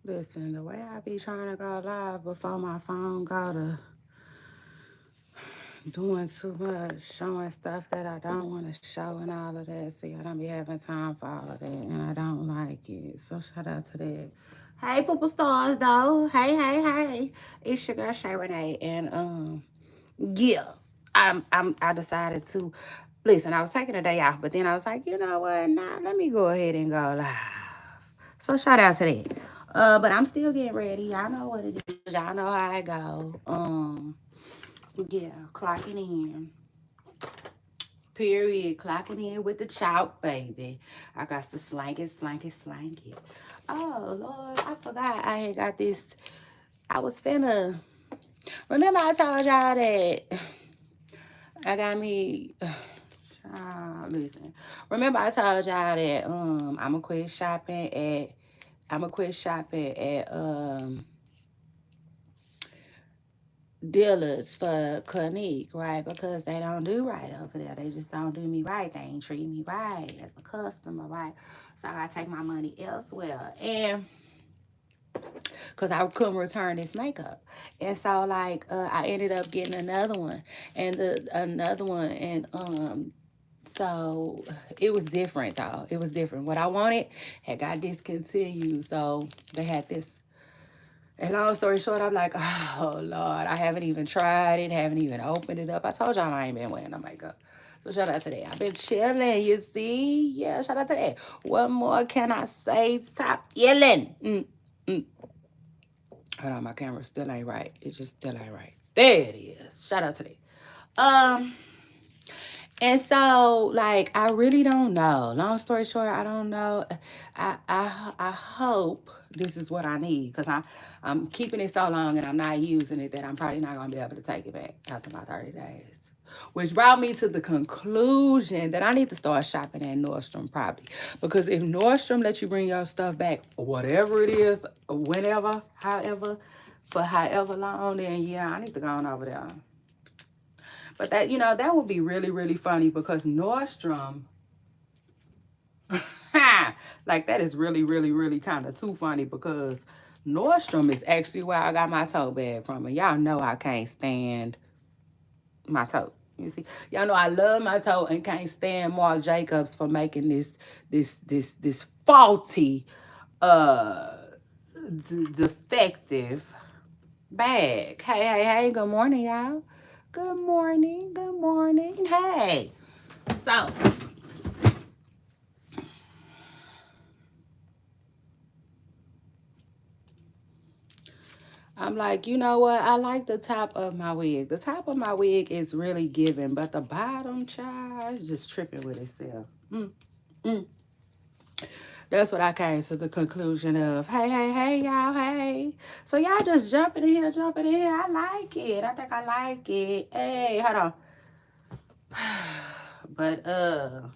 Listen, the way I be trying to go live before my phone go to doing too much, showing stuff that I don't want to show and all of that. See, I don't be having time for all of that, and I don't like it. So shout out to that. Hey, Poopa Stars, though. Hey, hey, hey. It's your girl Shay Renee, and yeah, I decided to listen. I was taking a day off, but then I was like, you know what? Nah, let me go ahead and go live. So shout out to that. But I'm still getting ready. Y'all know what it is. Y'all know how I go. Yeah, clocking in. Period. Clocking in with the chalk, baby. I got to slank it, slank it, slank it. Oh Lord, I forgot I had got this. I was finna. Remember I told y'all that I got me. Listen. Remember I told y'all that I'ma quit shopping at. I'ma quit shopping at dealers for Clinique, right? Because they don't do right over there. They just don't do me right. They ain't treat me right as a customer, right? So I gotta take my money elsewhere. And because I couldn't return this makeup. And so like I ended up getting another one and so it was different though. It was different. What I wanted had got discontinued. So they had this. And long story short, I'm like, oh Lord, I haven't even tried it, haven't even opened it up. I told y'all I ain't been wearing no makeup. So shout out to that. I've been chilling, you see? Yeah, shout out to that. What more can I say? Stop yelling. Hold on, my camera still ain't right. It just still ain't right. There it is. Shout out to that. Um, and so like I really don't know. Long story short, I don't know. I hope this is what I need because I'm keeping it so long and I'm not using it that I'm probably not gonna be able to take it back after my 30 days. Which brought me to the conclusion that I need to start shopping at Nordstrom probably. Because if Nordstrom lets you bring your stuff back, whatever it is, whenever, however, for however long, then yeah, I need to go on over there. But that, that would be really, really funny because Nordstrom, like that is really, really, really kind of too funny because Nordstrom is actually where I got my tote bag from. And y'all know I can't stand my tote. You see, y'all know I love my tote and can't stand Marc Jacobs for making this faulty, uh, defective bag. Hey, hey, hey, good morning, y'all. Good morning, good morning. Hey. So, I'm like, you know what? I like the top of my wig. The top of my wig is really giving, but the bottom, child, is just tripping with itself. Mm, mm. That's what I came to the conclusion of. Hey, hey, hey, y'all, hey. So y'all just jumping in here, jumping in here. I like it. I think I like it. Hey, hold on. But child,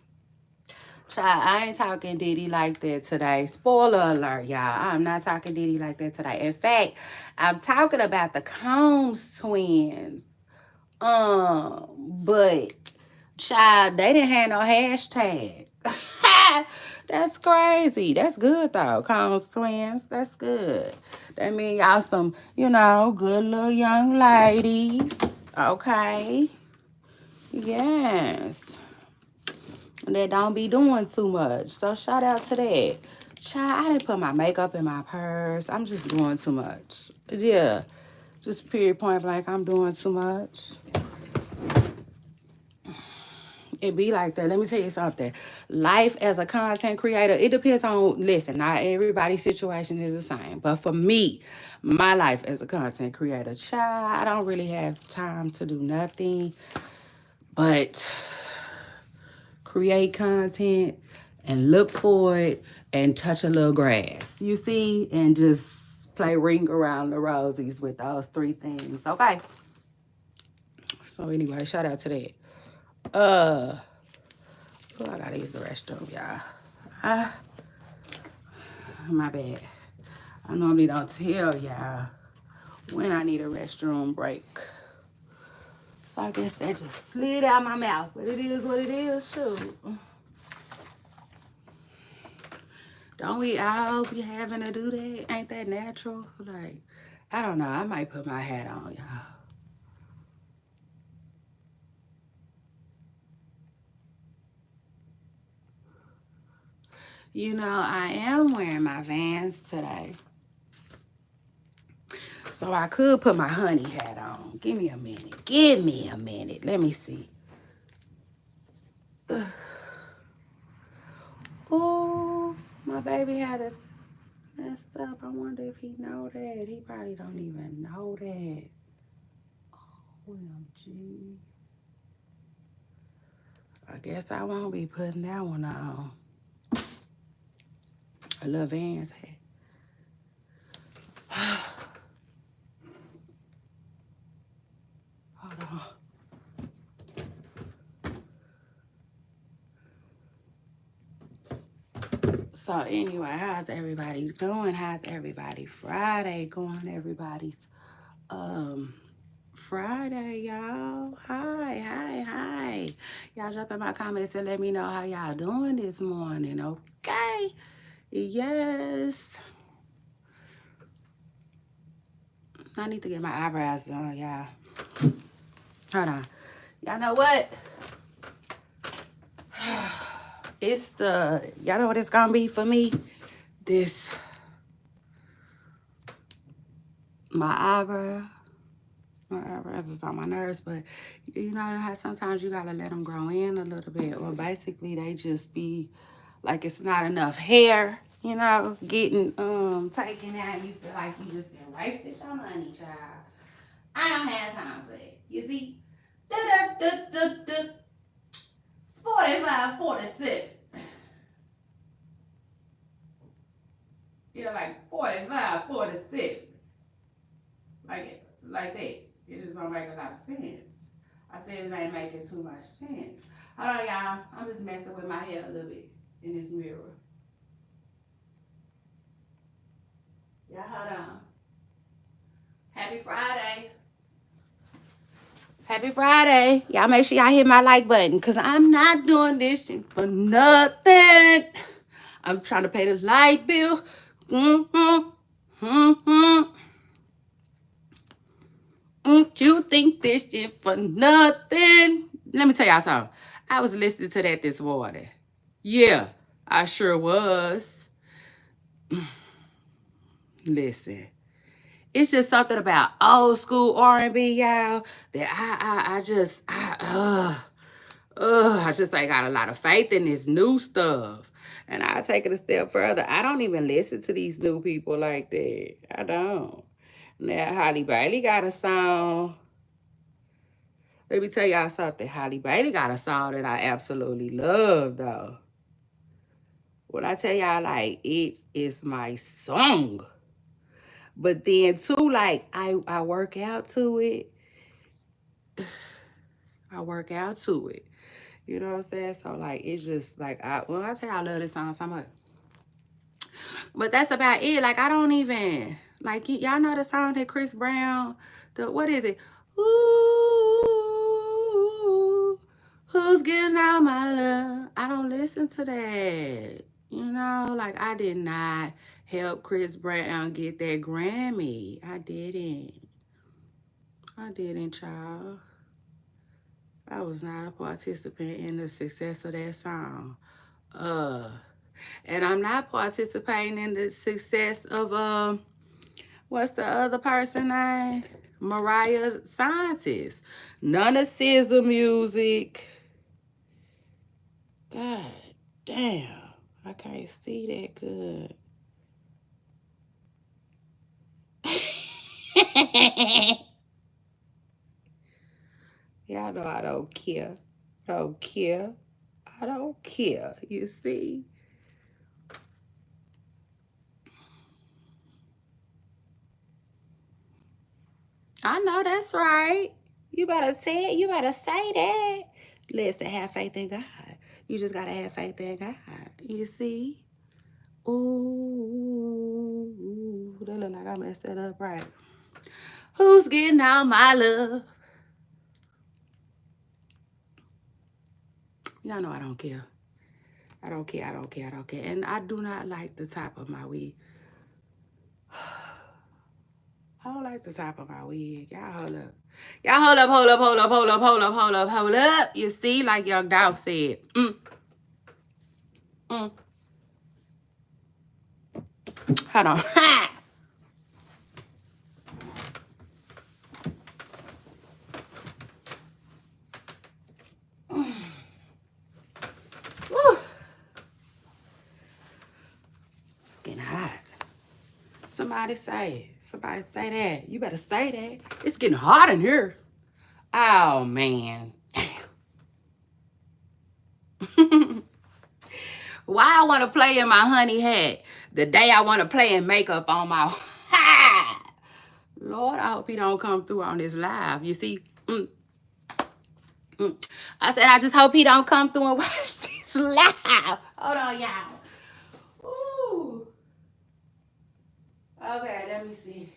I ain't talking Diddy like that today. Spoiler alert, y'all. I'm not talking Diddy like that today. In fact, I'm talking about the Combs twins. But child, they didn't have no hashtag. That's crazy. That's good though. Combs twins. That's good. That mean y'all some, good little young ladies. Okay. Yes. That don't be doing too much. So shout out to that. Child, I didn't put my makeup in my purse. I'm just doing too much. Yeah. Just period point blank, I'm doing too much. It be like that. Let me tell you something. Life as a content creator, it depends on, listen, not everybody's situation is the same. But for me, my life as a content creator, child, I don't really have time to do nothing but create content and look for it and touch a little grass. You see? And just play ring around the rosies with those three things. Okay. So anyway, shout out to that. Oh, I gotta use the restroom, y'all. My bad. I normally don't tell y'all when I need a restroom break. So I guess that just slid out my mouth. But it is what it is, shoot. Don't we all be having to do that? Ain't that natural? Like, I don't know. I might put my hat on, y'all. You know, I am wearing my Vans today. So I could put my honey hat on. Give me a minute. Give me a minute. Let me see. Oh, my baby had us messed up. I wonder if he know that. He probably don't even know that. OMG. I guess I won't be putting that one on. A little Vans hat. Hold on. So anyway, how's everybody doing? How's everybody Friday going? Everybody's Friday, y'all. Hi. Y'all drop in my comments and let me know how y'all doing this morning, okay? Yes. I need to get my eyebrows done, y'all. Hold on. Y'all know what? Y'all know what it's gonna be for me? My eyebrows is on my nerves, but you know how sometimes you gotta let them grow in a little bit, or basically they just be like it's not enough hair, you know, getting taken out. You feel like you just been wasted your money, child. I don't have time for that. You see? 45, 47. You're like 45, 47. Like that. It just don't make a lot of sense. I said it ain't making too much sense. Hold on, y'all. I'm just messing with my hair a little bit in this mirror. Y'all, hold on. Happy Friday. Happy Friday. Y'all make sure y'all hit my like button, because I'm not doing this shit for nothing. I'm trying to pay the light bill. You think this shit for nothing? Let me tell y'all something. I was listening to that this morning. Yeah, I sure was. Listen. It's just something about old school R&B, y'all, that I just ain't got a lot of faith in this new stuff. And I'll take it a step further. I don't even listen to these new people like that. I don't. Now, Halle Bailey got a song. Let me tell y'all something. Halle Bailey got a song that I absolutely love, though. When I tell y'all, like, it is my song. But then, too, like, I work out to it. You know what I'm saying? So, like, it's just, like, when I tell you I love this song so much. But that's about it. Like, I don't even, like, y'all know the song that Chris Brown, what is it? Ooh, who's getting all my love? I don't listen to that. You know, like, I did not help Chris Brown get that Grammy. I didn't, child. I was not a participant in the success of that song. And I'm not participating in the success of what's the other person name? Mariah Scientist. None of SZA music. God damn. I can't see that good. Y'all know I don't care. I don't care. I don't care. You see? I know that's right. You better say it. You better say that. Listen, have faith in God. You just gotta have faith in God. You see? Ooh, that look like I messed that up right. Who's getting all my love? Y'all know I don't care. I don't care. I don't care. I don't care. And I do not like the top of my wig. I don't like the top of my wig. Y'all hold up. Y'all hold up, hold up, hold up, hold up, hold up, hold up, hold up. You see, like Young Dolph said. Hold on. It's getting hot. Somebody say it. Somebody say that. You better say that. It's getting hot in here. Oh, man. Why I want to play in my honey hat the day I want to play in makeup on my... Lord, I hope he don't come through on this live. You see? I said, I just hope he don't come through and watch this live. Hold on, y'all. Ooh. Okay, let me see.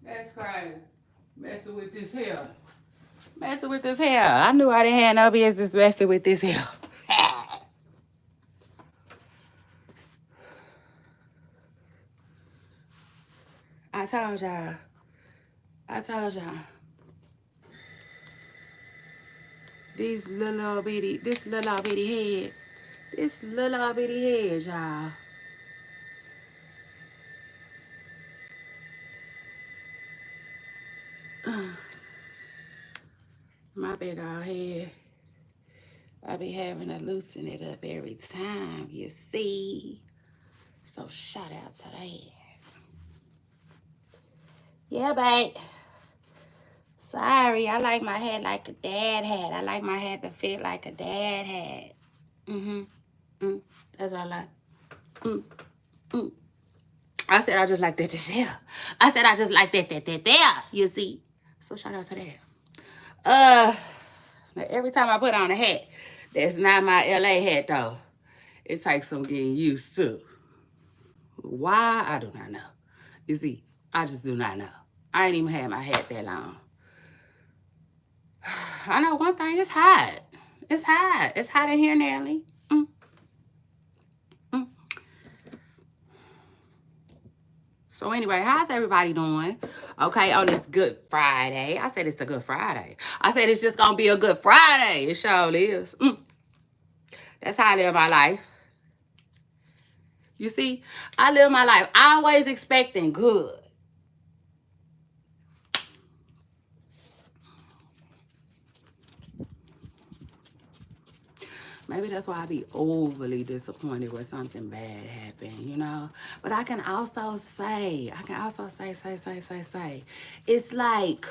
That's crazy. Messing with this hair. Messing with this hair. I knew I didn't have no business messing with this hair. I told y'all. This little bitty head. This little bitty head, y'all. My big old head. I be having to loosen it up every time, you see. So shout out to that. Yeah, babe. Sorry, I like my hat like a dad hat. I like my hat to fit like a dad hat. That's what I like. I said I just like that there. I said I just like that there. You see? So shout out to that. Now every time I put on a hat, that's not my LA hat though. It takes some getting used to. Why? I do not know. You see, I just do not know. I ain't even had my hat that long. I know one thing, it's hot. It's hot. It's hot in here, Nelly. So anyway, how's everybody doing? Okay, on this Good Friday. I said it's a Good Friday. I said it's just gonna be a Good Friday. It sure is. That's how I live my life. You see, I live my life always expecting good. Maybe that's why I be overly disappointed when something bad happened, you know? But I can also say, it's like,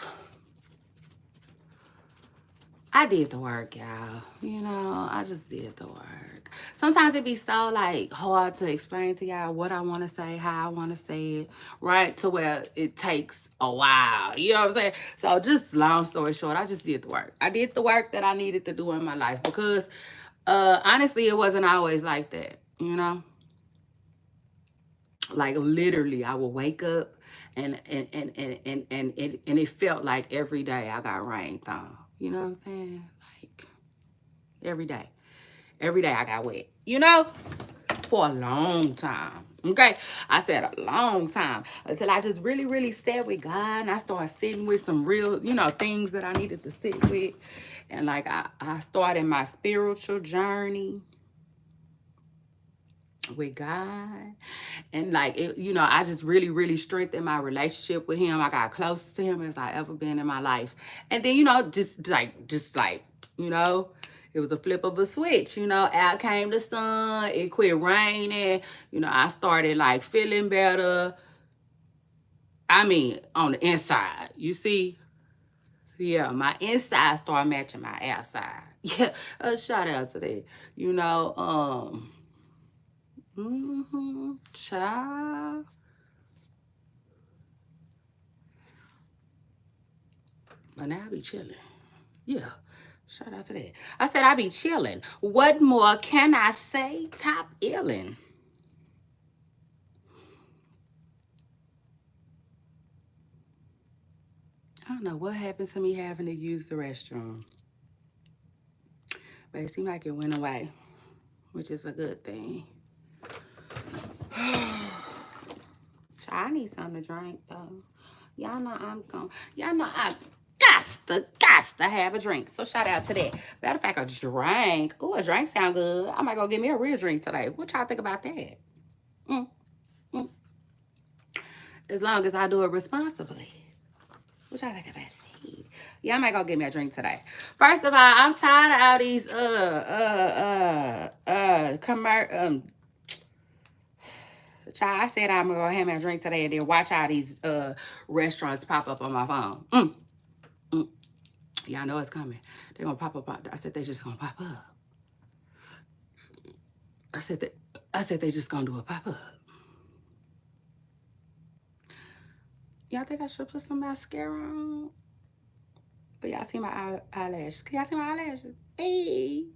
I did the work, y'all. You know, I just did the work. Sometimes it be so, like, hard to explain to y'all what I want to say, how I want to say it, right? To where it takes a while. You know what I'm saying? So, just long story short, I just did the work. I did the work that I needed to do in my life because, honestly, it wasn't always like that, you know? Like, literally, I would wake up and it felt like every day I got rained on. You know what I'm saying? Like, every day. Every day I got wet. You know? For a long time. Okay? I said a long time. Until I just really, really sat with God. And I started sitting with some real, you know, things that I needed to sit with. And like I started my spiritual journey with God. And like it, you know, I just really, really strengthened my relationship with him. I got close to him as I ever been in my life. And then, you know, just like, you know, it was a flip of a switch, you know, out came the sun, it quit raining, you know, I started like feeling better. I mean, on the inside, you see? Yeah, my inside started matching my outside. Yeah, a shout out to that. You know, child. But now I be chilling. Yeah. Shout out to that. I said I be chilling. What more can I say? Top illin'. I don't know what happened to me having to use the restroom. But it seemed like it went away, which is a good thing. I need something to drink, though. Y'all know I got to have a drink. So shout out to that. Matter of fact, a drink. Ooh, a drink sound good. I might go get me a real drink today. What y'all think about that? Mm, mm. As long as I do it responsibly. What y'all think about that? Yeah, I might go get me a drink today. First of all, I'm tired of all these child, I said I'm gonna go have me a drink today and then watch all these restaurants pop up on my phone. Y'all know it's coming. They're gonna pop up. I said they just gonna pop up. I said they just gonna do a pop up. Y'all think I should put some mascara on? But y'all see my eyelashes. Can y'all see my eyelashes? Hey.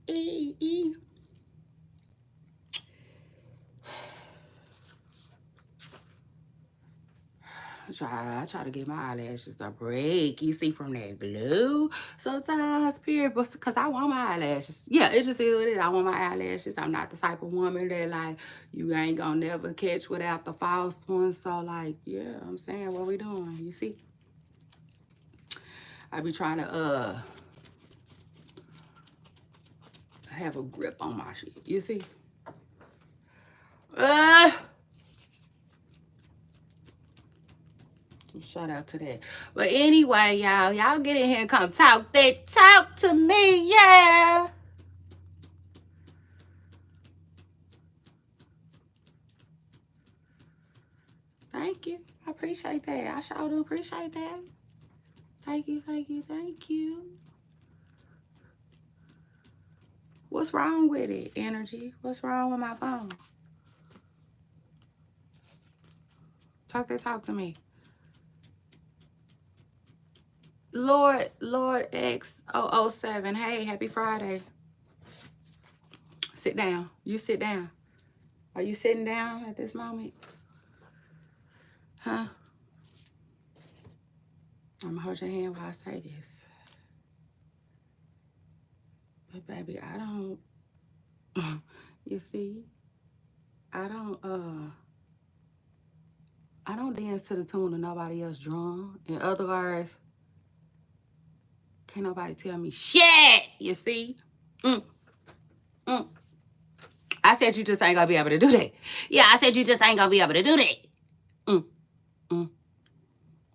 I try to give my eyelashes a break. You see, from that glue sometimes, period. But because I want my eyelashes. Yeah, it just is what it is. I want my eyelashes. I'm not the type of woman that, like, you ain't gonna never catch without the false ones. So, like, yeah, I'm saying, what we doing? You see? I be trying to have a grip on my shit. You see? Shout out to that. But anyway, y'all get in here and come talk to me, yeah. Thank you. I appreciate that. I sure do appreciate that. Thank you. What's wrong with it, energy? What's wrong with my phone? Talk to me. Lord X007. Hey, happy Friday. Sit down. You sit down. Are you sitting down at this moment? Huh? I'm gonna hold your hand while I say this. But baby, I don't you see, I don't dance to the tune of nobody else's drum. In other words, can't nobody tell me shit, you see? I said you just ain't gonna be able to do that. Yeah, I said you just ain't gonna be able to do that.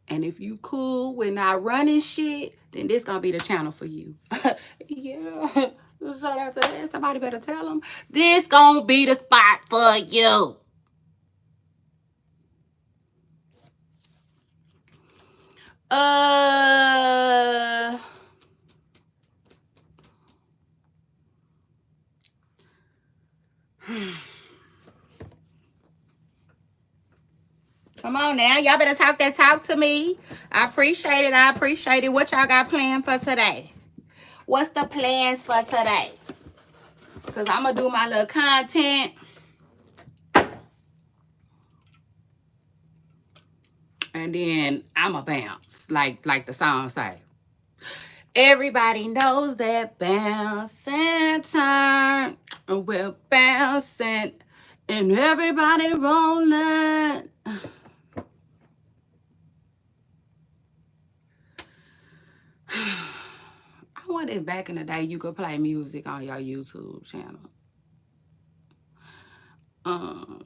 And if you cool with not running shit, then this gonna be the channel for you. Yeah. Shout out to that. Somebody better tell them. This gonna be the spot for you. Come on now. Y'all better talk to me. I appreciate it. What y'all got planned for today? What's the plans for today? Because I'm going to do my little content. And then I'm going to bounce. Like the song say. Everybody knows that bounce and turn. We're bouncing. And everybody rolling. I wonder if back in the day you could play music on your YouTube channel.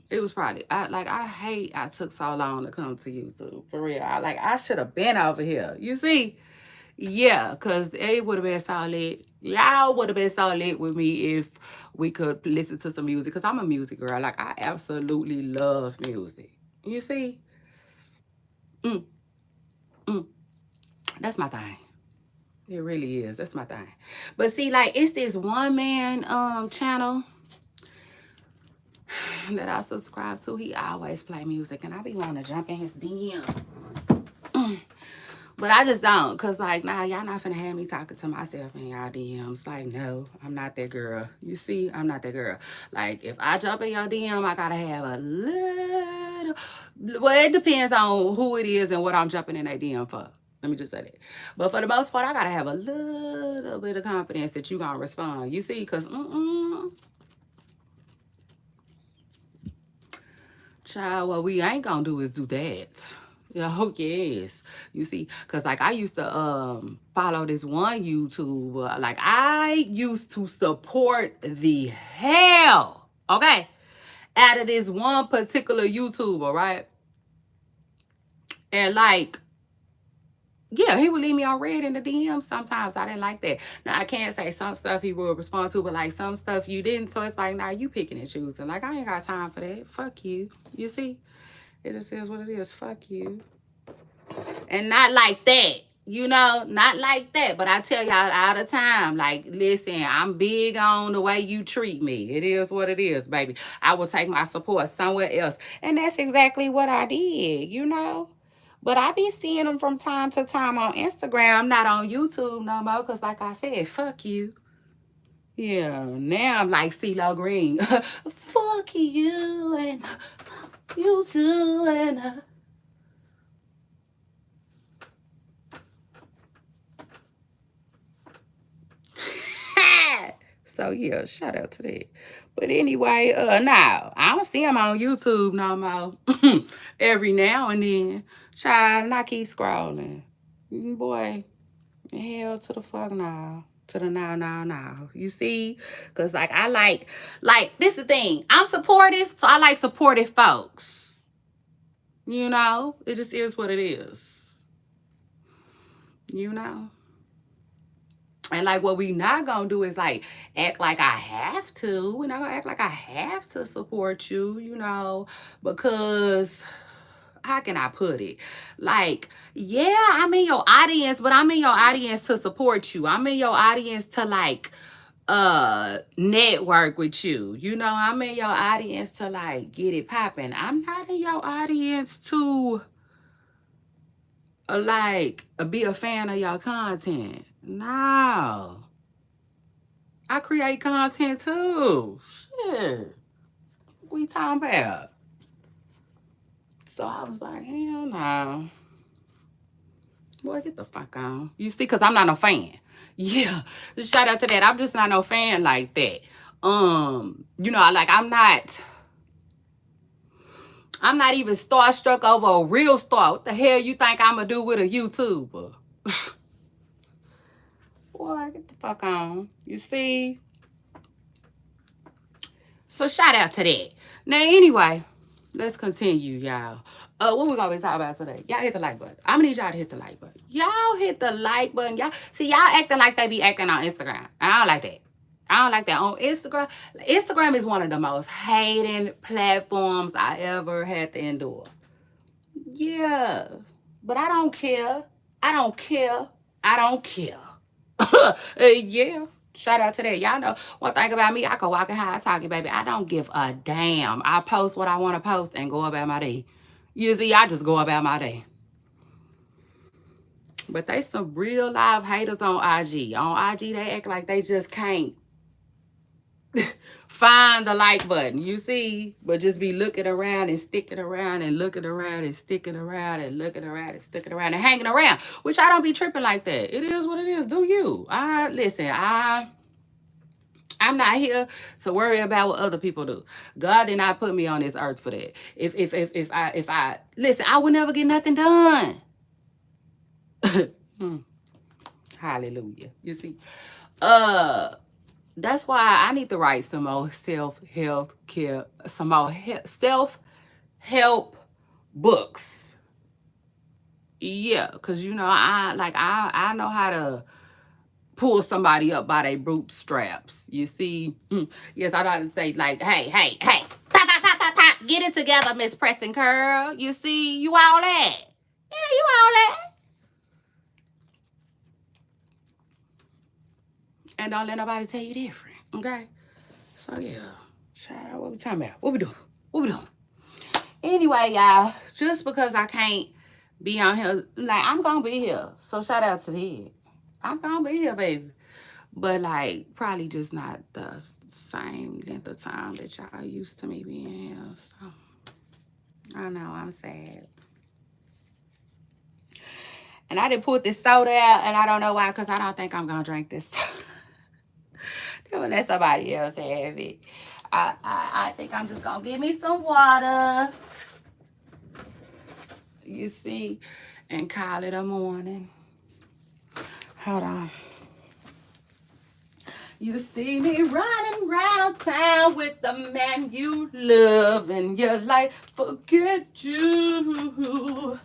It was probably I hate I took so long to come to YouTube, for real. I should have been over here. You see? Yeah, because it would have been solid. Y'all would have been solid with me if we could listen to some music. Because I'm a music girl. Like, I absolutely love music. You see? That's my thing. It really is. That's my thing. But see, like, it's this one man channel that I subscribe to. He always play music, and I be wanting to jump in his DM. But I just don't, because, like, nah, y'all not finna have me talking to myself in y'all DMs. Like, no, I'm not that girl. You see, I'm not that girl. Like, if I jump in your DM, I gotta have a little... Well, it depends on who it is and what I'm jumping in that DM for. Let me just say that. But for the most part, I gotta have a little bit of confidence that you gonna respond. You see, cause child, what we ain't gonna do is do that. Oh yes. You see, cause like I used to follow this one YouTuber. Like I used to support the hell, okay, out of this one particular YouTuber, right? And like, yeah, he would leave me on red in the DM sometimes. I didn't like that. Now, I can't say some stuff he would respond to, but like some stuff you didn't. So it's like, nah, you picking and choosing. Like, I ain't got time for that. Fuck you. You see? It just is what it is. Fuck you. And not like that. You know, not like that. But I tell y'all all the time, like, listen, I'm big on the way you treat me. It is what it is, baby. I will take my support somewhere else. And that's exactly what I did, you know? But I be seeing them from time to time on Instagram, not on YouTube no more, because like I said, fuck you. Yeah, now I'm like CeeLo Green. Fuck you and you too and so yeah, shout out to that. But anyway, now I don't see him on YouTube no more. Every now and then, child, and I keep scrolling. Boy, hell to the fuck now. To the now. You see? Cause like I like this is the thing. I'm supportive, so I like supportive folks. You know? It just is what it is. You know? And like what we not gonna do is like act like I have to. We're not gonna act like I have to support you, you know, because how can I put it? Like, yeah, I'm in your audience, but I'm in your audience to support you. I'm in your audience to like network with you. You know, I'm in your audience to like get it popping. I'm not in your audience to like be a fan of your content. No. I create content too. Shit. What we talking about? So I was like, hell no. Boy, get the fuck on. You see, because I'm not no fan. Yeah. Shout out to that. I'm just not no fan like that. You know, like I'm not even starstruck over a real star. What the hell you think I'm gonna do with a YouTuber? Boy, get the fuck on. You see? So shout out to that. Now, anyway, let's continue, y'all. What we gonna be talking about today? Y'all hit the like button. I'm gonna need y'all to hit the like button. Y'all hit the like button. Y'all see y'all acting like they be acting on Instagram. I don't like that. I don't like that on Instagram. Instagram is one of the most hating platforms I ever had to endure. Yeah, but I don't care. I don't care. I don't care. Yeah. Shout out to that. Y'all know one thing about me, I can walk it how I talk it, baby. I don't give a damn. I post what I want to post and go about my day. You see, I just go about my day. But they some real live haters on IG. On IG, they act like they just can't find the like button. You see? But just be looking around and sticking around and looking around and sticking around and looking around and sticking around and hanging around. Which I don't be tripping like that. It is what it is. Do you? I'm not here to worry about what other people do. God did not put me on this earth for that. If I listen, I would never get nothing done. Hallelujah. You see, that's why I need to write some more self-help books. Yeah, cause you know I know how to pull somebody up by their bootstraps. You see? Yes, I know how to say like, hey, pop, pop, pop, pop, pop. Get it together, Miss Pressing Curl. You see? You all that? Yeah, you all that. And don't let nobody tell you different. Okay? So yeah. Child, what we talking about? What we doing? What we doing? Anyway, y'all, just because I can't be on here, like I'm gonna be here. So shout out to the I'm gonna be here, baby. But like probably just not the same length of time that y'all used to me being here. So I know I'm sad. And I didn't put this soda out, and I don't know why, because I don't think I'm going to drink this. Then we'll let somebody else have it. I think I'm just going to give me some water. You see, and call it a morning. Hold on. You see me running round town with the man you love, and your life forget you.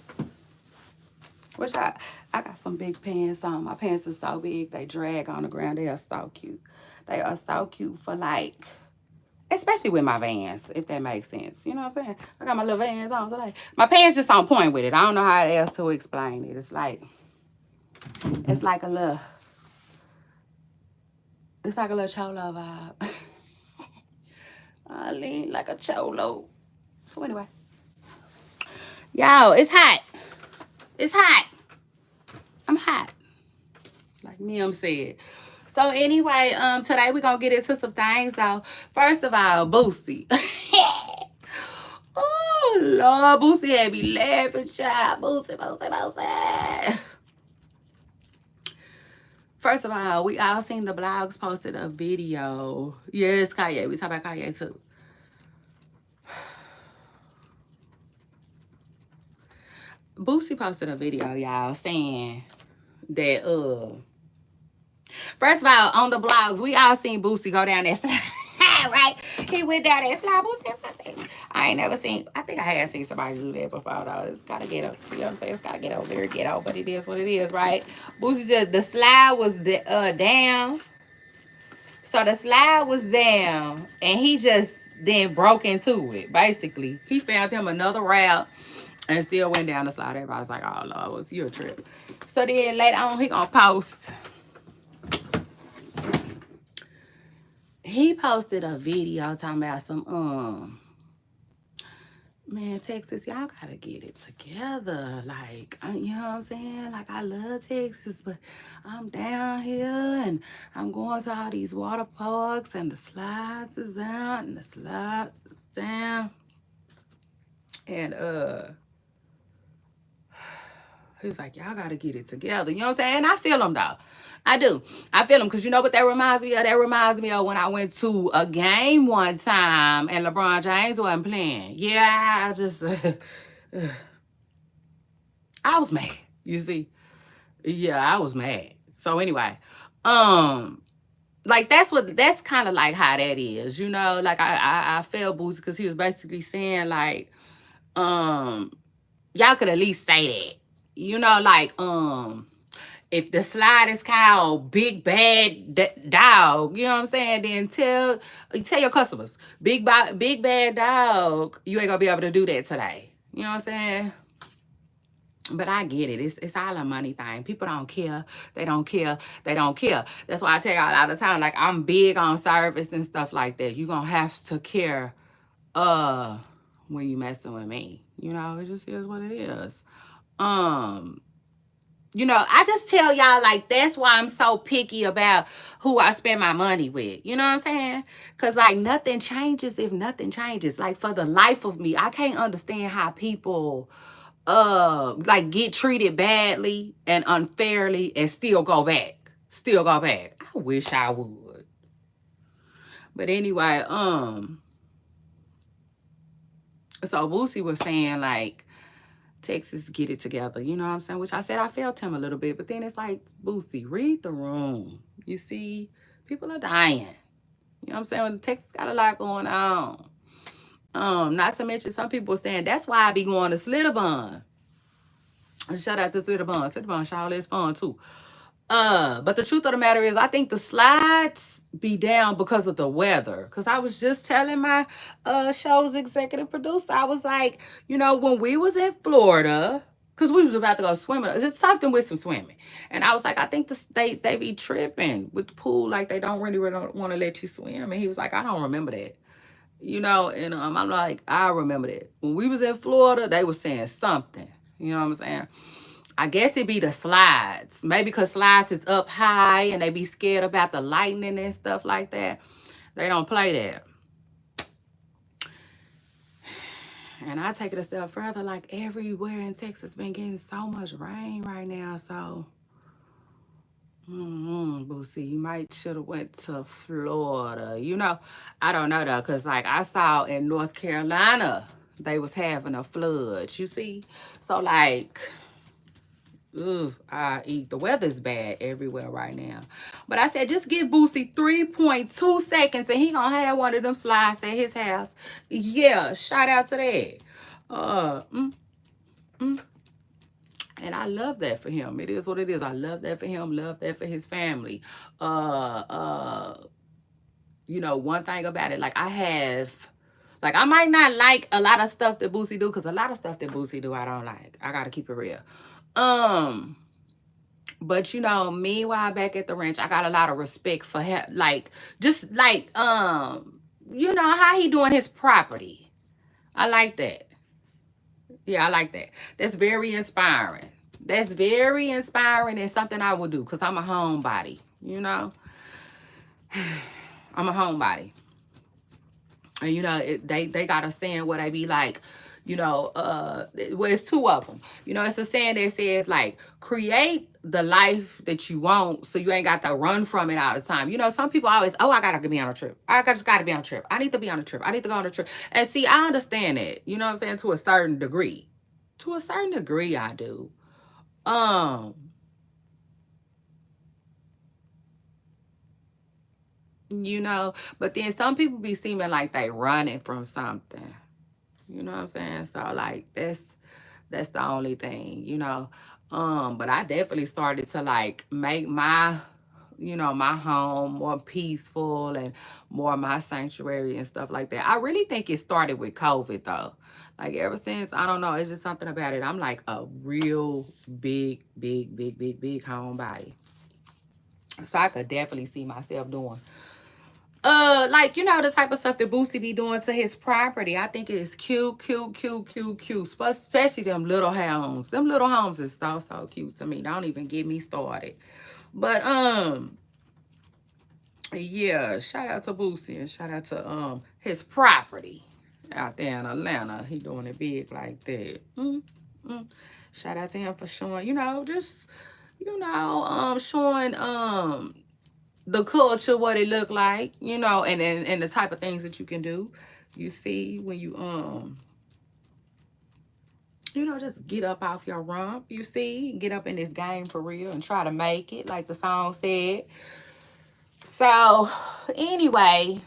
Which I got some big pants on. My pants are so big, they drag on the ground. They are so cute. They are so cute for like, especially with my Vans, if that makes sense. You know what I'm saying? I got my little Vans on today. My pants just on point with it. I don't know how else to explain it. It's like a little, it's like a little cholo vibe. I lean like a cholo. So anyway, yo, it's hot. It's hot. I'm hot. Like Mim said. So anyway, today we're gonna get into some things though. First of all, Boosie. Oh Lord, Boosie had me laughing, child. Boosie. First of all, we all seen the blogs posted a video. Yes, Kanye. We talk about Kanye too. Boosie posted a video, y'all, saying that first of all, on the blogs, we all seen Boosie go down that slide, right? He went down that slide. Boosie, I ain't never seen, I think I had seen somebody do that before, though. It's gotta get up, you know what I'm saying? It's gotta get over there, get out, but it is what it is, right? Boosie just, the slide was down. So the slide was down, and he just then broke into it, basically. He found him another route and still went down the slide. Everybody was like, oh, Lord, was you a trip? So then later on, he gonna post. He posted a video talking about some, man, Texas, y'all gotta get it together. Like, you know what I'm saying? Like, I love Texas, but I'm down here and I'm going to all these water parks and the slides is out and the slides is down. And, he was like, y'all gotta get it together. You know what I'm saying? And I feel him, though. I do. I feel him, because you know what that reminds me of? That reminds me of when I went to a game one time and LeBron James wasn't playing. Yeah, I just... I was mad, you see. Yeah, I was mad. So anyway, like that's kind of like how that is, you know. Like I felt Boosie, because he was basically saying like, y'all could at least say that, you know, like if the slide is called Big Bad Dog, you know what I'm saying? Then tell your customers, Big Bad Dog, you ain't gonna be able to do that today. You know what I'm saying? But I get it. It's all a money thing. People don't care. They don't care. They don't care. That's why I tell y'all all the time, like, I'm big on service and stuff like that. You're going to have to care when you messing with me. You know, it just is what it is. You know, I just tell y'all, like, that's why I'm so picky about who I spend my money with. You know what I'm saying? Because, like, nothing changes if nothing changes. Like, for the life of me, I can't understand how people... like get treated badly and unfairly and still go back. I wish I would. But anyway, so Boosie was saying like, Texas, get it together. You know what I'm saying? Which I said I felt him a little bit, but then it's like, Boosie, read the room. You see, people are dying. You know what I'm saying? Texas got a lot going on. Not to mention some people saying that's why I be going to Slitterbun. Shout out to Slitterbun. Slitterbun sure is fun too. But the truth of the matter is, I think the slides be down because of the weather. Because I was just telling my show's executive producer, I was like, you know, when we was in Florida, because we was about to go swimming, it's something with some swimming. And I was like, I think they be tripping with the pool, like they don't really want to let you swim. And he was like, I don't remember that. You know, and I'm like, I remember that. When we was in Florida, they was saying something. You know what I'm saying? I guess it be the slides. Maybe because slides is up high and they be scared about the lightning and stuff like that. They don't play that. And I take it a step further, like everywhere in Texas been getting so much rain right now. So, Boosie, you might should have went to Florida. You know, I don't know though, cause like I saw in North Carolina, they was having a flood. You see, so like, ugh, the weather's bad everywhere right now. But I said, just give Boosie 3.2 seconds and he gonna have one of them slides at his house. Yeah, shout out to that. Uh, mm, mm. And I love that for him. It is what it is. I love that for him. Love that for his family. Uh, uh, you know, one thing about it, like I might not like a lot of stuff that Boosie do, because a lot of stuff that Boosie do I don't like. I gotta keep it real. But you know, meanwhile back at the ranch, I got a lot of respect for him. Like, just like, you know, how he doing his property. I like that. Yeah, I like that. That's very inspiring. That's very inspiring and something I would do, because I'm a homebody, you know? I'm a homebody. And, you know, they got a saying where they be like, you know, well, it's two of them. You know, it's a saying that says, like, create the life that you want so you ain't got to run from it all the time. You know, some people always, oh, I got to be on a trip. I just got to be on a trip. I need to be on a trip. I need to go on a trip. And see, I understand that, you know what I'm saying, to a certain degree. To a certain degree, I do. You know, but then some people be seeming like they running from something. You know what I'm saying? So like that's the only thing, you know. But I definitely started to like make my, you know, my home more peaceful and more my sanctuary and stuff like that. I really think it started with COVID though. Like ever since, I don't know, it's just something about it. I'm like a real big homebody. So I could definitely see myself doing like, you know, the type of stuff that Boosie be doing to his property. I think it's cute. Especially them little homes. Them little homes is so cute to me. Don't even get me started. But yeah, shout out to Boosie and shout out to his property out there in Atlanta. He doing it big like that. Shout out to him for showing, you know, just, you know, showing the culture, what it look like, you know, and the type of things that you can do. You see, when you know, just get up off your rump, you see, get up in this game for real and try to make it, like the song said. So, anyway,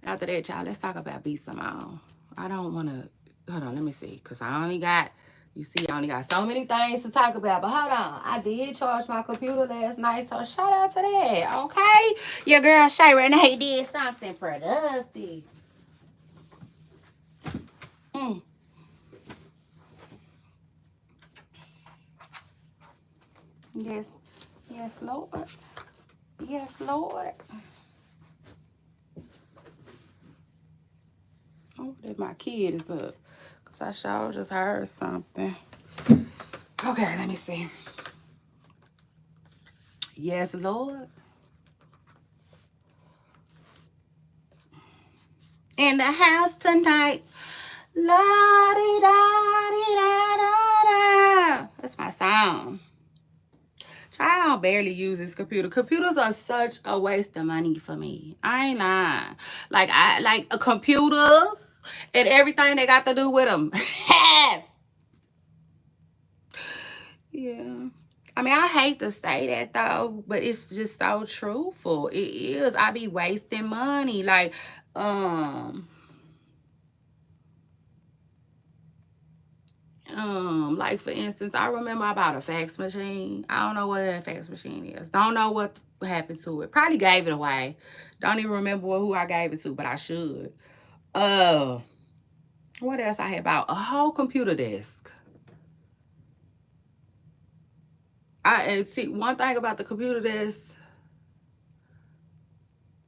after that, y'all, let's talk about B. Simone. I don't want to, hold on, let me see, because I only got, you see, I only got so many things to talk about. But hold on, I did charge my computer last night, so shout out to that, okay? Your girl Shay Renee did something productive. Yes, yes, Lord. Yes, Lord. Oh, that my kid is up. Because I sure just heard something. Okay, let me see. Yes, Lord. In the house tonight. La di da di da da da. That's my song. Child barely uses computer. Computers are such a waste of money for me. I ain't lying. Like I like computers and everything they got to do with them. Yeah. I mean, I hate to say that though, but it's just so truthful. It is. I be wasting money. Like for instance, I remember I bought a fax machine. I don't know what a fax machine is. Don't know what happened to it. Probably gave it away. Don't even remember who I gave it to, but I should. What else I had bought? A whole computer desk. And see, one thing about the computer desk,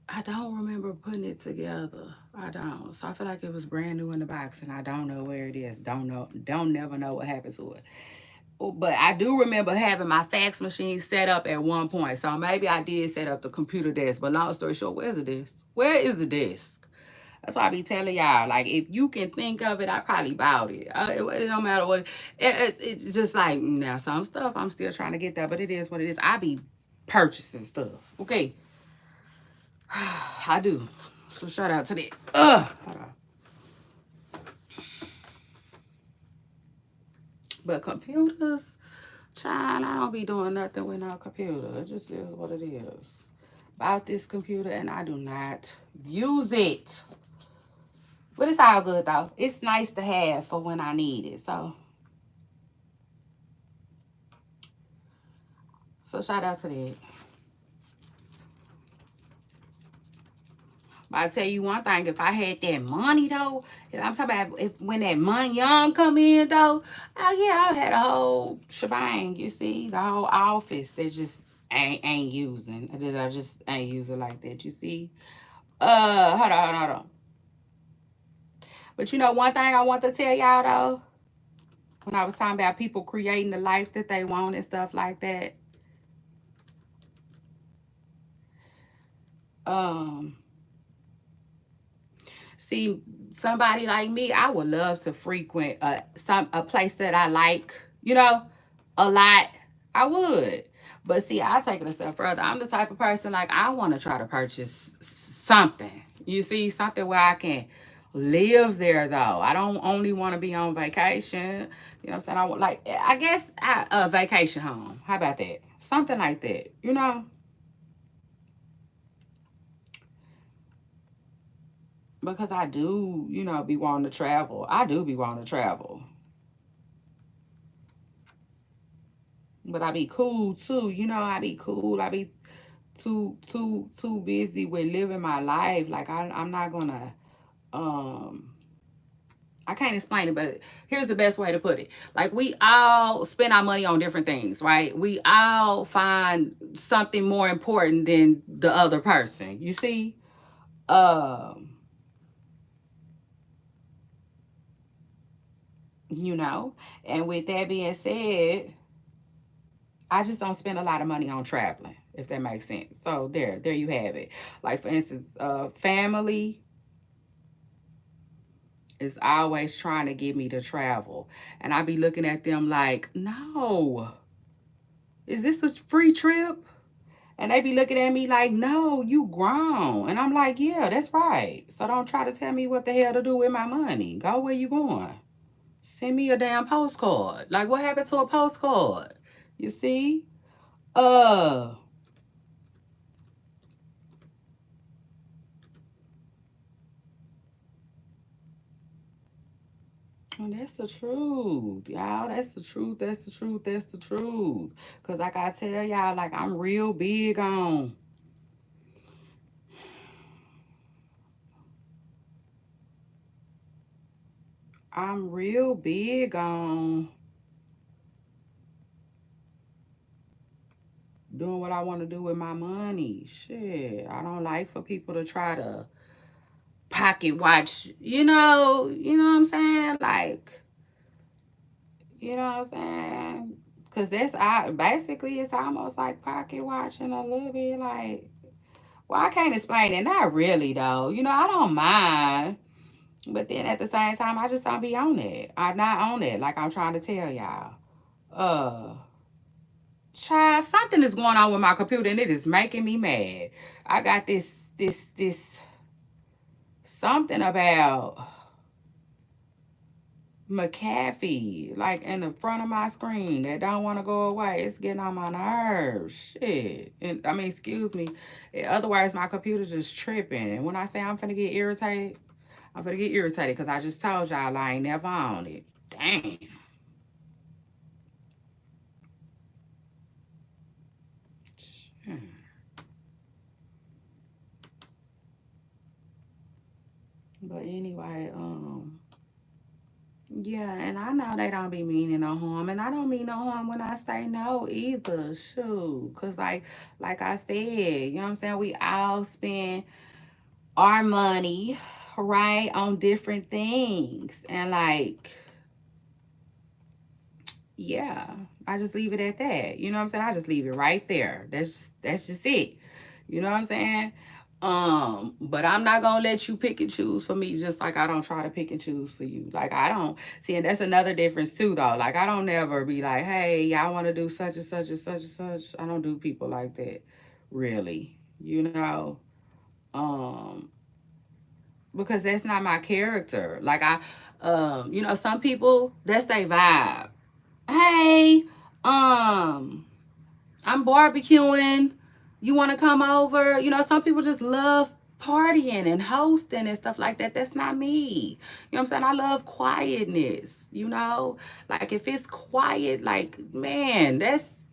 I don't remember putting it together. I don't. So I feel like it was brand new in the box and I don't know where it is. Don't never know what happened to it. But I do remember having my fax machine set up at one point. So maybe I did set up the computer desk. But long story short, where's the desk? Where is the desk? That's why I be telling y'all, like, if you can think of it, I probably bought it. It don't matter what. It's just like, now some stuff I'm still trying to get there, but it is what it is. I be purchasing stuff. Okay. I do. So shout out to that. Hold on. But computers, child, I don't be doing nothing with no computer. It just is what it is. Bought this computer and I do not use it. But it's all good though. It's nice to have for when I need it. So shout out to that. But I tell you one thing, if I had that money though, if I'm talking about if when that money young come in though, oh yeah, I had a whole shebang, you see, the whole office that just ain't using. I just ain't using like that, you see. Hold on. But you know one thing I want to tell y'all though, when I was talking about people creating the life that they want and stuff like that. Um See, somebody like me, I would love to frequent a place that I like, a lot. I would. But see, I take it a step further. I'm the type of person like I want to try to purchase something. You see, something where I can live there though. I don't only want to be on vacation. You know what I'm saying? I want like I guess a vacation home. How about that? Something like that. Because I do, be wanting to travel. I do be wanting to travel. But I be cool too. I be cool. I be too busy with living my life. Like I'm not gonna um I can't explain it, but here's the best way to put it. Like we all spend our money on different things, right? We all find something more important than the other person. You see? Um, you know, and with that being said, I just don't spend a lot of money on traveling, if that makes sense. So there you have it. Like for instance, family is always trying to get me to travel, and I be looking at them like, no, is this a free trip? And they be looking at me like, no, you grown. And I'm like, yeah, that's right. So don't try to tell me what the hell to do with my money. Go where you going. Send me a damn postcard. Like, what happened to a postcard? You see? Uh, and that's the truth, y'all. That's the truth. That's the truth. That's the truth. Cause like I tell y'all, like I'm real big on doing what I want to do with my money. Shit. I don't like for people to try to pocket watch, you know what I'm saying? Like, you know what I'm saying? Cause basically it's almost like pocket watching a little bit like, well, I can't explain it. Not really though. I don't mind. But then at the same time, I just don't be on it. I'm not on it like I'm trying to tell y'all. Uh Child, something is going on with my computer and it is making me mad. I got this something about McAfee, like in the front of my screen that don't want to go away. It's getting on my nerves. Shit. And I mean, excuse me. Otherwise, my computer's just tripping. And when I say I'm finna get irritated, I'm finna get irritated because I just told y'all I ain't never on it. Damn. Shit. But anyway, yeah, and I know they don't be meaning no harm, and I don't mean no harm when I say no either. Shoot, cause like I said, you know what I'm saying. We all spend our money, right, on different things, and like, yeah, I just leave it at that. You know what I'm saying? I just leave it right there. That's just it. You know what I'm saying? But I'm not gonna let you pick and choose for me, just like I don't try to pick and choose for you. Like I don't see, and that's another difference too, though. Like I don't never be like, hey, y'all want to do such and such and such and such. I don't do people like that, really. Um, because that's not my character. Like some people that's their vibe. Hey, I'm barbecuing. You want to come over? Some people just love partying and hosting and stuff like that. That's not me. You know what I'm saying? I love quietness, Like if it's quiet, like, man, that's,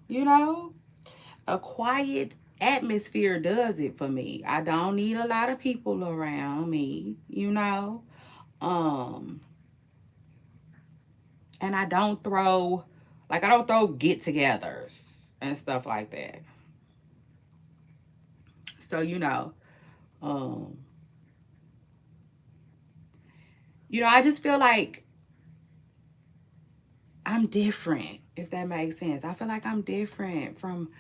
you know, a quiet atmosphere does it for me. I don't need a lot of people around me. Um, and I don't throw get-togethers and stuff like that. So, um, I just feel like I'm different, if that makes sense. I feel like I'm different from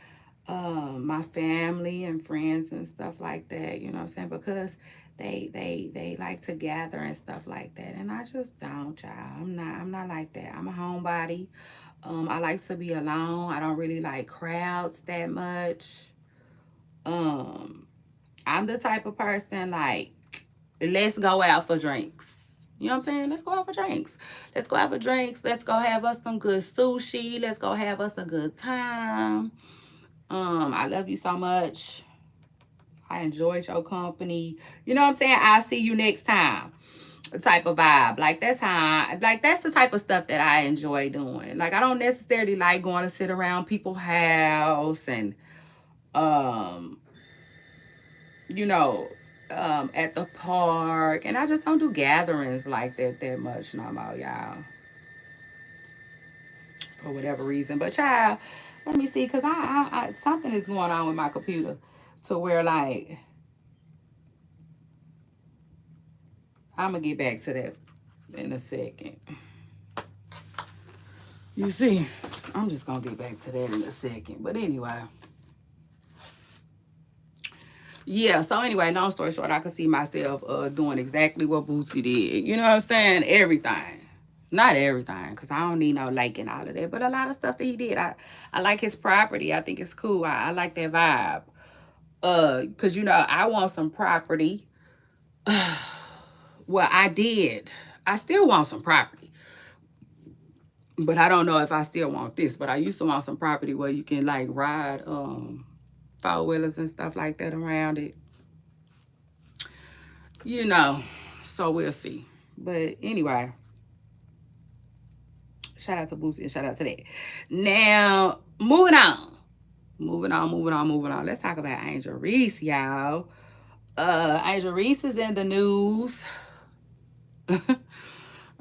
my family and friends and stuff like that, you know what I'm saying? Because they like to gather and stuff like that. And I just don't, child. I'm not like that. I'm a homebody. I like to be alone. I don't really like crowds that much. Um, I'm the type of person like, let's go out for drinks. You know what I'm saying? Let's go out for drinks. Let's go out for drinks. Let's go have us some good sushi. Let's go have us a good time. I love you so much. I enjoyed your company. You know what I'm saying? I'll see you next time. Type of vibe. Like that's the type of stuff that I enjoy doing. Like I don't necessarily like going to sit around people's house and um you know, at the park. And I just don't do gatherings like that much no more, y'all. For whatever reason. But child, let me see, because I something is going on with my computer to where like I'm gonna get back to that in a second. You see, I'm just gonna get back to that in a second. But anyway. Yeah, so anyway, long story short, I could see myself doing exactly what Boosie did. You know what I'm saying? Everything. Not everything, because I don't need no lake and all of that. But a lot of stuff that he did. I like his property. I think it's cool. I like that vibe. Because I want some property. Well, I did. I still want some property. But I don't know if I still want this. But I used to want some property where you can like ride four-wheelers and stuff like that around it. You know, so we'll see. But anyway, shout out to Boosie and shout out to that. Now, moving on. Moving on. Let's talk about Angel Reese, y'all. Angel Reese is in the news.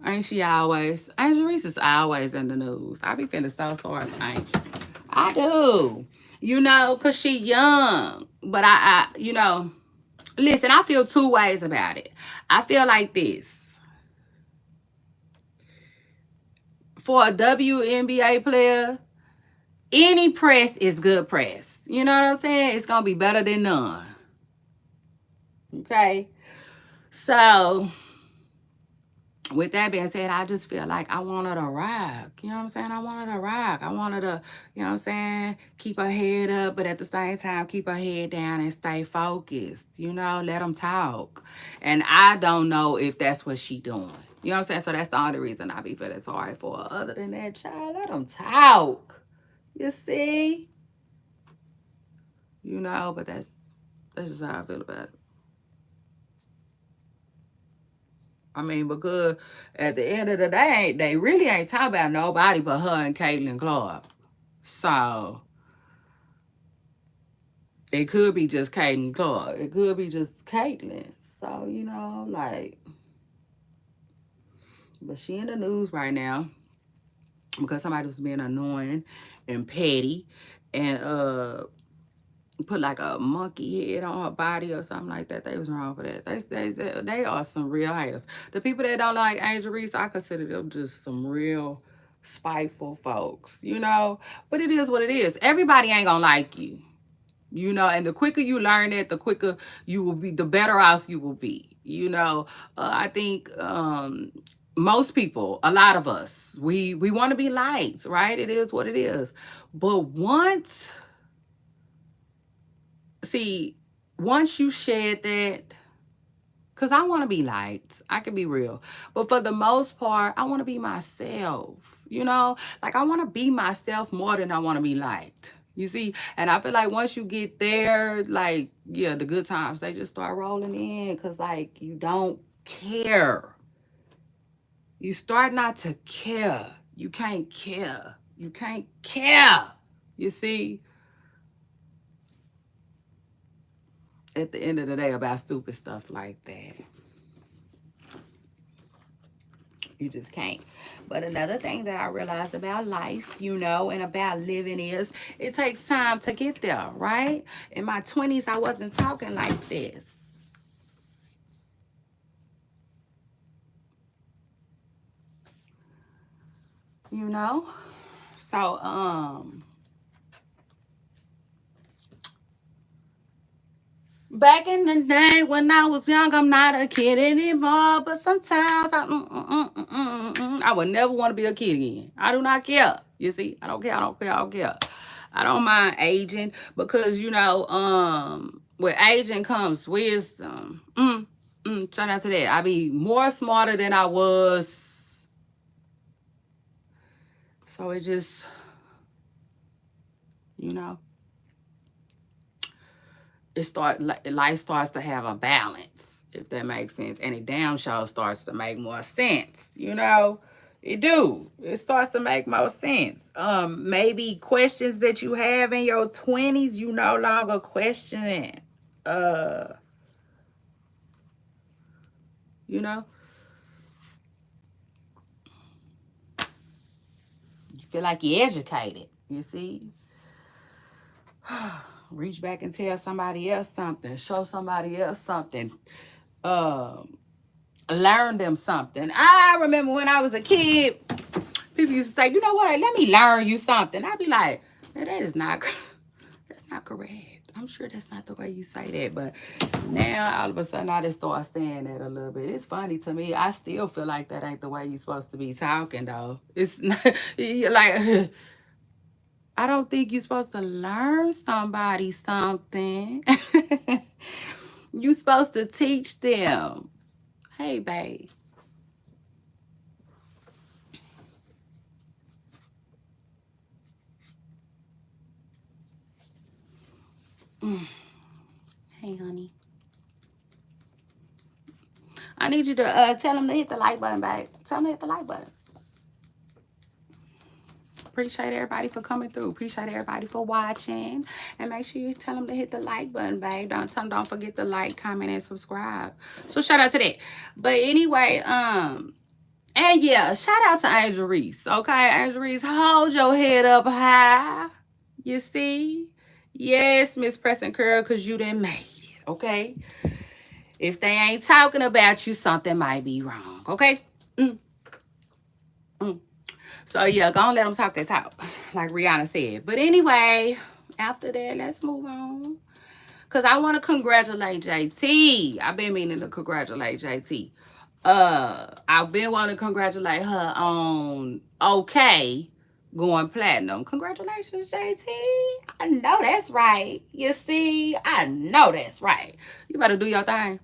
Ain't she always? Angel Reese is always in the news. I be feeling so sorry for Angel. I do. Because she young. But listen, I feel two ways about it. I feel like this. For a WNBA player, any press is good press. You know what I'm saying? It's going to be better than none. Okay? So, with that being said, I just feel like I want her to rock. You know what I'm saying? I want her to rock. I want her to, you know what I'm saying, keep her head up, but at the same time, keep her head down and stay focused. Let them talk. And I don't know if that's what she doing. You know what I'm saying? So that's the only reason I be feeling sorry for her. Other than that, child, let them talk. You see? But that's just how I feel about it. I mean, because at the end of the day, they really ain't talking about nobody but her and Caitlin Clark. So, it could be just Caitlin Clark. It could be just Caitlin. So, like, but she in the news right now because somebody was being annoying and petty and put like a monkey head on her body or something like that. They was wrong for that. They are some real haters. The people that don't like Angel Reese, I consider them just some real spiteful folks, But it is what it is. Everybody ain't gonna like you. You know, and the quicker you learn it, the quicker you will be, the better off you will be. You know, I think most people, a lot of us, we want to be liked, right? It is what it is. But see, once you shed that, because I want to be liked, I can be real. But for the most part, I want to be myself. You know, like I want to be myself more than I want to be liked. You see, and I feel like once you get there, like, yeah, the good times, they just start rolling in because, like, you don't care. You start not to care. You can't care. You can't care. You see, at the end of the day, about stupid stuff like that. You just can't. But another thing that I realized about life, you know, and about living is it takes time to get there, right? In my 20s, I wasn't talking like this. You know? So, back in the day when I was young, I'm not a kid anymore. But sometimes I would never want to be a kid again. I do not care. You see, I don't care. I don't care. I don't care. I don't mind aging because you know, with aging comes wisdom. Shout out to that. I be more smarter than I was. So it just, you know, life starts to have a balance, if that makes sense, and it damn sure starts to make more sense. You know, it starts to make more sense. Maybe questions that you have in your 20s, you no longer questioning. uh you know, you feel like you're educated, you see. Reach back and tell somebody else something, show somebody else something, um learn them something. I remember when I was a kid, people used to say, you know what, let me learn you something. I'd be like, man, that is not, that's not correct. I'm sure that's not the way you say that. But now all of a sudden I just start saying that a little bit. It's funny to me. I still feel like that ain't the way you're supposed to be talking though. It's not, like, I don't think you're supposed to learn somebody something. You're supposed to teach them. Hey, babe. Hey, honey. I need you to tell them to hit the like button, babe. Tell them to hit the like button. Appreciate everybody for coming through. Appreciate everybody for watching. And make sure you tell them to hit the like button, babe. Don't forget to like, comment, and subscribe. So shout out to that. But anyway, and yeah, shout out to Angel Reese. Okay, Angel Reese, hold your head up high. You see? Yes, Miss Pressing Curl, because you done made it. Okay? If they ain't talking about you, something might be wrong. Okay? Mm, mm. So yeah, go and let them talk their talk, like Rihanna said. But anyway, after that, let's move on. Cause I want to congratulate JT. I've been meaning to congratulate JT. I've been wanting to congratulate her on OK going platinum. Congratulations, JT. I know that's right. You see, I know that's right. You better do your thing.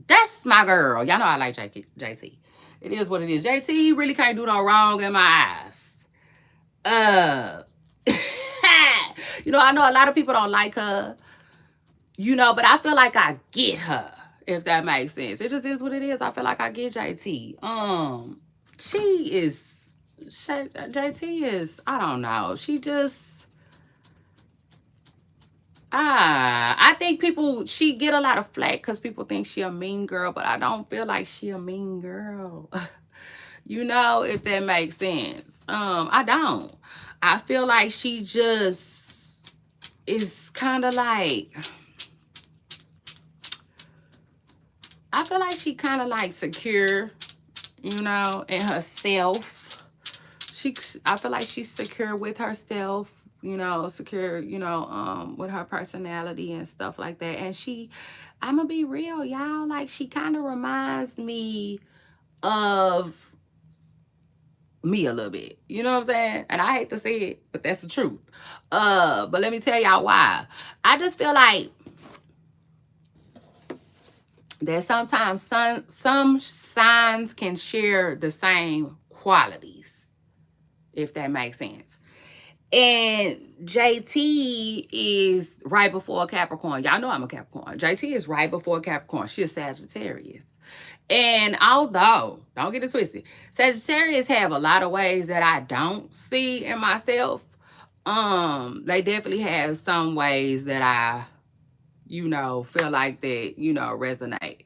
That's my girl. Y'all know I like JT. It is what it is. JT really can't do no wrong in my eyes. Uh, you know, I know a lot of people don't like her, you know, but I feel like I get her, if that makes sense. It just is what it is. I feel like I get JT. She is, JT is, I don't know. She just, I think she get a lot of flack because people think she a mean girl, but I don't feel like she a mean girl. You know, if that makes sense. I don't. I feel like she just is kind of like, I feel like she kind of like secure, you know, in herself. I feel like she's secure with herself. secure, with her personality and stuff like that. And I'm gonna be real, y'all, like she kind of reminds me of me a little bit. You know what I'm saying? And I hate to say it, but that's the truth. But let me tell y'all why. I just feel like that sometimes some signs can share the same qualities, if that makes sense. And JT is right before Capricorn. Y'all know I'm a Capricorn. JT is right before Capricorn. She's Sagittarius. And although, don't get it twisted, Sagittarius have a lot of ways that I don't see in myself. They definitely have some ways that I, feel like that, resonate.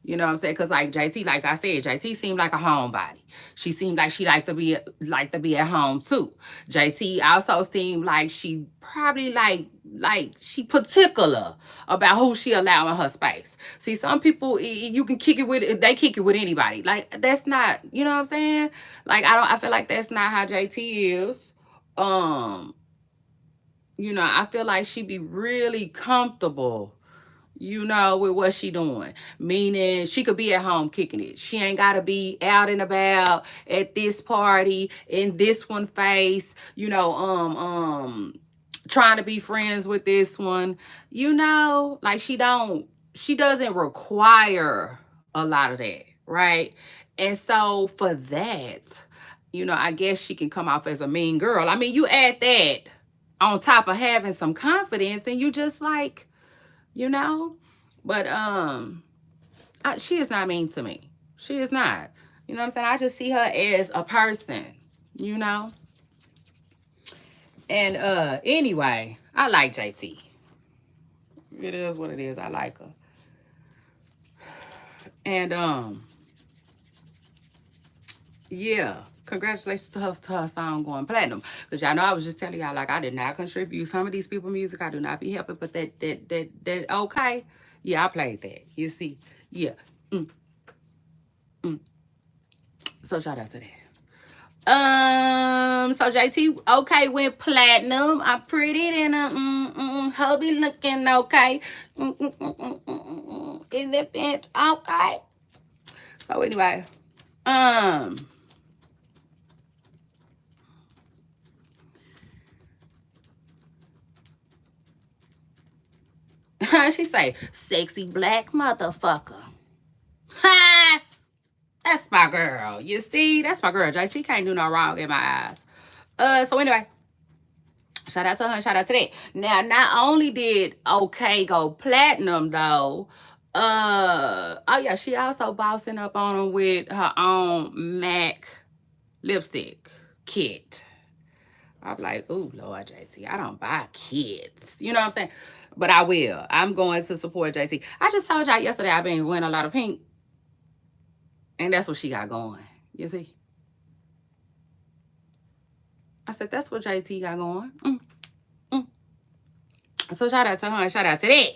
You know what I'm saying? Cause like JT, like I said, JT seemed like a homebody. She seemed like she liked to be at home too. JT also seemed like she probably like she particular about who she allow in her space. See, some people you can kick it with, they kick it with anybody. Like that's not, you know what I'm saying? Like I feel like that's not how JT is. Um, I feel like she be really comfortable, with what she doing. Meaning she could be at home kicking it. She ain't gotta be out and about at this party, in this one face, trying to be friends with this one. Like she doesn't require a lot of that, right? And so for that, I guess she can come off as a mean girl. I mean, you add that on top of having some confidence and you just like, you know but she is not mean to me. She is not. You know what I'm saying? I just see her as a person, you know and anyway, I like JT. It is what it is. I like her. And yeah, congratulations to her song going platinum. Because y'all know I was just telling y'all, like, I did not contribute some of these people's music. I do not be helping, but that okay. Yeah, I played that. You see? Yeah. Mm, mm. So shout out to that. So JT okay went platinum. I'm pretty than a hubby looking okay. Is it bitch okay? So anyway, she say, sexy black motherfucker. Ha! That's my girl. You see? That's my girl. JT can't do no wrong in my eyes. So anyway, shout out to her. Shout out to that. Now, not only did Okay go platinum though, oh yeah, she also bossing up on him with her own MAC lipstick kit. I'm like, ooh, Lord, JT, I don't buy kits. You know what I'm saying? But I will. I'm going to support JT. I just told y'all yesterday I've been wearing a lot of pink. And that's what she got going. You see? I said, that's what JT got going. Mm. So shout out to her and shout out to that.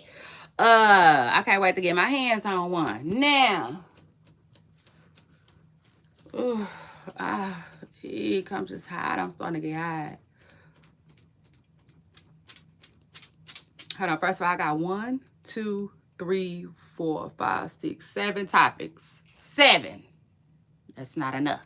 I can't wait to get my hands on one. Now, it comes just hot. I'm starting to get hot. Hold on. First of all, I got 1, 2, 3, 4, 5, 6, 7 topics. 7. That's not enough.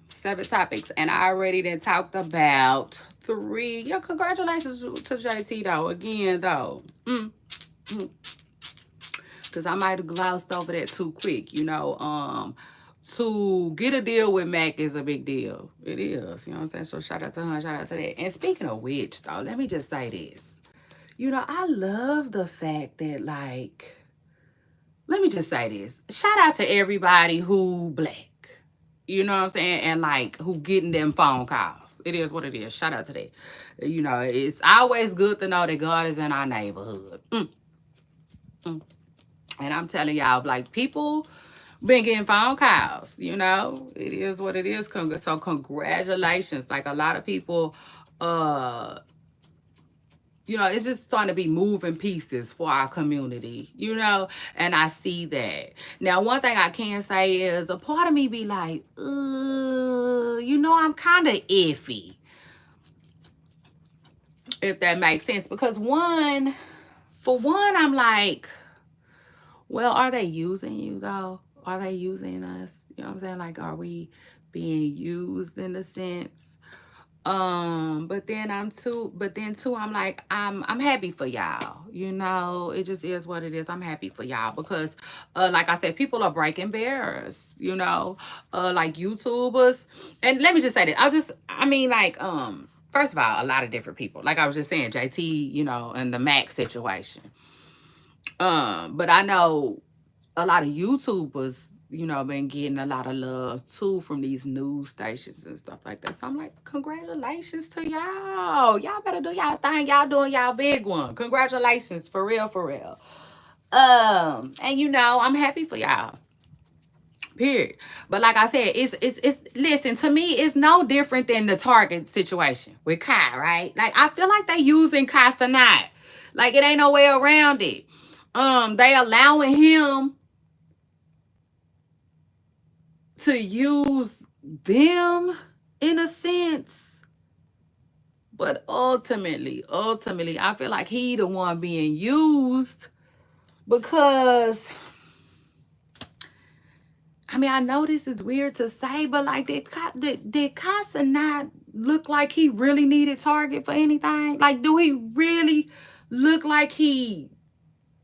7 topics. And I already then talked about 3. Yeah, congratulations to JT though. Again though. Because I might have glossed over that too quick. To get a deal with Mac is a big deal. It is. You know what I'm saying? So shout out to her. Shout out to that. And speaking of which though, let me just say this. I love the fact that, like, let me just say this. Shout out to everybody who black. You know what I'm saying? And, like, who getting them phone calls. It is what it is. Shout out to that. It's always good to know that God is in our neighborhood. And I'm telling y'all, like, people been getting phone calls. It is what it is. So congratulations. Like, a lot of people, it's just starting to be moving pieces for our community, and I see that. Now, one thing I can say is a part of me be like, I'm kind of iffy, if that makes sense. Because for one, I'm like, well, are they using you though? Are they using us? You know what I'm saying? Like, are we being used in a sense? But then too, I'm like, I'm happy for y'all. It just is what it is. I'm happy for y'all because like I said, people are breaking barriers, like YouTubers. And let me just say that. First of all, a lot of different people. Like I was just saying, JT, and the Mac situation. But I know a lot of YouTubers, been getting a lot of love too from these news stations and stuff like that. So I'm like, congratulations to y'all. Y'all better do y'all thing. Y'all doing y'all big one. Congratulations, for real, for real. And I'm happy for y'all. Period. But like I said, it's listen, to me, it's no different than the Target situation with Kai, right? Like I feel like they using Kai tonight. Like it ain't no way around it. They allowing him to use them in a sense, but ultimately, I feel like he the one being used because I know this is weird to say, but like did Casa not look like he really needed Target for anything? Like, do he really look like he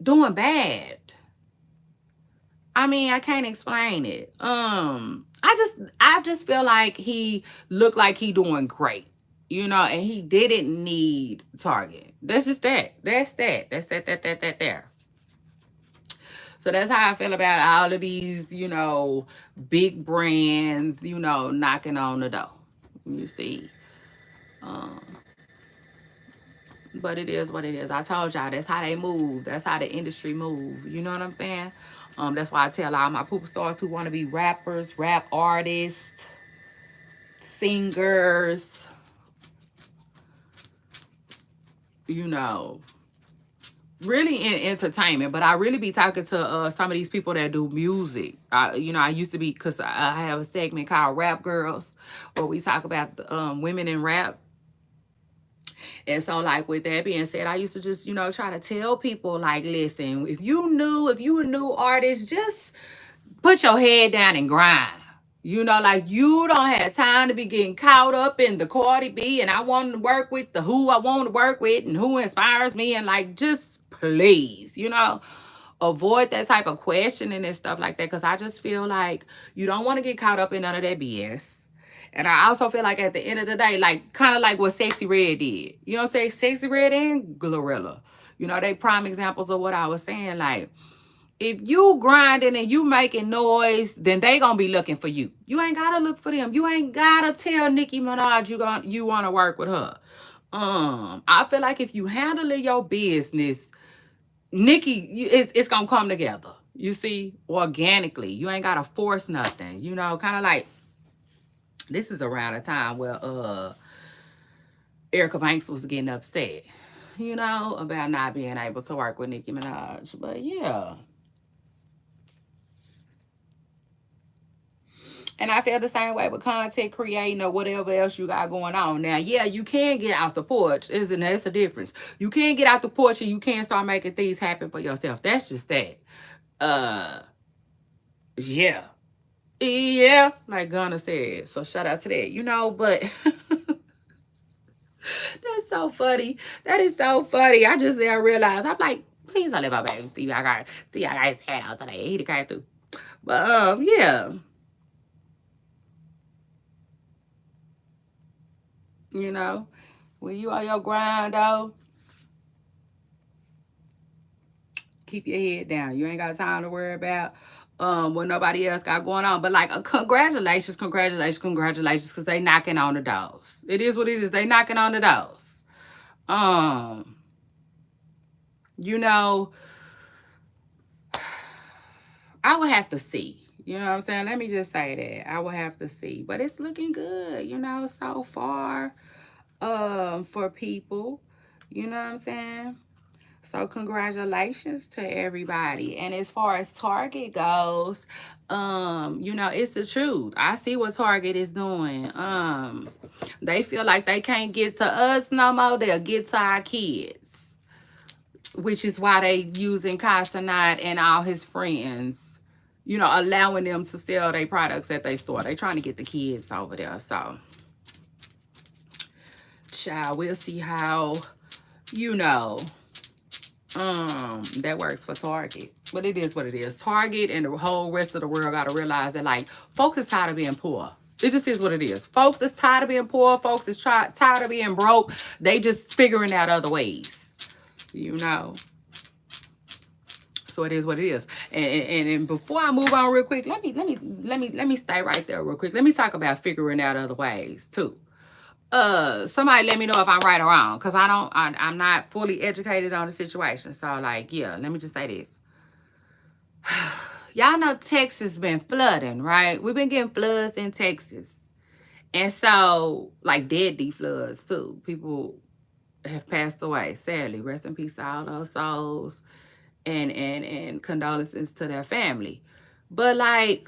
doing bad? I can't explain it. I just feel like he looked like he doing great, and he didn't need Target. That's just that. That's that. That's that there. So that's how I feel about all of these, big brands, knocking on the door. You see. Um, but it is what it is. I told y'all that's how they move. That's how the industry move. You know what I'm saying? That's why I tell all my poop stars who want to be rappers, rap artists, singers, really in entertainment. But I really be talking to some of these people that do music. I used to be, because I have a segment called Rap Girls where we talk about the, women in rap. And so, like, with that being said, I used to just, try to tell people, like, listen, if you a new artist, just put your head down and grind. Like, you don't have time to be getting caught up in the Cardi B and I want to work with the who I want to work with and who inspires me. And, like, just please, avoid that type of questioning and stuff like that. Because I just feel like you don't want to get caught up in none of that BS. And I also feel like at the end of the day, like kind of like what Sexy Red did. You know what I'm saying? Sexy Red and Glorilla. They prime examples of what I was saying. Like, if you grinding and you making noise, then they gonna be looking for you. You ain't gotta look for them. You ain't gotta tell Nicki Minaj you wanna work with her. I feel like if you handling your business, Nicki, it's gonna come together. You see, organically. You ain't gotta force nothing. Kind of like, this is around a time where Erica Banks was getting upset, about not being able to work with Nicki Minaj. But yeah. And I feel the same way with content creating or whatever else you got going on. Now, yeah, you can get out the porch. That's a difference. You can get out the porch and you can start making things happen for yourself. That's just that. Yeah. Yeah, like Gunna said. So shout out to that. But that's so funny. That is so funny. I just now realized. I'm like, please don't let my baby see I got his head out today. He came through. But yeah. When you on your grind though, keep your head down. You ain't got time to worry about what nobody else got going on. But like, congratulations, because they knocking on the doors. It is what it is. They knocking on the doors. I would have to see. You know what I'm saying? Let me just say that. I will have to see. But it's looking good, so far for people. You know what I'm saying? So congratulations to everybody. And as far as Target goes, it's the truth. I see what Target is doing. They feel like they can't get to us no more. They'll get to our kids, which is why they using Casanat and all his friends, allowing them to sell their products at their store. They trying to get the kids over there. So, child, we'll see how, you know, that works for Target. But it is what it is. Target and the whole rest of the world got to realize that, like, folks is tired of being poor. It just is what it is. Folks is tired of being poor. Folks is tired of being broke. They just figuring out other ways, you know. So it is what it is. And before I move on real quick, let me stay right there real quick. Let me talk about figuring out other ways too. Somebody let me know if I'm right or wrong, because I'm not fully educated on the situation. So, like, yeah, let me just say this. Y'all know Texas been flooding, right? We've been getting floods in Texas. And so, like, deadly floods too. People have passed away, sadly. Rest in peace to all those souls. And condolences to their family. But, like,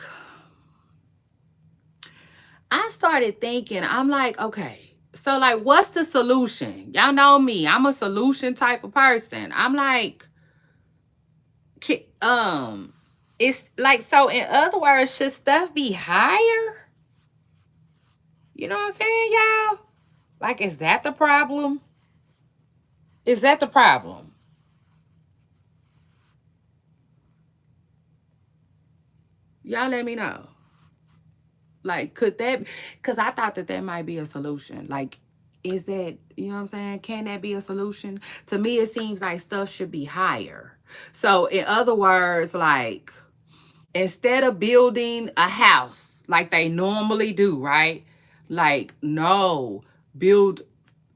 I started thinking, I'm like, okay, so, like, what's the solution? Y'all know me, I'm a solution type of person. I'm like, it's like, so in other words, should stuff be higher? You know what I'm saying, y'all? Like, is that the problem? Is that the problem? Y'all let me know. Like, could that, because I thought that might be a solution. Like, is that, you know what I'm saying? Can that be a solution? To me, it seems like stuff should be higher. So, in other words, like, instead of building a house like they normally do, right? Like, no, build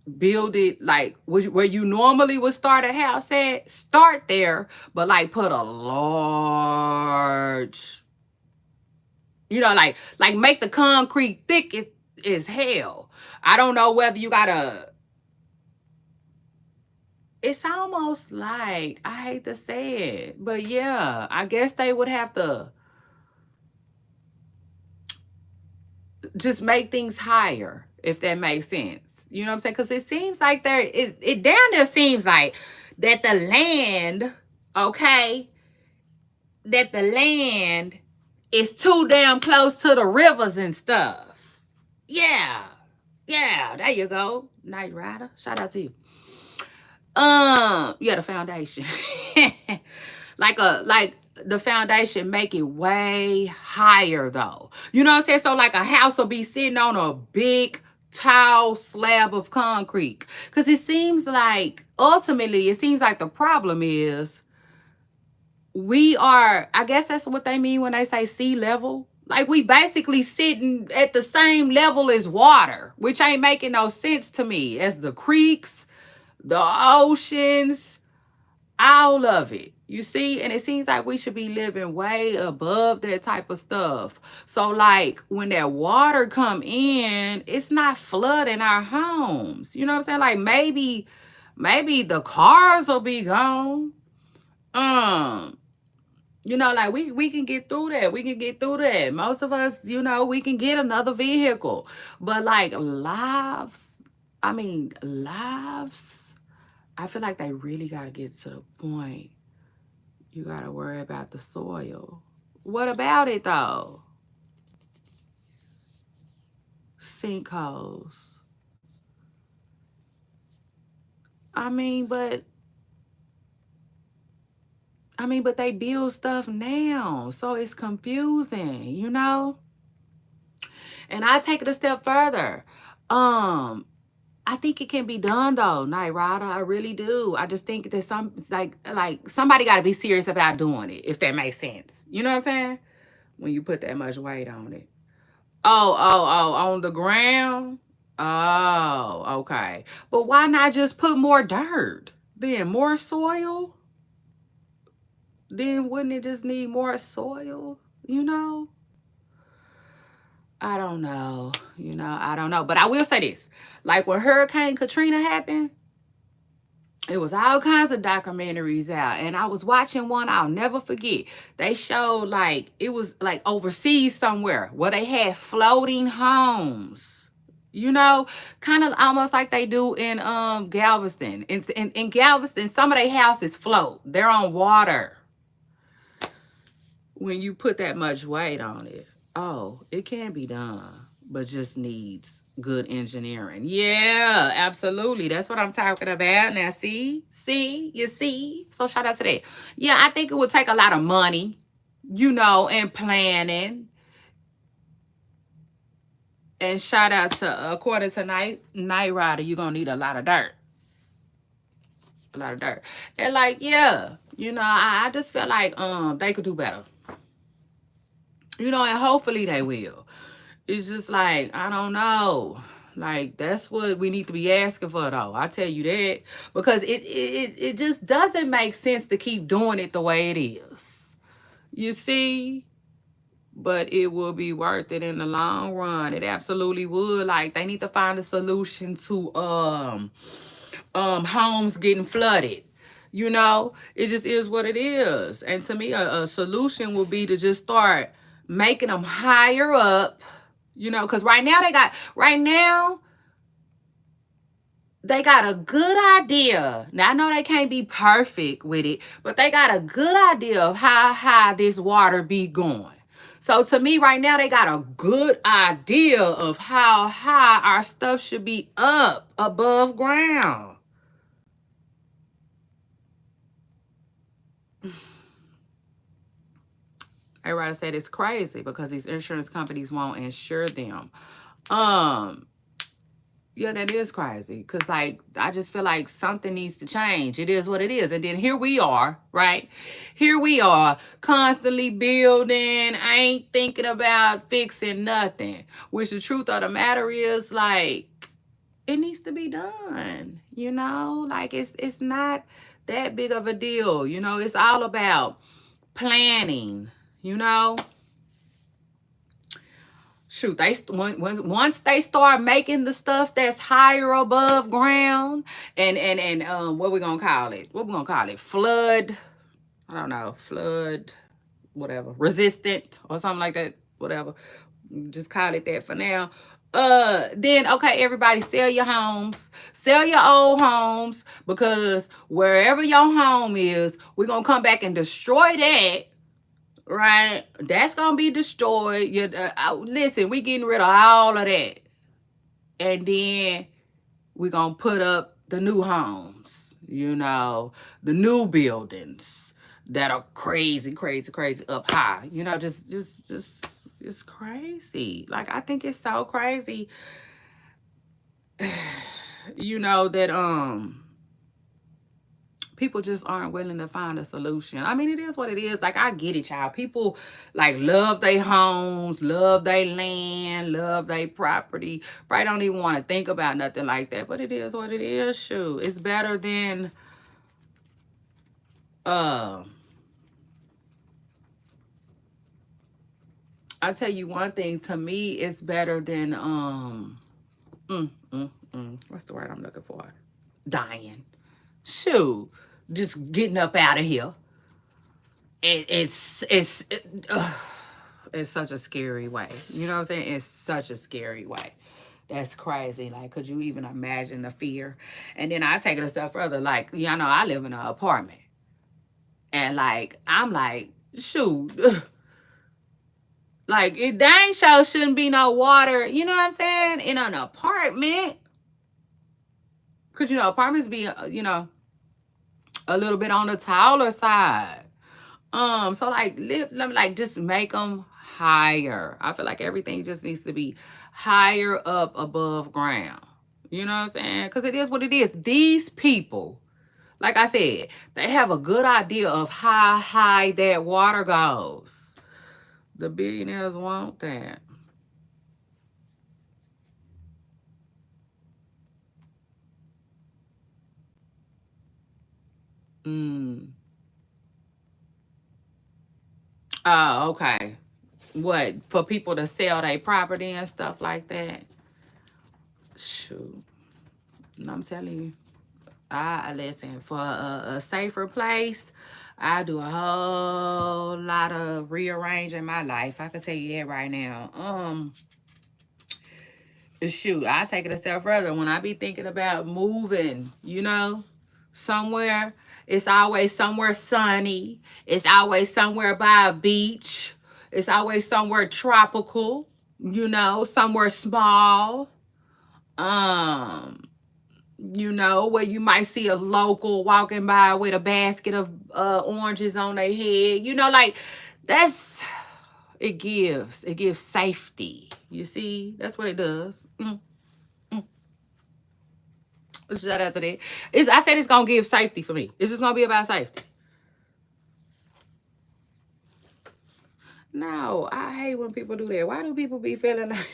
it like where you normally would start a house at, start there, but like put a large, like make the concrete thick as hell. I don't know whether you gotta, it's almost like, I hate to say it, but yeah, I guess they would have to just make things higher, if that makes sense. You know what I'm saying? Because it seems like it down there seems like that the land, okay, that the land is too damn close to the rivers and stuff. Yeah. Yeah, there you go. Night Rider. Shout out to you. Yeah, the foundation. like the foundation make it way higher though. You know what I'm saying? So like a house will be sitting on a big tall slab of concrete. Cause it seems like ultimately the problem is I guess that's what they mean when they say sea level. Like we basically sitting at the same level as water, which ain't making no sense to me. As the creeks, the oceans, all of it. You see? And it seems like we should be living way above that type of stuff. So like when that water come in, it's not flooding our homes. You know what I'm saying? Like maybe the cars will be gone. Like we can get through that. We can get through that. Most of us, we can get another vehicle. But like lives, I feel like they really got to get to the point. You got to worry about the soil. What about it though? Sinkholes. But they build stuff now. So it's confusing. And I take it a step further. I think it can be done though, Night Rider. I really do. I just think that somebody got to be serious about doing it, if that makes sense. You know what I'm saying? When you put that much weight on it. Oh, on the ground? Oh, okay. But why not just put more dirt? Then more soil? Then wouldn't it just need more soil? I don't know. I don't know. But I will say this. Like when Hurricane Katrina happened, It was all kinds of documentaries out, and I was watching one I'll never forget. They showed like it was like overseas somewhere where they had floating homes. You know, kind of almost like they do in Galveston. In Galveston, some of their houses float. They're on water. When you put that much weight on it, oh, it can be done, but just needs good engineering. Yeah, absolutely. That's what I'm talking about. Now, you see. So shout out to that. Yeah, I think it would take a lot of money, and planning. And shout out to, according to Night Rider, you're gonna need a lot of dirt. A lot of dirt. And like, yeah, I just feel like they could do better. And hopefully they will. It's just like, I don't know. Like, that's what we need to be asking for, though. I tell you that. Because it just doesn't make sense to keep doing it the way it is. You see? But it will be worth it in the long run. It absolutely would. Like, they need to find a solution to homes getting flooded. It just is what it is. And to me, a solution would be to just start making them higher up. Because right now they got a good idea. Now, I know they can't be perfect with it, but they got a good idea of how high this water be going. So to me, right now, they got a good idea of how high our stuff should be up above ground. Everybody said it's crazy because these insurance companies won't insure them. Yeah, that is crazy. Because, like, I just feel like something needs to change. It is what it is. And then here we are, right? Here we are, constantly building, ain't thinking about fixing nothing. Which the truth of the matter is, like, it needs to be done. Like, it's not that big of a deal. It's all about planning, Shoot, once they start making the stuff that's higher above ground, and what we gonna call it? What we gonna call it? Flood? I don't know. Flood, whatever. Resistant or something like that. Whatever. Just call it that for now. Then okay, everybody, sell your homes, sell your old homes, because wherever your home is, we're gonna come back and destroy that. Right? That's going to be destroyed. Listen, we getting rid of all of that. And then we're going to put up the new homes, the new buildings that are crazy, crazy, crazy up high. Just it's crazy. Like, I think it's so crazy, that people just aren't willing to find a solution. I mean, it is what it is. Like, I get it, y'all. People, like, love their homes, love their land, love their property. Probably don't even want to think about nothing like that. But it is what it is, shoot. It's better than, I'll tell you one thing. To me, it's better than, what's the word I'm looking for? Dying. Shoot. Just getting up out of here. It's such a scary way. You know what I'm saying? It's such a scary way. That's crazy. Like, could you even imagine the fear? And then I take it a step further. Like, I live in an apartment. And, like, I'm like, shoot. Like, it dang sure shouldn't be no water, you know what I'm saying, in an apartment. Because, apartments be, a little bit on the taller side. So like just make them higher. I feel like everything just needs to be higher up above ground. You know what I'm saying? Because it is what it is. These people, like I said, they have a good idea of how high that water goes. The billionaires want that. Oh, okay. What, for people to sell their property and stuff like that? Shoot. I'm telling you. I listen, for a safer place, I do a whole lot of rearranging my life. I can tell you that right now. Shoot, I take it a step further. When I be thinking about moving, somewhere, it's always somewhere sunny. It's always somewhere by a beach. It's always somewhere tropical, somewhere small. Um, where you might see a local walking by with a basket of oranges on their head. Like that's it gives safety. You see, that's what it does. Shout out to that. I said it's gonna give safety for me. It's just gonna be about safety. No, I hate when people do that. Why do people be feeling like?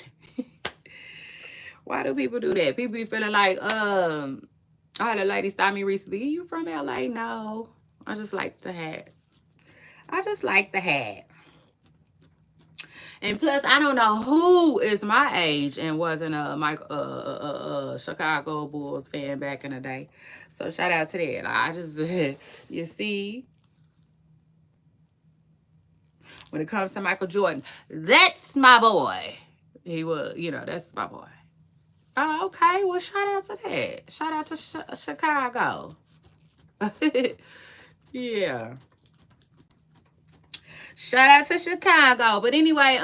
Why do people do that? People be feeling like, I had a lady stop me recently. You from LA? No, I just like the hat. I just like the hat. And plus, I don't know who is my age and wasn't a Chicago Bulls fan back in the day. So shout out to that. I just, you see, when it comes to Michael Jordan, that's my boy. He was, that's my boy. Oh, okay. Well, shout out to that. Shout out to Chicago. Yeah. Shout out to Chicago. But anyway,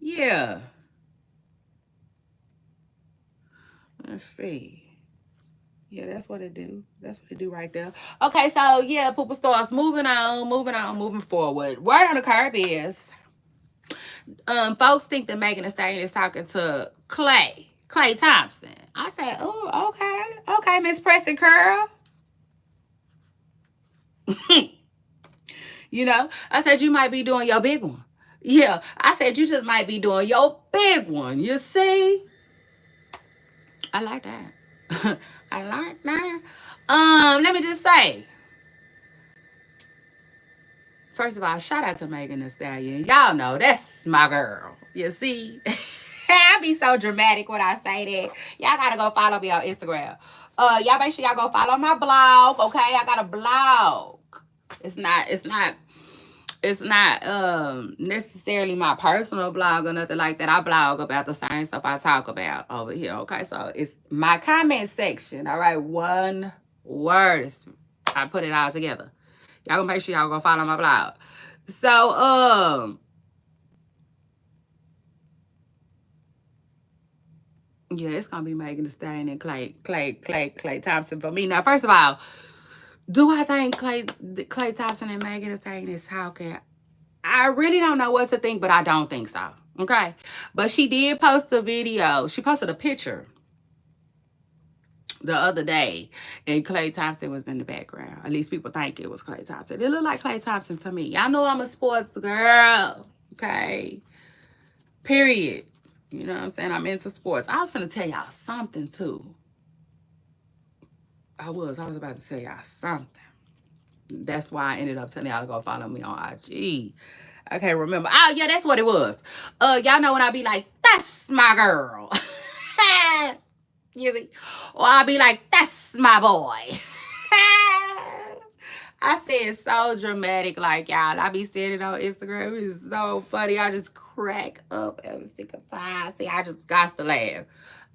yeah. Let's see. Yeah, that's what it do. That's what it do right there. Okay, so yeah, Poopa Stars, moving forward. Word on the curb is, folks think that Megan Thee Stallion is talking to Klay Thompson. I said, oh, okay, Miss Preston Curl. I said you might be doing your big one. Yeah, I said you just might be doing your big one. You see, I like that. I like that. Let me just say, first of all, shout out to Megan Thee Stallion. Y'all know that's my girl. You see, I be so dramatic when I say that. Y'all gotta go follow me on Instagram. Y'all make sure y'all go follow my blog. Okay, I got a blog. It's not necessarily my personal blog or nothing like that. I blog about the same stuff I talk about over here. Okay, so it's my comment section. All right, one word. I put it all together. Y'all gonna make sure y'all go follow my blog. So yeah, it's gonna be Megan Thee Stallion and Klay Thompson for me. Now, first of all, do I think Klay Thompson and Megan Thee Stallion is talking? I really don't know what to think, but I don't think so. Okay. But she did post a video. She posted a picture the other day, and Klay Thompson was in the background. At least people think it was Klay Thompson. It looked like Klay Thompson to me. Y'all know I'm a sports girl. Okay. Period. You know what I'm saying? I'm into sports. I was going to tell y'all something, too. I was about to tell y'all something. That's why I ended up telling y'all to go follow me on IG. I can't remember. Oh, yeah, that's what it was. Y'all know when I be like, that's my girl. You see? Or I'll be like, that's my boy. I said so dramatic, like, y'all. I be saying it on Instagram. It's so funny. I just crack up every single time. See, I just got to laugh.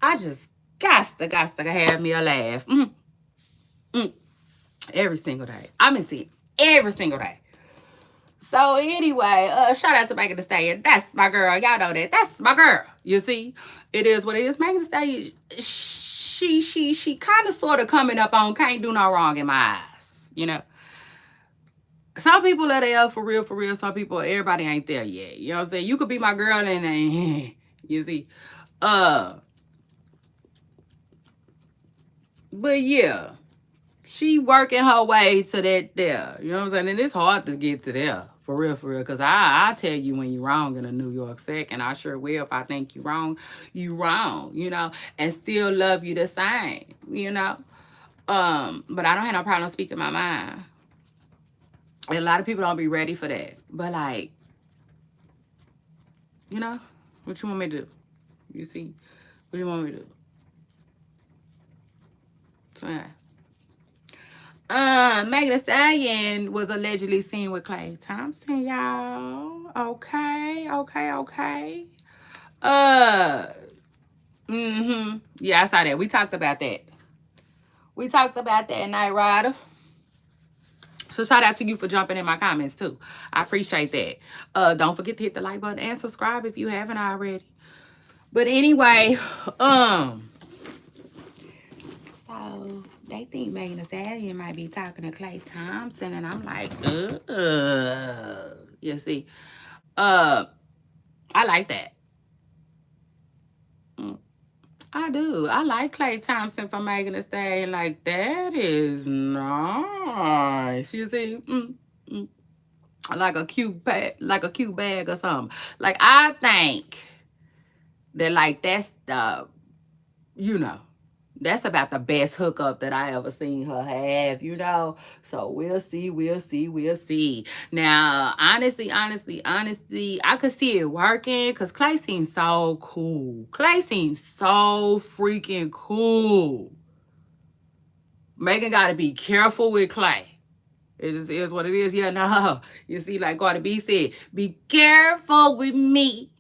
I just got to have me a laugh. Every single day. I'm in it every single day. So anyway, shout out to Megan Thee Stallion. That's my girl. Y'all know that. That's my girl. You see, it is what it is. Megan Thee Stallion, she kind of sort of coming up on can't do no wrong in my eyes. Some people are there for real, for real. Some people, everybody ain't there yet. You know what I'm saying? You could be my girl and you see, but yeah. She working her way to that there. You know what I'm saying? And it's hard to get to there. For real, for real. Because I tell you when you're wrong in a New York second. I sure will. If I think you're wrong, and still love you the same, But I don't have no problem speaking my mind. And a lot of people don't be ready for that. But like, what you want me to do? You see? What do you want me to do? Megan Thee Stallion was allegedly seen with Klay Thompson, y'all. Okay, okay, okay. Uh, Yeah, I saw that. We talked about that. We talked about that, Night Rider. So shout out to you for jumping in my comments too. I appreciate that. Don't forget to hit the like button and subscribe if you haven't already. But anyway, so they think Megan Thee Stallion might be talking to Klay Thompson, and I'm like, you see, I like that. I do. I like Klay Thompson for Megan Thee Stallion. Like, that is nice. You see, like a cute bag or something. Like, I think that like that's the, you know, that's about the best hookup that I ever seen her have, you know. So we'll see, we'll see, we'll see. Now, honestly, I could see it working because Klay seems so cool. Klay seems so freaking cool. Megan got to be careful with Klay. It just is what it is. Yeah, no. You see, like Cardi B said, be careful with me.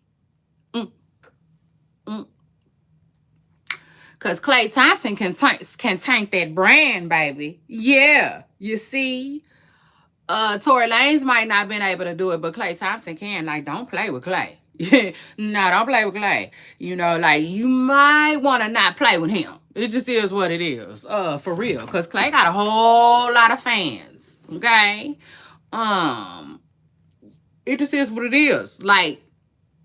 Because Klay Thompson can tank that brand, baby. Yeah. You see? Tory Lanez might not have been able to do it, but Klay Thompson can. Like, don't play with Klay. No, don't play with Klay. You know, like, you might want to not play with him. It just is what it is. For real. Because Klay got a whole lot of fans. Okay? It just is what it is. Like,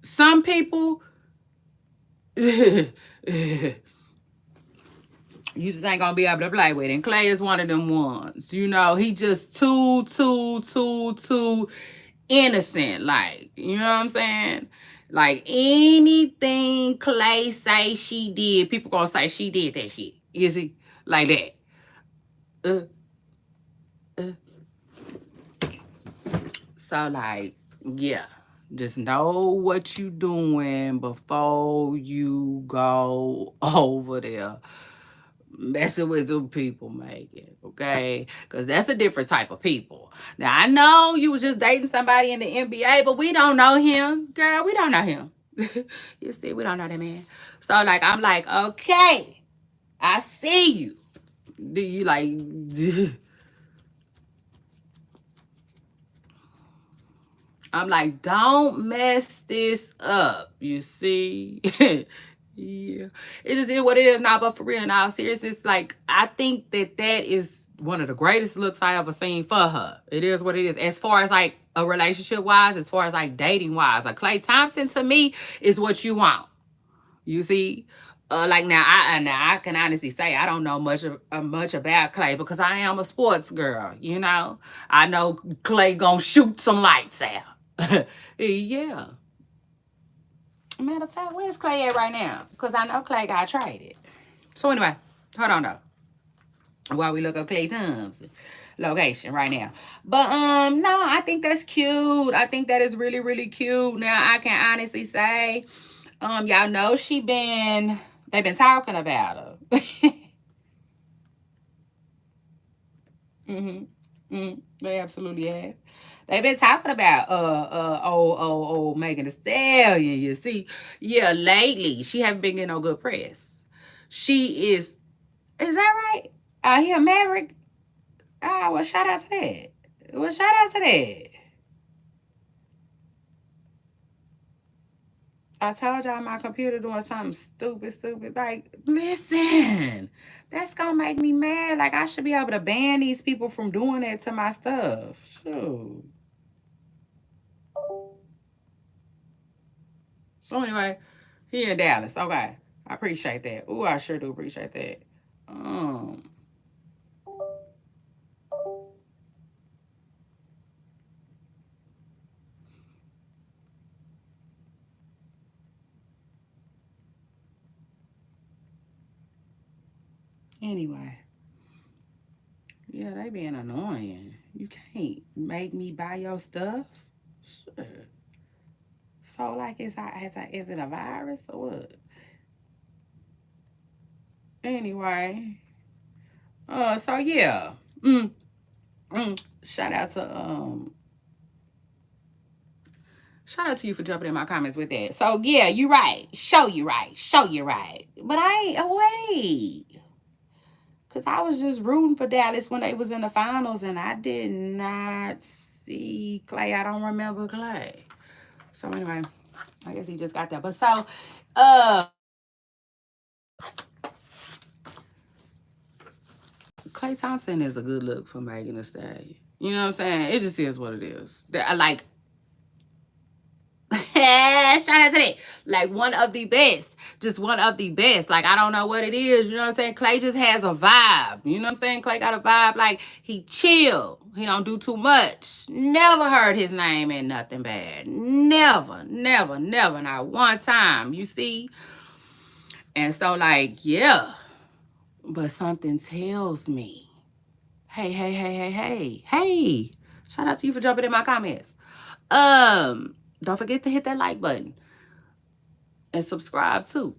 some people you just ain't gonna be able to play with. And Klay is one of them ones. You know, he just too innocent. Like, you know what I'm saying? Like, anything Klay say she did, people gonna say she did that shit. You see? Like that. So, like, yeah. Just know what you doing before you go over there messing with them people, Megan, okay? Because that's a different type of people. Now, I know you was just dating somebody in the NBA, but we don't know him. Girl, we don't know him. You see, we don't know that man. So, like, I'm like, okay, I see you. Do you, like... I'm like, don't mess this up, you see? Yeah. It just is what it is now, but for real, now, seriously, like, I think that is one of the greatest looks I ever seen for her. It is what it is. As far as, like, a relationship-wise, as far as, like, dating-wise, like, Klay Thompson, to me, is what you want. You see? Like, now I can honestly say I don't know much about Klay because I am a sports girl, you know? I know Klay gonna shoot some lights out. Yeah. Matter of fact, where's Klay at right now? Because I know Klay got traded. So anyway, hold on though. While we look up Klay Thompson location right now. But no, I think that's cute. I think that is really, really cute. Now I can honestly say, y'all know they've been talking about her. They absolutely have. They've been talking about old Megan Thee Stallion. You see, yeah, lately she haven't been getting no good press. She is that right? He a Maverick? Ah, well, shout out to that. Well, shout out to that. I told y'all my computer doing something stupid. Like, listen, that's gonna make me mad. Like, I should be able to ban these people from doing that to my stuff. Shoot. So anyway, he in Dallas. Okay. I appreciate that. Ooh, I sure do appreciate that. Um anyway. Yeah, they being annoying. You can't make me buy your stuff. Sure. So like is it a virus or what? Anyway. So yeah. Shout out to shout out to you for jumping in my comments with that. So yeah, you right. Show you right. Show you right. But I ain't away. Cause I was just rooting for Dallas when they was in the finals, and I did not see Klay. I don't remember Klay. So anyway, I guess he just got there. But so, Klay Thompson is a good look for Megan Thee Stallion. You know what I'm saying? It just is what it is. I like. Shout out to that. Like one of the best. Just one of the best. Like I don't know what it is. You know what I'm saying? Klay just has a vibe. You know what I'm saying? Klay got a vibe like he chill. He don't do too much. Never heard his name in nothing bad. Never, never, never. Not one time. You see? And so like, yeah. But something tells me. Hey, hey, hey, hey, hey. Hey. Shout out to you for jumping in my comments. Don't forget to hit that like button. And subscribe too,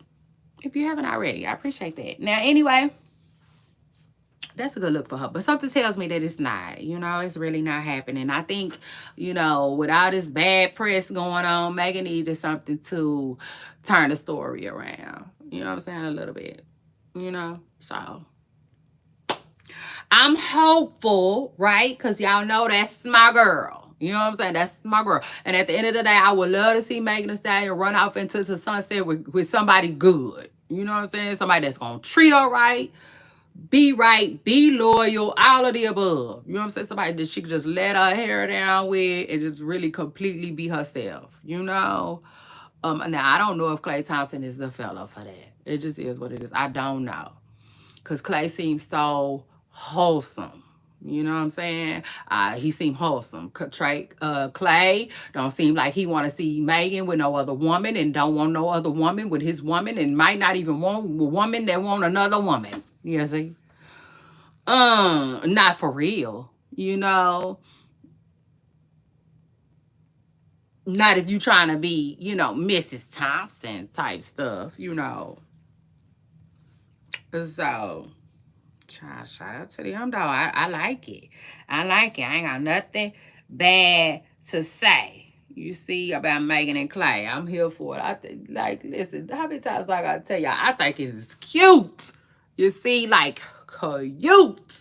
if you haven't already. I appreciate that. Now, anyway, that's a good look for her. But something tells me that it's not. You know, it's really not happening. I think, you know, with all this bad press going on, Megan needed something to turn the story around. You know what I'm saying? A little bit. You know? So, I'm hopeful, right? Because y'all know that's my girl. You know what I'm saying? That's my girl. And at the end of the day, I would love to see Megan Thee Stallion run off into the sunset with somebody good. You know what I'm saying? Somebody that's going to treat her right, be loyal, all of the above. You know what I'm saying? Somebody that she could just let her hair down with and just really completely be herself. You know? Now, I don't know if Klay Thompson is the fella for that. It just is what it is. I don't know. Because Klay seems so wholesome. You know what I'm saying? He seemed wholesome. Klay don't seem like he want to see Megan with no other woman and don't want no other woman with his woman and might not even want a woman that want another woman. You see? Not for real. You know? Not if you trying to be, you know, Mrs. Thompson type stuff, you know. So... shout out to them, though. I like it. I like it. I ain't got nothing bad to say. You see about Megan and Klay. I'm here for it. I think, like, listen, how many times I gotta tell y'all? I think it's cute. You see, like, cute.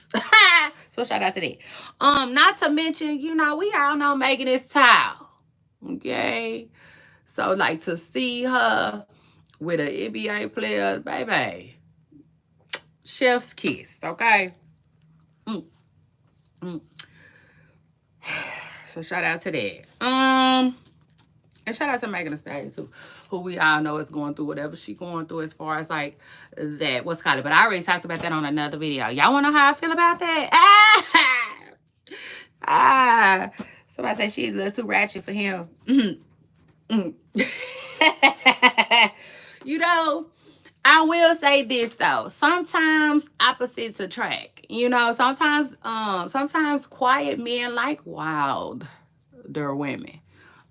So shout out to that. Not to mention, you know, we all know Megan is tall. Okay. So like to see her with an NBA player, baby. Chef's kiss, okay? So shout out to that. And shout out to Megan Thee Stallion too, who we all know is going through whatever she going through as far as like that. What's called it? But I already talked about that on another video. Y'all wanna know how I feel about that? Somebody said she's a little too ratchet for him. You know, I will say this though. Sometimes opposites attract. You know, sometimes quiet men like wilder women.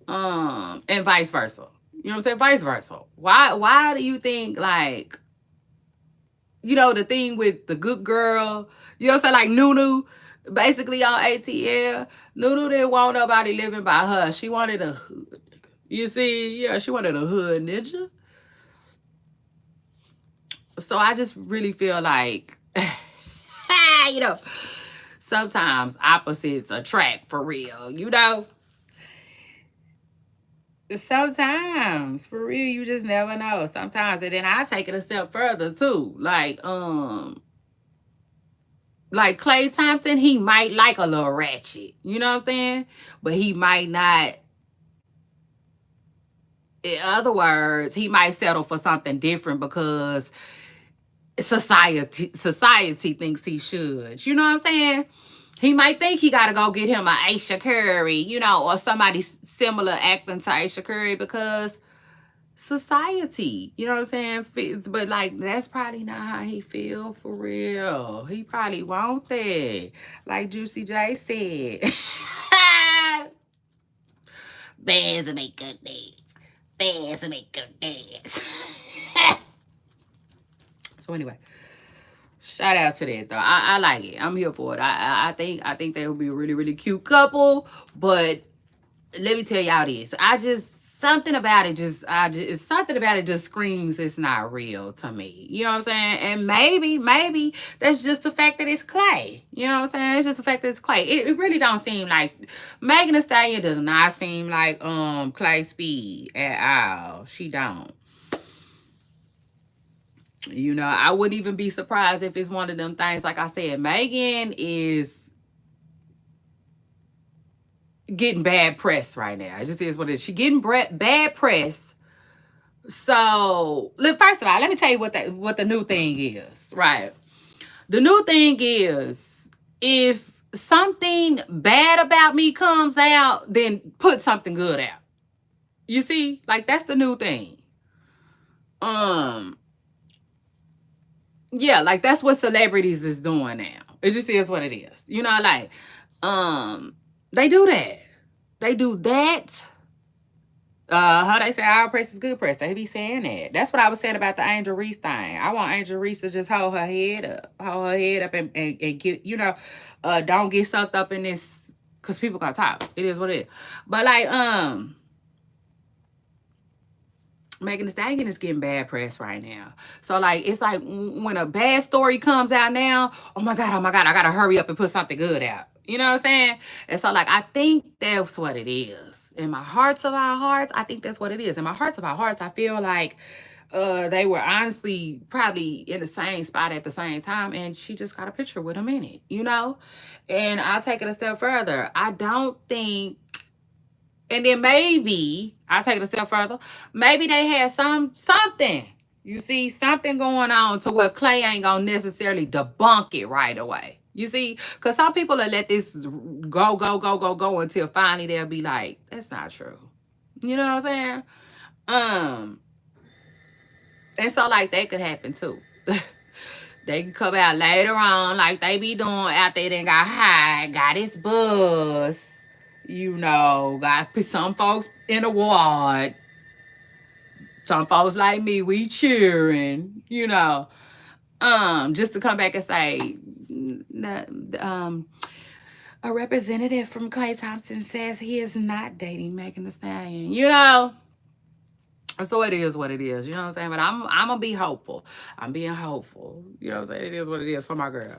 And vice versa. You know what I'm saying? Vice versa. Why do you think like, you know, the thing with the good girl, you know what I'm saying? Like Nunu, basically on ATL, Nunu didn't want nobody living by her. She wanted a hood. You see, yeah, she wanted a hood ninja. So I just really feel like, you know, sometimes opposites attract for real, you know? Sometimes, for real, you just never know. Sometimes, and then I take it a step further too. Like Klay Thompson, he might like a little ratchet. You know what I'm saying? But he might not. In other words, he might settle for something different because society thinks he should. You know what I'm saying? He might think he got to go get him a Aisha Curry, you know, or somebody similar acting to Aisha Curry because society, you know what I'm saying? But like, that's probably not how he feel for real. He probably want that. Like Juicy J said. Bands make good dance. Bands make good dance. So anyway, Shout out to that though. I like it. I'm here for it. I think they would be a really, really cute couple. But let me tell y'all this. Something about it something about it just screams it's not real to me. You know what I'm saying? And maybe that's just the fact that it's Klay. You know what I'm saying? It's just the fact that it's Klay. It really don't seem like Megan Thee Stallion does not seem like Klay Speed at all. She don't. You know, I wouldn't even be surprised if it's one of them things. Like I said, Megan is getting bad press right now. It just is what it is. She getting bad press. So, first of all, let me tell you what the new thing is, right? The new thing is, if something bad about me comes out, then put something good out. You see? Like, that's the new thing. Yeah, like that's what celebrities is doing now. It just is what it is. You know, like, they do that. They do that. How they say our press is good press. They be saying that. That's what I was saying about the Angel Reese thing. I want Angel Reese to just hold her head up and get, you know, don't get sucked up in this, because people gonna talk. It is what it is. But like, Megan Thee Stallion is getting bad press right now. So like, it's like when a bad story comes out now, oh my God, I gotta hurry up and put something good out. You know what I'm saying? And so like, I think that's what it is. In my hearts of our hearts, I think that's what it is. In my hearts of our hearts, I feel like they were honestly probably in the same spot at the same time, and she just got a picture with him in it, you know? And I'll take it a step further. I don't think, and then maybe I'll take it a step further. Maybe they had something. You see, something going on to where Klay ain't gonna necessarily debunk it right away. You see, because some people will let this go until finally they'll be like, that's not true. You know what I'm saying? And so like that could happen too. They can come out later on like they be doing after they done got high, got his buzz. You know, got some folks in the ward. Some folks like me, we cheering, you know. Just to come back and say, a representative from Klay Thompson says he is not dating Megan Thee Stallion. You know, so it is what it is. You know what I'm saying? But I'm gonna be hopeful. I'm being hopeful. You know what I'm saying? It is what it is for my girl.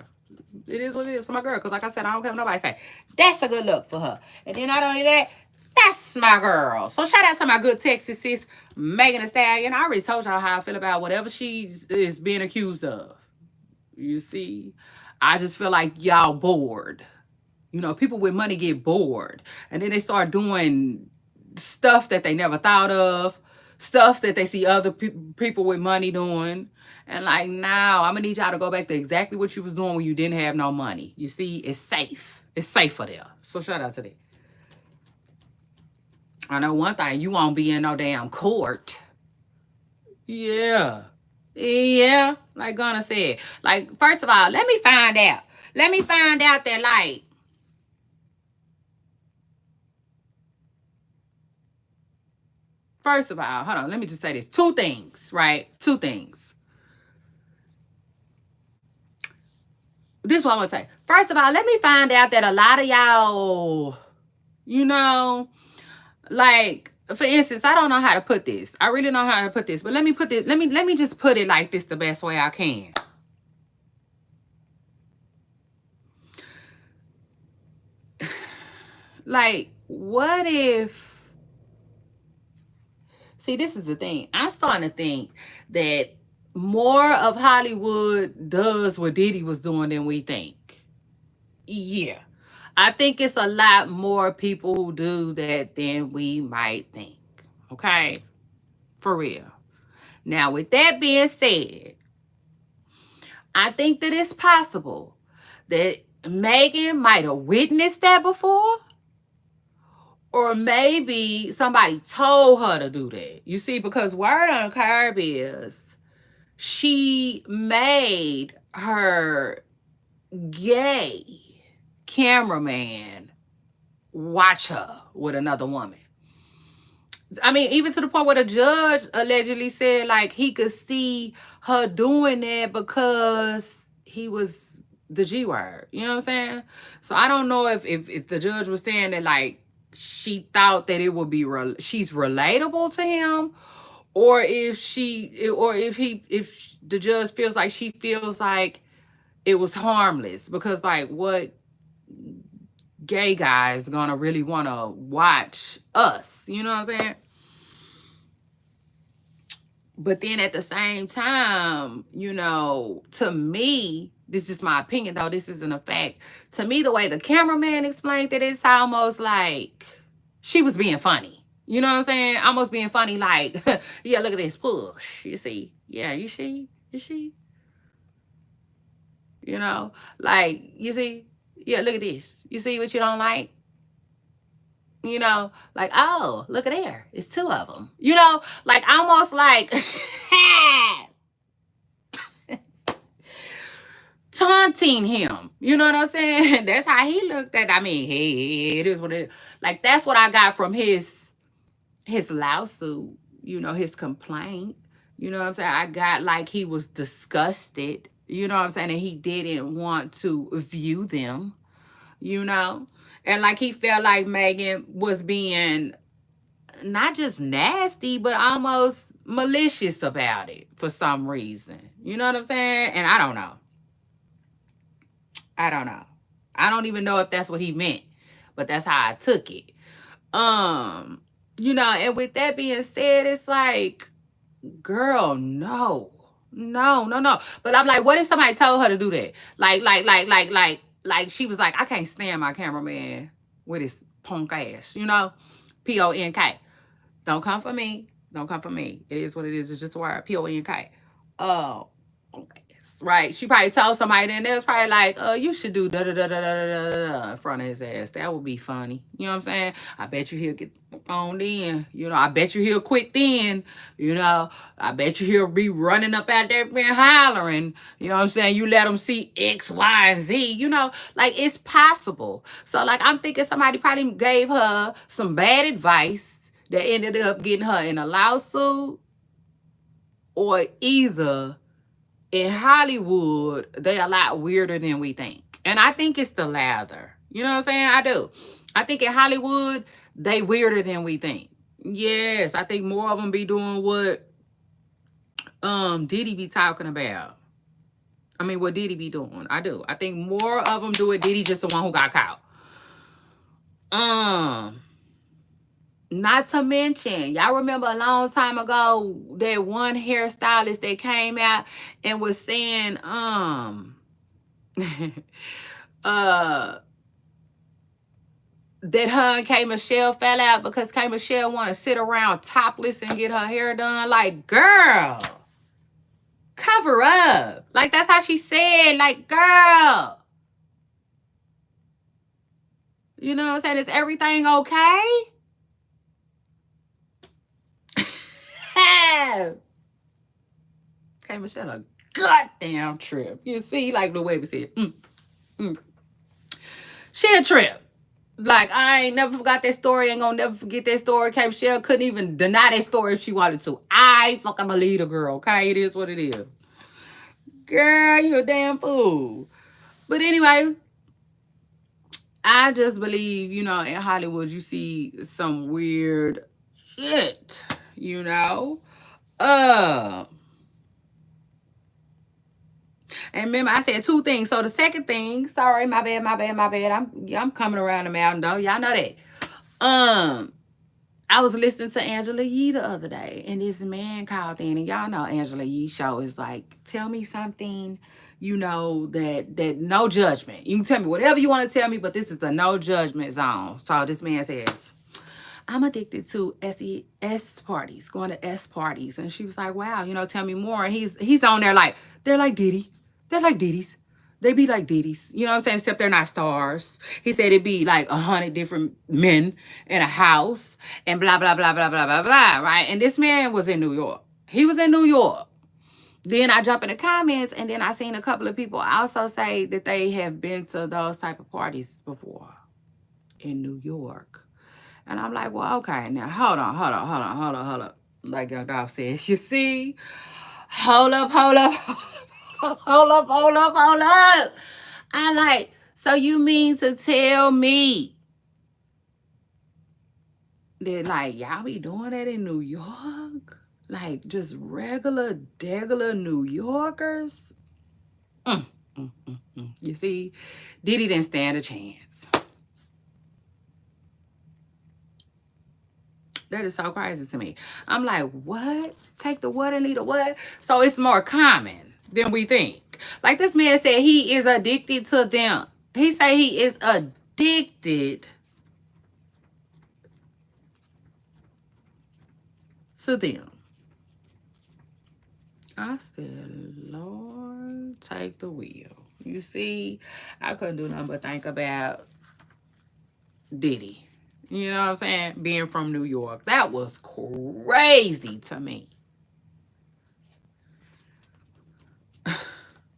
It is what it is for my girl. Because like I said, I don't care what nobody say. That's a good look for her. And then not only that, that's my girl. So shout out to my good Texas sis, Megan Thee Stallion. I already told y'all how I feel about whatever she is being accused of. You see? I just feel like y'all bored. You know, people with money get bored. And then they start doing stuff that they never thought of. Stuff that they see other people with money doing. And like, now, I'm going to need y'all to go back to exactly what you was doing when you didn't have no money. You see, it's safe. It's safer there. So shout out to that. I know one thing, you won't be in no damn court. Yeah. Yeah, like Gunna said. Like, first of all, let me find out. Let me find out that, like, first of all, hold on, let me just say this. Two things, right? Two things. This is what I'm going to say. First of all, let me find out that a lot of y'all, you know, like, for instance, I don't know how to put this. I really know how to put this. But let me put this. Let me just put it like this the best way I can. Like, what if... See, this is the thing. I'm starting to think that more of Hollywood does what Diddy was doing than we think. Yeah. I think it's a lot more people who do that than we might think. Okay? For real. Now, with that being said, I think that it's possible that Megan might have witnessed that before. Or maybe somebody told her to do that. You see, because word on the curb is she made her gay cameraman watch her with another woman. I mean, even to the point where the judge allegedly said, like, he could see her doing that because he was the G word. You know what I'm saying? So I don't know if the judge was saying that like she thought that it would be she's relatable to him, or if the judge feels like she feels like it was harmless, because like what gay guy is gonna really want to watch us? You know what I'm saying? But then at the same time, to me, this is my opinion though, this isn't a fact. To me, the way the cameraman explained it, it's almost like she was being funny. You know what I'm saying? Almost being funny, like, yeah, look at this push. You see? Yeah, you see? You see? Like, you see? Yeah, look at this. You see what you don't like? Like, oh, look at there. It's two of them. Like almost like taunting him. You know what I'm saying? That's how he looked at. I mean, hey, it is what it is. Like, that's what I got from his lawsuit, his complaint. You know what I'm saying? I got like he was disgusted, you know what I'm saying? And he didn't want to view them, And like he felt like Megan was being not just nasty, but almost malicious about it for some reason. You know what I'm saying? And I don't know. I don't even know if that's what he meant, but that's how I took it. And with that being said, it's like, girl, no. But I'm like, what if somebody told her to do that? Like she was like, I can't stand my cameraman with his punk ass, PONK. Don't come for me. Don't come for me. It is what it is. It's just a word. PONK. Okay. Right. She probably told somebody, and they was probably like, you should do da da da da da da da in front of his ass. That would be funny. You know what I'm saying? I bet you he'll get on then. I bet you he'll quit then. I bet you he'll be running up out there and hollering. You know what I'm saying? You let him see X, Y, and Z. Like, it's possible. So like, I'm thinking somebody probably gave her some bad advice that ended up getting her in a lawsuit, or either in Hollywood, they're a lot weirder than we think. And I think it's the latter. You know what I'm saying? I do. I think in Hollywood, they weirder than we think. Yes, I think more of them be doing what Diddy be talking about. I mean, what Diddy be doing. I do. I think more of them do it. Diddy just the one who got caught. Not to mention, y'all remember a long time ago, that one hairstylist that came out and was saying, that her and K. Michelle fell out because K. Michelle want to sit around topless and get her hair done. Like, girl, cover up. Like, that's how she said. Like, girl. You know what I'm saying? Is everything okay? K. Michelle a goddamn trip. You see, like the way we said. She a trip. Like, I ain't never forgot that story. Ain't gonna never forget that story. K. Michelle couldn't even deny that story if she wanted to. I fucking believe the girl, okay? It is what it is. Girl, you a damn fool. But anyway, I just believe, in Hollywood, you see some weird shit, And remember, I said two things. So the second thing, sorry, my bad. I'm coming around the mountain, though. Y'all know that. I was listening to Angela Yee the other day, and this man called in, and y'all know Angela Yee's show is like, tell me something, that no judgment. You can tell me whatever you want to tell me, but this is the no judgment zone. So this man says, I'm addicted to S parties, going to S parties. And she was like, wow, tell me more. And he's on there like, they're like Diddy. They're like Diddy's. They be like Diddy's. You know what I'm saying? Except they're not stars. He said it'd be like 100 different men in a house and blah, blah, blah, blah, blah, blah, blah, right? And this man was in New York. He was in New York. Then I jump in the comments, and then I seen a couple of people also say that they have been to those type of parties before in New York. And I'm like, well, okay, now hold on. Like your dog says, you see, hold up. hold up. I like, so you mean to tell me that like y'all be doing that in New York? Like just regular, degular New Yorkers? You see, Diddy didn't stand a chance. That is so crazy to me. I'm like, what? Take the what and leave the what? So it's more common than we think. Like this man said he is addicted to them. He say he is addicted to them. I said, Lord, take the wheel. You see, I couldn't do nothing but think about Diddy. You know what I'm saying? Being from New York. That was crazy to me.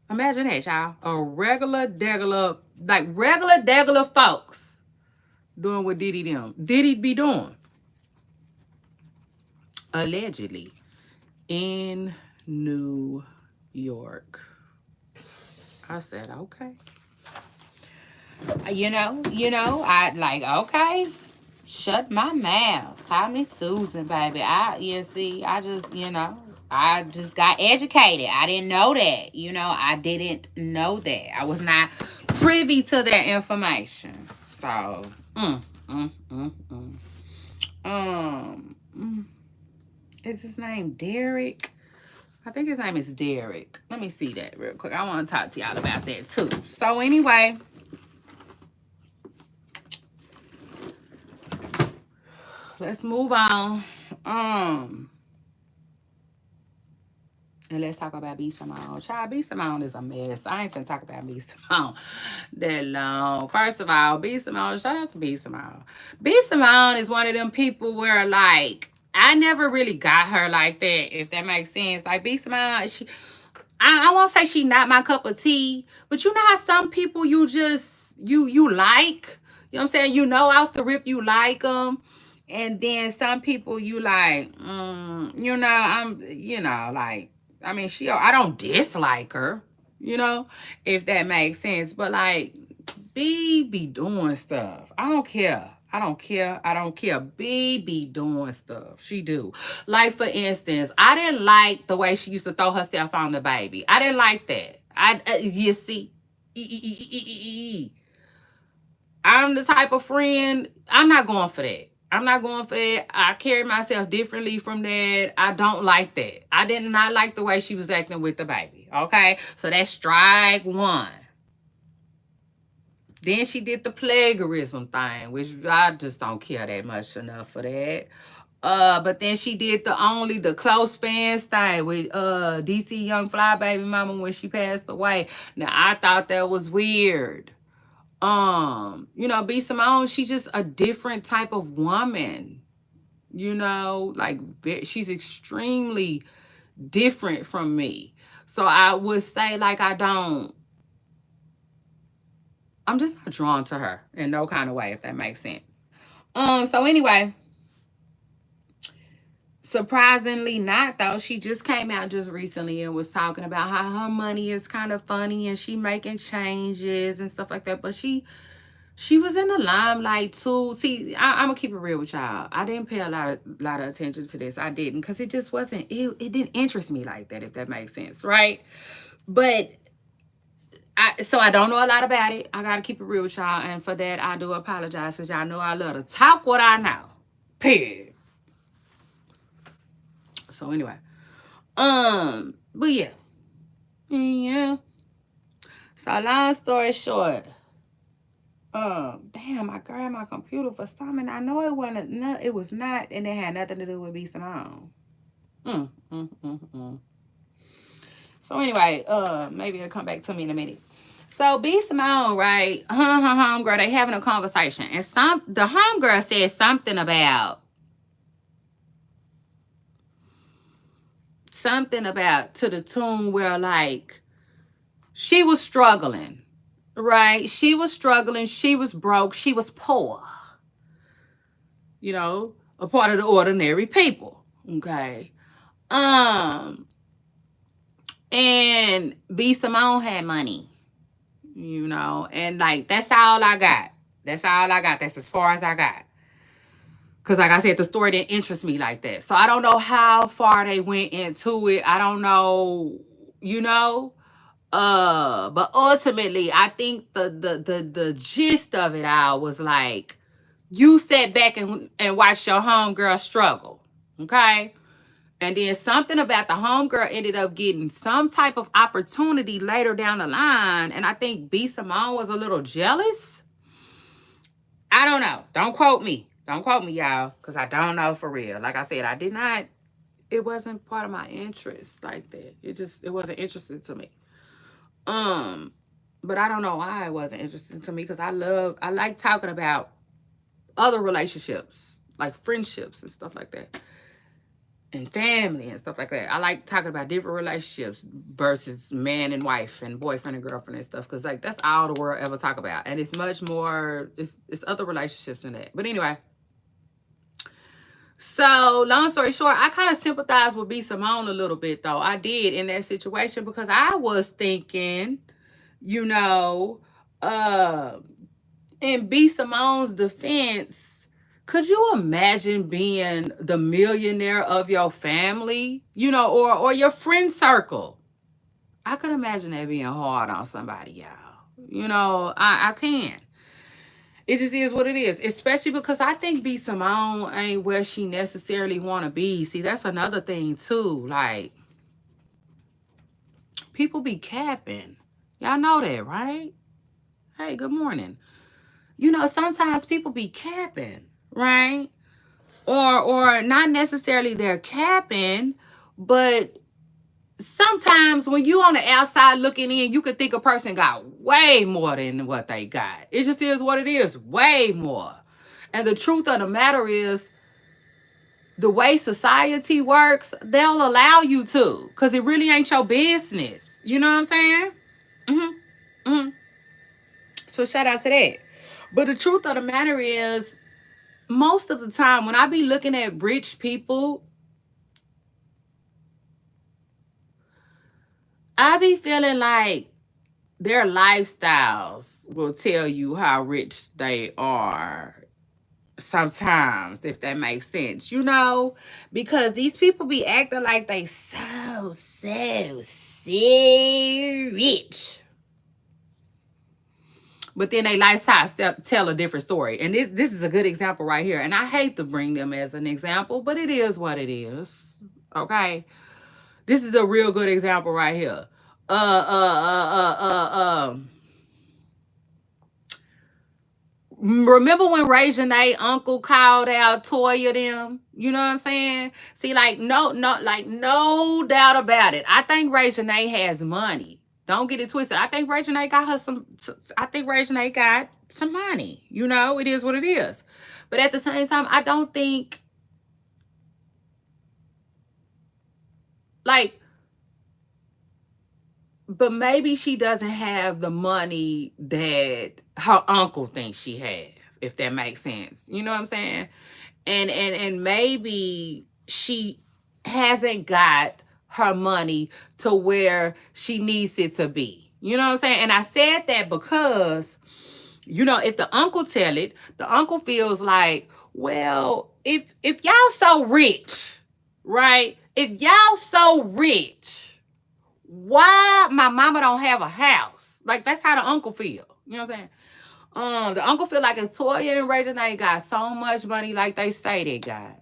Imagine that, y'all. A regular, degular, like regular, degular folks doing what Diddy be doing. Allegedly. In New York. I said, okay. You know, I like, okay. Shut my mouth. Call me Susan, baby. I just got educated. I didn't know that. I didn't know that. I was not privy to that information. So, mm, mm, mm, mm. Is his name Derek? I think his name is Derek. Let me see that real quick. I want to talk to y'all about that too. So anyway, let's move on. And let's talk about B. Simone. Child, B. Simone is a mess. I ain't finna talk about B. Simone that long. First of all, B. Simone, shout out to B. Simone. B. Simone is one of them people where, like, I never really got her like that, if that makes sense. Like, B. Simone, I won't say she not my cup of tea, but you know how some people you just, you like? You know what I'm saying? Off the rip, you like them. And then some people you like, like, I mean, I don't dislike her, if that makes sense. But like, B be doing stuff. I don't care. B be doing stuff. She do. Like, for instance, I didn't like the way she used to throw herself on the baby. I didn't like that. You see, I'm the type of friend, I'm not going for that. I carry myself differently from that. I don't like that. I did not like the way she was acting with the baby. Okay? So that's strike one. Then she did the plagiarism thing, which I just don't care that much enough for that. But then she did the close fans thing with DC Young Fly baby mama when she passed away. Now I thought that was weird. B. Simone, she's just a different type of woman. Like she's extremely different from me. So I would say, like, I'm just not drawn to her in no kind of way, if that makes sense. So anyway, surprisingly not though, she just came out just recently and was talking about how her money is kind of funny and she making changes and stuff like that. But she was in the limelight too. See, I'm gonna keep it real with y'all. I didn't pay a lot of attention to this. I didn't, because it just wasn't. It didn't interest me like that, if that makes sense, right? But I don't know a lot about it. I gotta keep it real with y'all, and for that I do apologize, because y'all know I love to talk what I know. Period. So anyway, but yeah. So long story short. Damn, I grabbed my computer for something. I know it wasn't. No, it was not, and it had nothing to do with B. Simone. So anyway, maybe it'll come back to me in a minute. So B. Simone, right? Homegirl, they having a conversation, and the homegirl said something about to the tune where, like, she was struggling. Right? She was struggling. She was broke. She was poor. A part of the ordinary people. Okay. And B Simone had money, you know, and like that's all I got. That's all I got. That's as far as I got. Cause like I said, the story didn't interest me like that. So I don't know how far they went into it. I don't know, you know. But ultimately, I think the gist of it all was like you sat back and watched your homegirl struggle. Okay. And then something about the homegirl ended up getting some type of opportunity later down the line. And I think B Simone was a little jealous. I don't know. Don't quote me. Don't quote me, y'all, because I don't know for real. Like I said, I did not, it wasn't part of my interest like that. It wasn't interesting to me. Um, but I don't know why it wasn't interesting to me because I like talking about other relationships, like friendships and stuff like that. And family and stuff like that. I like talking about different relationships versus man and wife and boyfriend and girlfriend and stuff because like that's all the world ever talk about, and it's much more. It's other relationships than that. But anyway, so long story short, I kind of sympathize with B Simone a little bit though. I did in that situation because I was thinking, you know, uh, in B Simone's defense, could you imagine being the millionaire of your family, you know, or your friend circle? I could imagine that being hard on somebody, y'all. You know, I can. It just is what it is, especially because I think B Simone ain't where she necessarily want to be. See, that's another thing too. Like, people be capping. Y'all know that, right? Hey, good morning. You know, sometimes people be capping, right? Or not necessarily they're capping, but sometimes when you on the outside looking in, you could think a person got way more than what they got. It just is what it is, way more. And the truth of the matter is, the way society works, they'll allow you to, because it really ain't your business. You know what I'm saying? Mm-hmm. Mm-hmm. So shout out to that. But the truth of the matter is, most of the time when I be looking at rich people, I be feeling like their lifestyles will tell you how rich they are sometimes, if that makes sense, you know, because these people be acting like they so rich, but then they lifestyle tell a different story. And this is a good example right here, and I hate to bring them as an example, but it is what it is. Okay, this is a real good example right here. uh uh uh uh uh um Remember when Ray Janae uncle called out Toya them? You know what I'm saying? See, like, no doubt about it. I think Ray Janae has money. Don't get it twisted. I think Ray Janae got her some. I think Ray Janae got some money. You know, it is what it is. But at the same time, I don't think, like, but maybe she doesn't have the money that her uncle thinks she have, if that makes sense. You know what I'm saying? And maybe she hasn't got her money to where she needs it to be. You know what I'm saying? And I said that because, you know, if the uncle tell it, the uncle feels like, well, if y'all so rich, right? If y'all so rich, why my mama don't have a house? Like, that's how the uncle feel. You know what I'm saying? The uncle feel like if Toya and Ray Janae got so much money like they say they got,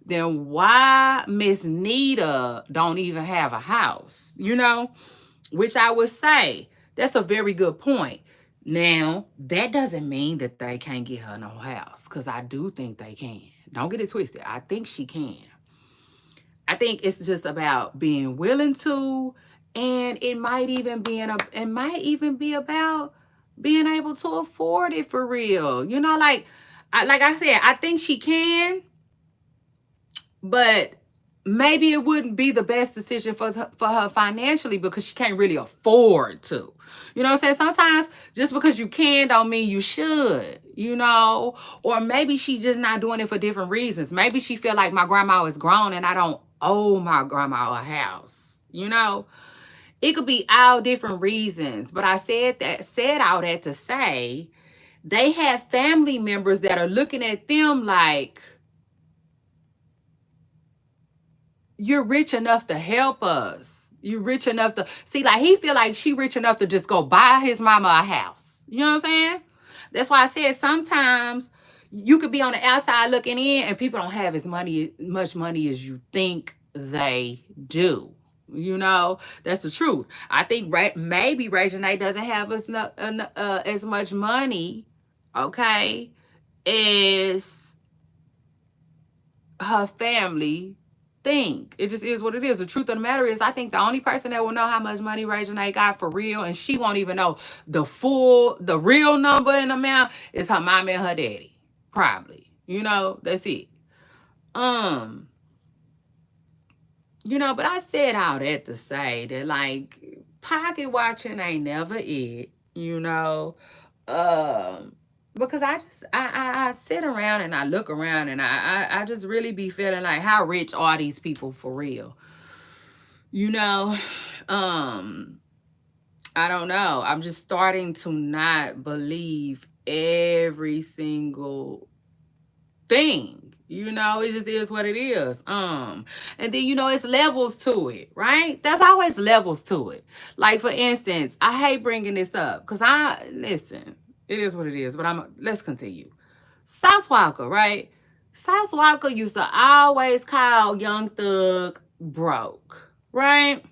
then why Miss Nita don't even have a house? You know? Which I would say, that's a very good point. Now, that doesn't mean that they can't get her no house, because I do think they can. Don't get it twisted. I think she can. I think it's just about being willing to, and it might even be about being able to afford it for real. You know, like I said, I think she can, but maybe it wouldn't be the best decision for her financially because she can't really afford to. You know what I'm saying? Sometimes just because you can don't mean you should, you know? Or maybe she just not doing it for different reasons. Maybe she feel like my grandma is grown and I don't owe my grandma a house, you know? It could be all different reasons. But I said all that to say they have family members that are looking at them like, you're rich enough to help us. You're rich enough to see, like, he feel like she rich enough to just go buy his mama a house. You know what I'm saying? That's why I said sometimes you could be on the outside looking in and people don't have much money as you think they do. You know, that's the truth. I think maybe Regina doesn't have as much money, okay, as her family think. It just is what it is. The truth of the matter is, I think the only person that will know how much money Regina got for real, and she won't even know the real number and amount, is her mom and her daddy. Probably. You know, that's it. Um, but I said all that to say that, like, pocket watching ain't never it, Um, because I sit around and I look around and I just really be feeling like, how rich are these people for real? You know, um, I don't know. I'm just starting to not believe every single thing. It just is what it is. And then it's levels to it, right? There's always levels to it. Like, for instance, I hate bringing this up because listen, it is what it is. But let's continue. Sauce Walker, right? Sauce Walker used to always call Young Thug broke, right?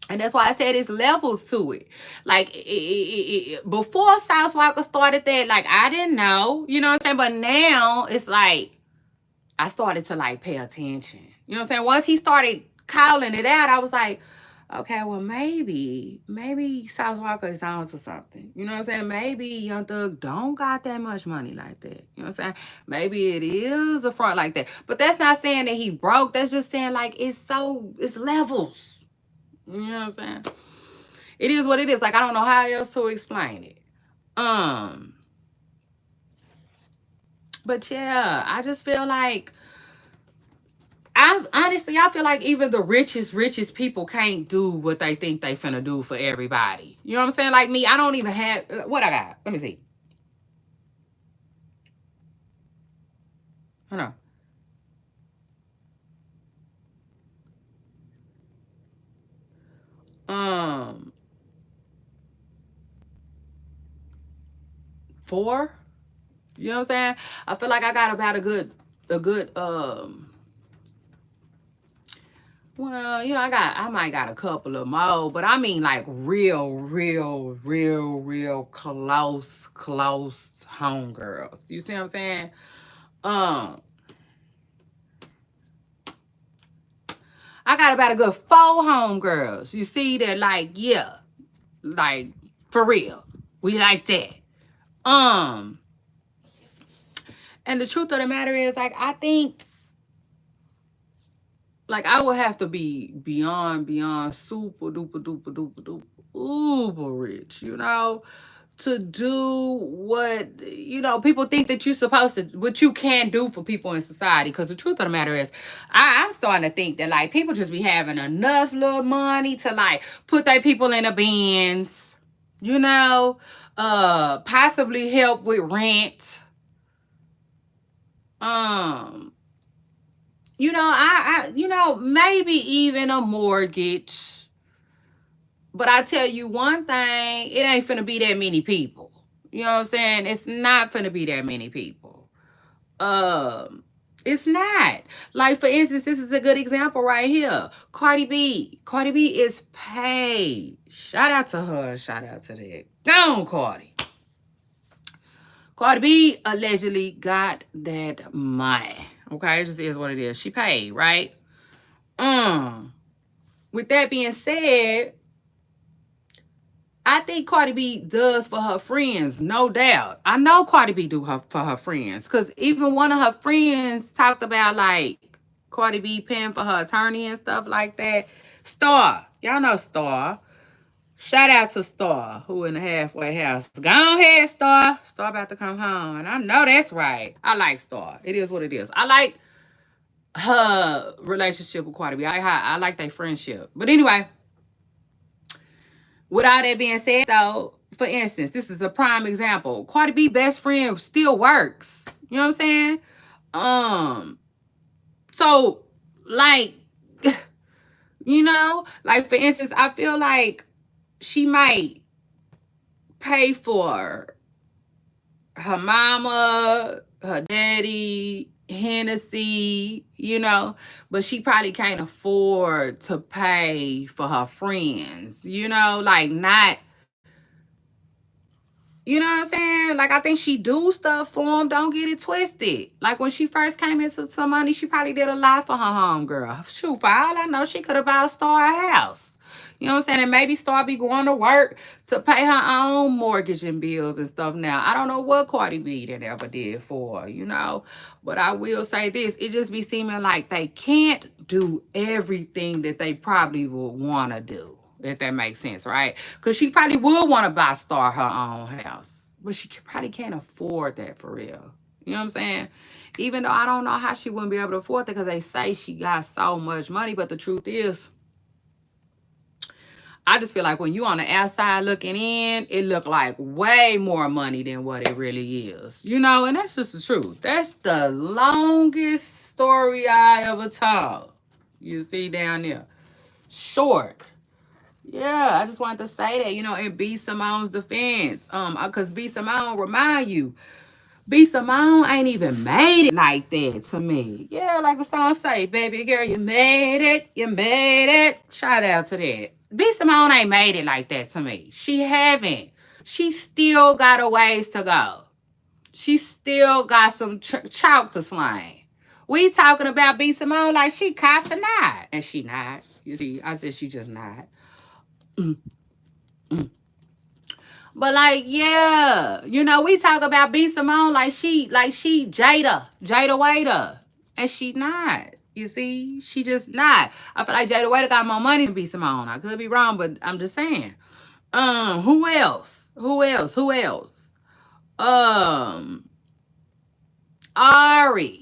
And that's why I said it's levels to it. Like, before South Walker started that, like, I didn't know, you know what I'm saying? But now it's like I started to, like, pay attention. You know what I'm saying? Once he started calling it out, I was like, okay, well, maybe South Walker is on to something. You know what I'm saying? Maybe Young Thug don't got that much money like that. You know what I'm saying? Maybe it is a front like that. But that's not saying that he broke. That's just saying, like, it's levels. You know what I'm saying? It is what it is. Like, I don't know how else to explain it. But yeah, I just feel like I feel like even the richest people can't do what they think they finna do for everybody. You know what I'm saying? Like me, I don't even have what I got. Let me see. Hold on. 4. You know what I'm saying? I feel like I got about a good well, I might got a couple of more, but I mean, like, real close homegirls. You see what I'm saying? Um, I got about a good 4 homegirls. You see that, like, yeah, like, for real, we like that. And the truth of the matter is, like, I think, like, I would have to be beyond super duper uber rich, to do what, people think that you're supposed to, what you can do for people in society. Because the truth of the matter is, I'm starting to think that, like, people just be having enough little money to, like, put their people in a Benz, possibly help with rent. Maybe even a mortgage. But I tell you one thing, it ain't finna be that many people. You know what I'm saying? It's not finna be that many people. Um, it's not. Like, for instance, this is a good example right here. Cardi B. Cardi B is paid. Shout out to her. Shout out to that. Go on, Cardi. Cardi B allegedly got that money. Okay, it just is what it is. She paid, right? With that being said, I think Cardi B does for her friends, no doubt. I know Cardi B do her for her friends, because even one of her friends talked about, like, Cardi B paying for her attorney and stuff like that. Star, y'all know Star. Shout out to Star, who in the halfway house. Go ahead, Star. Star about to come home, and I know that's right. I like Star. It is what it is. I like her relationship with Cardi B. I like their friendship. But anyway, With all that being said, though, for instance, this is a prime example. Cardi B best friend still works. You know what I'm saying? Um, so like, like for instance, I feel like she might pay for her mama, her daddy, Hennessy, but she probably can't afford to pay for her friends, like not, you know what I'm saying? Like, I think she do stuff for them. Don't get it twisted. Like, when she first came into some money, she probably did a lot for her homegirl. Shoot, for all I know, she could have bought Star a house. You know what I'm saying? And maybe Star be going to work to pay her own mortgage and bills and stuff now. I don't know what Cardi B that ever did for her. But I will say this. It just be seeming like they can't do everything that they probably would want to do. If that makes sense, right? Because she probably would want to buy Star her own house. But she probably can't afford that for real. You know what I'm saying? Even though I don't know how she wouldn't be able to afford that because they say she got so much money. But the truth is, I just feel like when you on the outside looking in, it look like way more money than what it really is. And that's just the truth. That's the longest story I ever told. You see down there. Short. Yeah, I just wanted to say that, in B. Simone's defense. Because B. Simone remind you, B. Simone ain't even made it like that to me. Yeah, like the song say, baby girl, you made it, you made it. Shout out to that. B. Simone ain't made it like that to me. She haven't. She still got a ways to go. She still got some chalk to slang. We talking about B. Simone like she Casa not. And she not. You see, I said she just not. But like, yeah, we talk about B. Simone like she Jada Waiter. And she not. You see, she just not. I feel like Jada Waiter got more money than B. Simone. I could be wrong, but I'm just saying. Who else? Ari.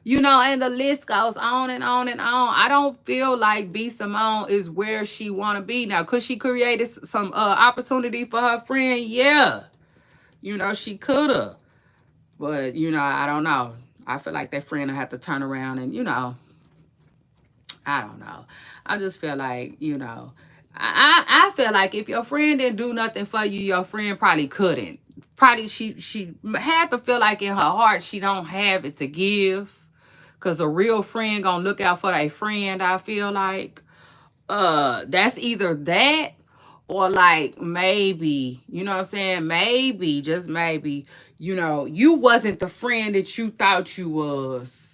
And the list goes on and on and on. I don't feel like B. Simone is where she want to be now. Could she create some opportunity for her friend? Yeah. She could have. But, I don't know. I feel like that friend will have to turn around and, I don't know. I just feel like, I feel like if your friend didn't do nothing for you, your friend probably couldn't. Probably she had to feel like in her heart she don't have it to give. Because a real friend gonna look out for their friend, I feel like. That's either that or like maybe, you know what I'm saying? Maybe, just maybe, you wasn't the friend that you thought you was.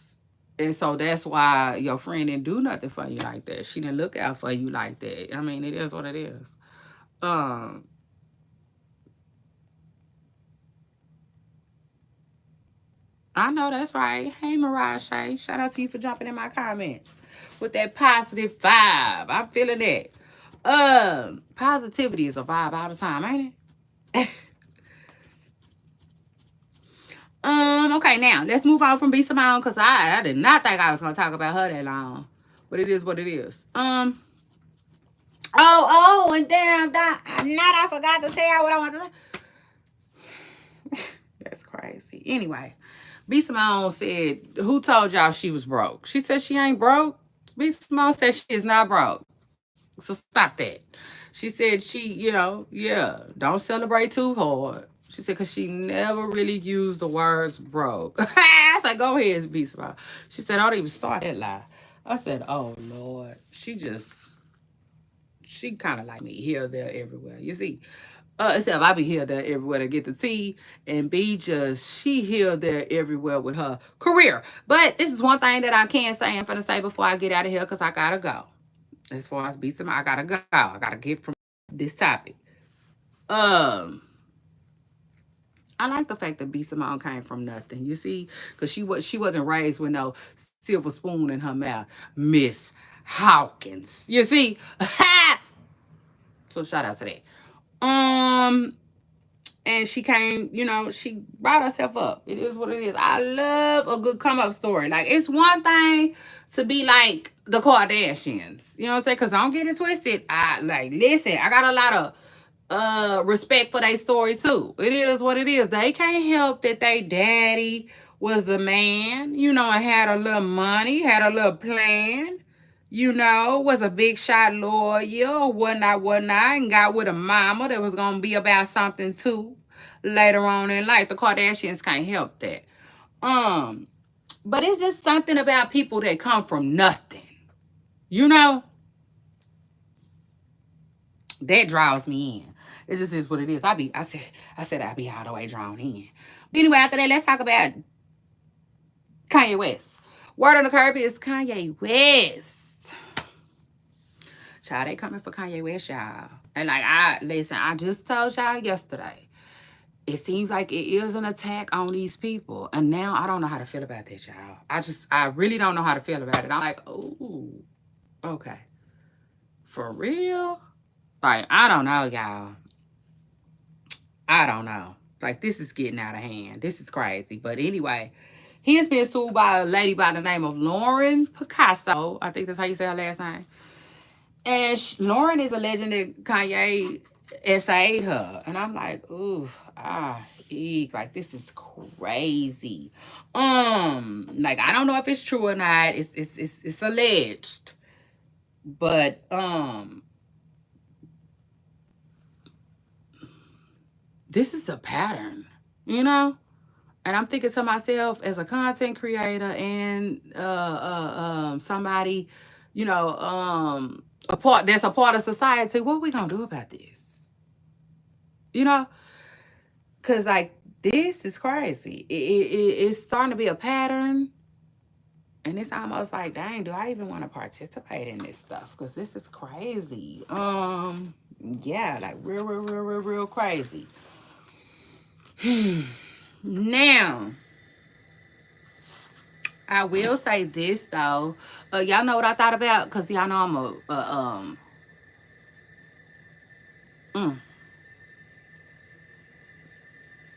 And so that's why your friend didn't do nothing for you like that. She didn't look out for you like that. I mean, it is what it is. I know that's right. Hey, Mariah Shay. Shout out to you for jumping in my comments with that positive vibe. I'm feeling that. Positivity is a vibe all the time, ain't it? Okay, now let's move on from B. Simone because I did not think I was gonna talk about her that long. But it is what it is. And damn, I forgot to tell you what I want to say. That's crazy. Anyway, B. Simone said, who told y'all she was broke? She said she ain't broke. B. Simone said she is not broke. So stop that. She said don't celebrate too hard. She said because she never really used the words broke. I said, go ahead, B. Simone. She said, don't even start that lie. I said, oh, Lord. She kind of like me here, there, everywhere. You see, except I be here, there, everywhere to get the tea, and B she here, there, everywhere with her career. But this is one thing that I can say and finna say before I get out of here because I gotta go. As far as B. Simone, I gotta go. I gotta get from this topic. I like the fact that B. Simone came from nothing. You see, because she wasn't raised with no silver spoon in her mouth, Miss Hawkins. You see, so shout out to that. And she came, you know, she brought herself up. It is what it is. I love a good come up story. Like, it's one thing to be like the Kardashians. You know what I'm saying? Because don't get it twisted. Listen, I got a lot of respect for their story too. It is what it is. They can't help that they daddy was the man, you know, and had a little money, had a little plan, you know, was a big shot lawyer or whatnot, and got with a mama that was gonna be about something too later on in life. The Kardashians can't help that. But it's just something about people that come from nothing, you know, that draws me in. It just is what it is. I said I'd be all the way drawn in. But anyway, after that, let's talk about Kanye West. Word on the curb is Kanye West. Child, they coming for Kanye West, y'all. And like, I just told y'all yesterday. It seems like it is an attack on these people. And now I don't know how to feel about that, y'all. I really don't know how to feel about it. I'm like, oh, okay. For real? Like, I don't know, y'all. I don't know. Like, this is getting out of hand. This is crazy. But anyway, he has been sued by a lady by the name of Lauren Picasso. I think that's how you say her last name. And Lauren is alleging that Kanye SA'd her. And I'm like, ooh, eek. Like, this is crazy. Like, I don't know if it's true or not. It's alleged. But, this is a pattern, you know? And I'm thinking to myself, as a content creator and somebody, you know, that's a part of society, what are we gonna do about this? You know, because like, this is crazy. It's starting to be a pattern, and it's almost like, dang, do I even want to participate in this stuff? Because this is crazy. Yeah, like real crazy. Now, I will say this though. Y'all know what I thought about? Because y'all know I'm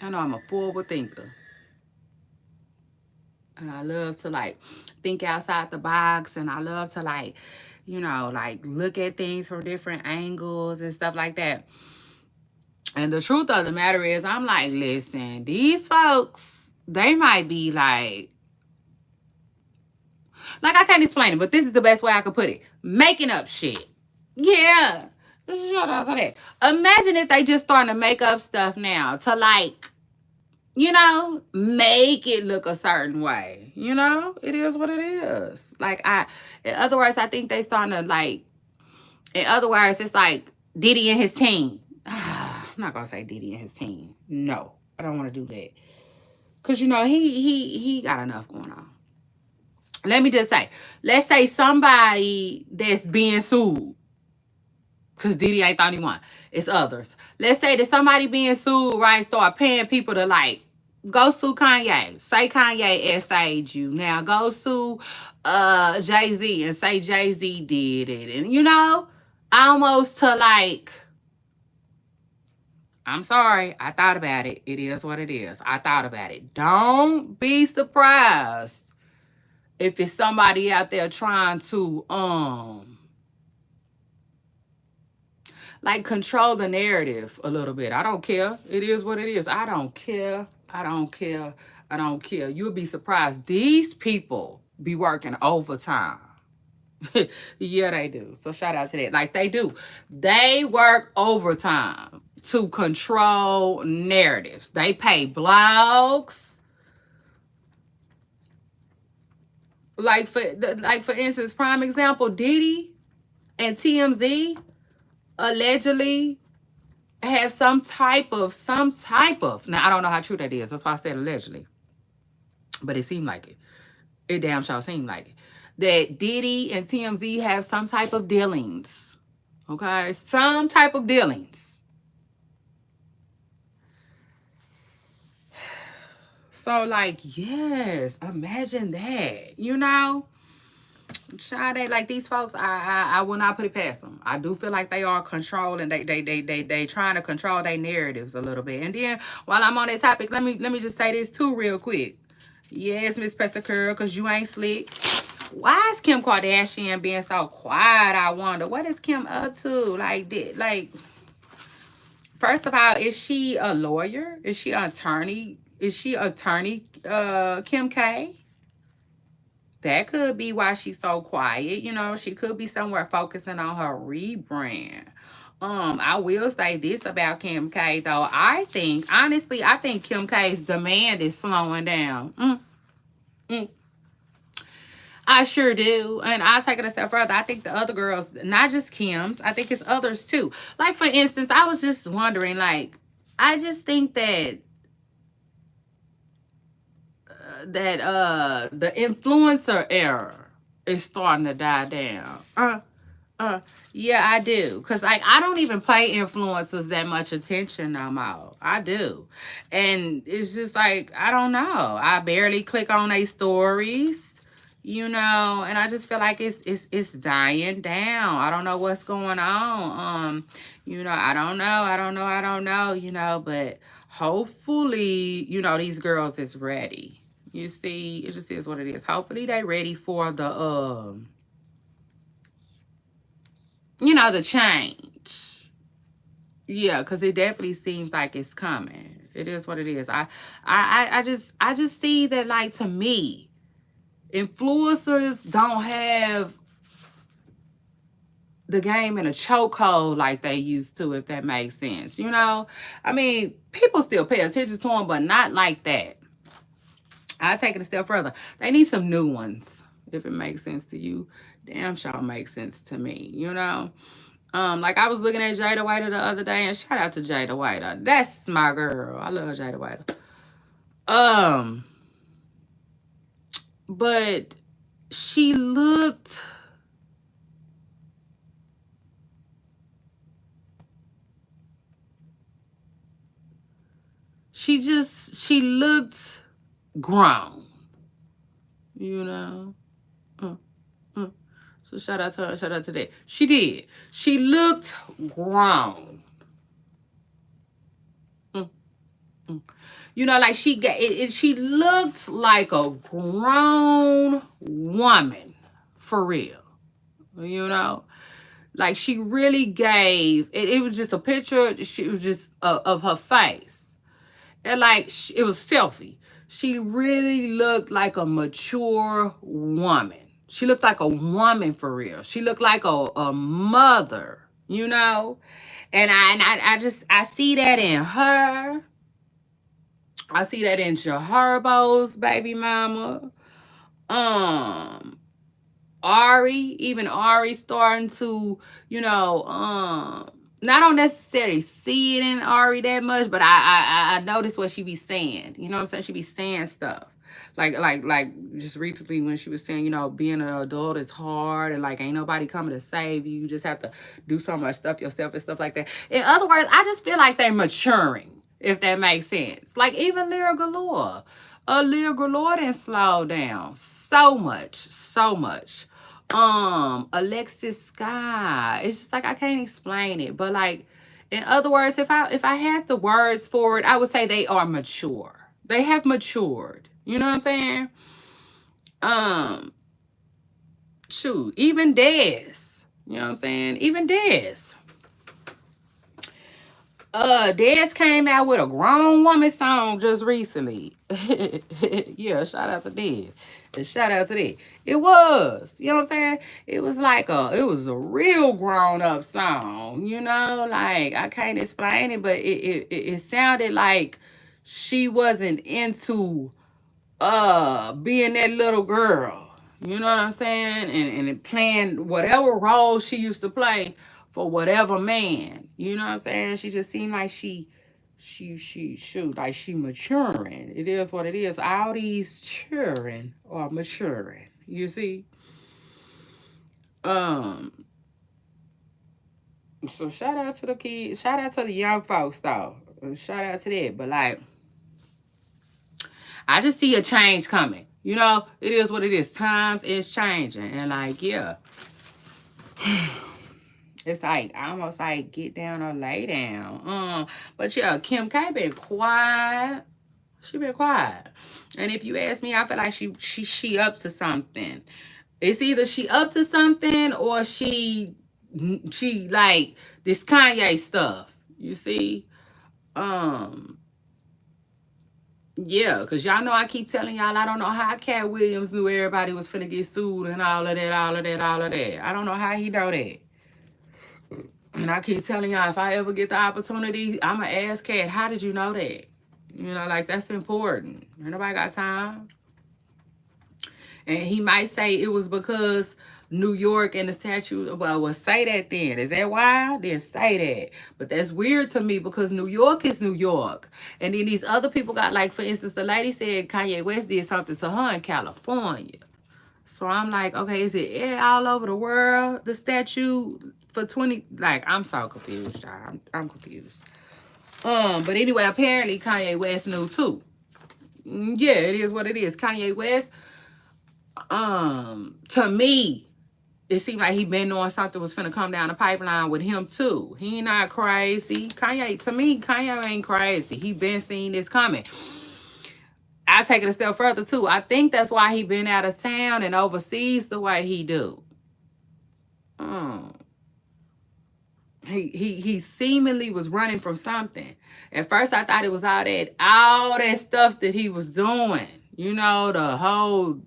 I know I'm a forward thinker. And I love to like think outside the box, and I love to like, you know, like look at things from different angles and stuff like that. And the truth of the matter is, I'm like, listen, these folks, they might be like I can't explain it, but this is the best way I could put it. Making up shit. Yeah. Shut up to that. Imagine if they just starting to make up stuff now to like, you know, make it look a certain way. You know, it is what it is. Like, in other words, I think they starting to like, in other words, it's like Diddy and his team. I'm not gonna say Diddy and his team. No, I don't want to do that. Cause you know, he got enough going on. Let me just say, let's say somebody that's being sued. Because Diddy ain't the only one. It's others. Let's say that somebody being sued, right, start paying people to like, go sue Kanye. Say Kanye SA'd you. Now go sue Jay-Z and say Jay-Z did it. And you know, almost to like, I'm sorry, I thought about it. It is what it is. I thought about it. Don't be surprised if it's somebody out there trying to like control the narrative a little bit. I don't care. It is what it is. I don't care. I don't care. I don't care. You'll be surprised. These people be working overtime. Yeah, they do. So shout out to that. Like, they do. They work overtime to control narratives. They pay blogs. Like for instance, prime example, Diddy and TMZ allegedly have some type of now I don't know how true that is. That's why I said allegedly. But it seemed like it. It damn sure seemed like it. That Diddy and TMZ have some type of dealings. Okay? Some type of dealings. So like, yes, imagine that. You know? Sade, like these folks, I will not put it past them. I do feel like they are controlling. They trying to control their narratives a little bit. And then while I'm on that topic, let me just say this too real quick. Yes, Miss Pesacura, because you ain't slick. Why is Kim Kardashian being so quiet? I wonder. What is Kim up to? Like, first of all, is she a lawyer? Is she an attorney? Is she attorney Kim K? That could be why she's so quiet. You know, she could be somewhere focusing on her rebrand. I will say this about Kim K though. Honestly, I think Kim K's demand is slowing down. Mm. I sure do. And I'll take it a step further. I think the other girls, not just Kim's, I think it's others too. Like, for instance, I was just wondering, like, I just think that the influencer era is starting to die down. Yeah, I do. Cause like I don't even pay influencers that much attention no more. I do. And it's just like, I don't know. I barely click on their stories, you know, and I just feel like it's dying down. I don't know what's going on. You know, I don't know, you know, but hopefully, you know, these girls is ready. You see, it just is what it is. Hopefully they ready for the you know, the change. Yeah, because it definitely seems like it's coming. It is what it is. I just see that, like, to me, influencers don't have the game in a chokehold like they used to, if that makes sense. You know, I mean, people still pay attention to them, but not like that. I'll take it a step further. They need some new ones, if it makes sense to you. Damn sure makes sense to me, you know? Like I was looking at Jada White the other day, and shout out to Jada White. That's my girl. I love Jada White. But she looked she looked grown, you know. So shout out to her, shout out to that. She did. She looked grown. You know, like she looked like a grown woman, for real. You know, like she really gave it was just a picture. She was just of her face, and like it was selfie. She really looked like a mature woman. She looked like a woman for real. She looked like a mother, you know. And I see that in her. I see that in Jaharbo's baby mama. Even Ari starting to, you know, I don't necessarily see it in Ari that much, but I notice what she be saying. You know what I'm saying? She be saying stuff. Like just recently when she was saying, you know, being an adult is hard and like ain't nobody coming to save you. You just have to do so much stuff yourself and stuff like that. In other words, I just feel like they're maturing, if that makes sense. Like even Lyra Galore. Lyra Galore didn't slow down so much. Alexis Sky. It's just like I can't explain it. But like, in other words, if I had the words for it, I would say they are mature. They have matured. You know what I'm saying? Shoot, even Dez. You know what I'm saying? Even Dez. Dez came out with a grown woman song just recently. Yeah, shout out to Dez. And shout out to that. It was, you know what I'm saying? It was a real grown up song, you know? Like, I can't explain it, but it sounded like she wasn't into being that little girl. You know what I'm saying? And playing whatever role she used to play for whatever man. You know what I'm saying? She just seemed like she maturing. It is what it is. All these children are maturing. You see? So shout out to the kids. Shout out to the young folks though. Shout out to that. But like, I just see a change coming. You know, it is what it is. Times is changing. And like, yeah. It's like almost like get down or lay down. But yeah, Kim K been quiet. She been quiet. And if you ask me, I feel like she up to something. It's either she up to something or she like this Kanye stuff. You see? Um Yeah, because y'all know I keep telling y'all I don't know how Cat Williams knew everybody was finna get sued and all of that, all of that, all of that. I don't know how he know that. And I keep telling y'all if I ever get the opportunity, I'ma ask Cat, how did you know that? You know, like that's important. Nobody got time. And he might say it was because New York and the statute, well, say that then. Is that why? Then say that. But that's weird to me because New York is New York. And then these other people got, like, for instance, the lady said Kanye West did something to her in California. So I'm like, okay, is it all over the world, the statute for 20? Like, I'm so confused, y'all. I'm confused. But anyway, apparently Kanye West knew too. Yeah, it is what it is. Kanye West, to me, it seemed like he been knowing something was finna come down the pipeline with him too. He not crazy. Kanye, to me, Kanye ain't crazy. He been seeing this coming. I take it a step further too. I think that's why he been out of town and overseas the way he do. He seemingly was running from something. At first I thought it was all that stuff that he was doing. You know, the whole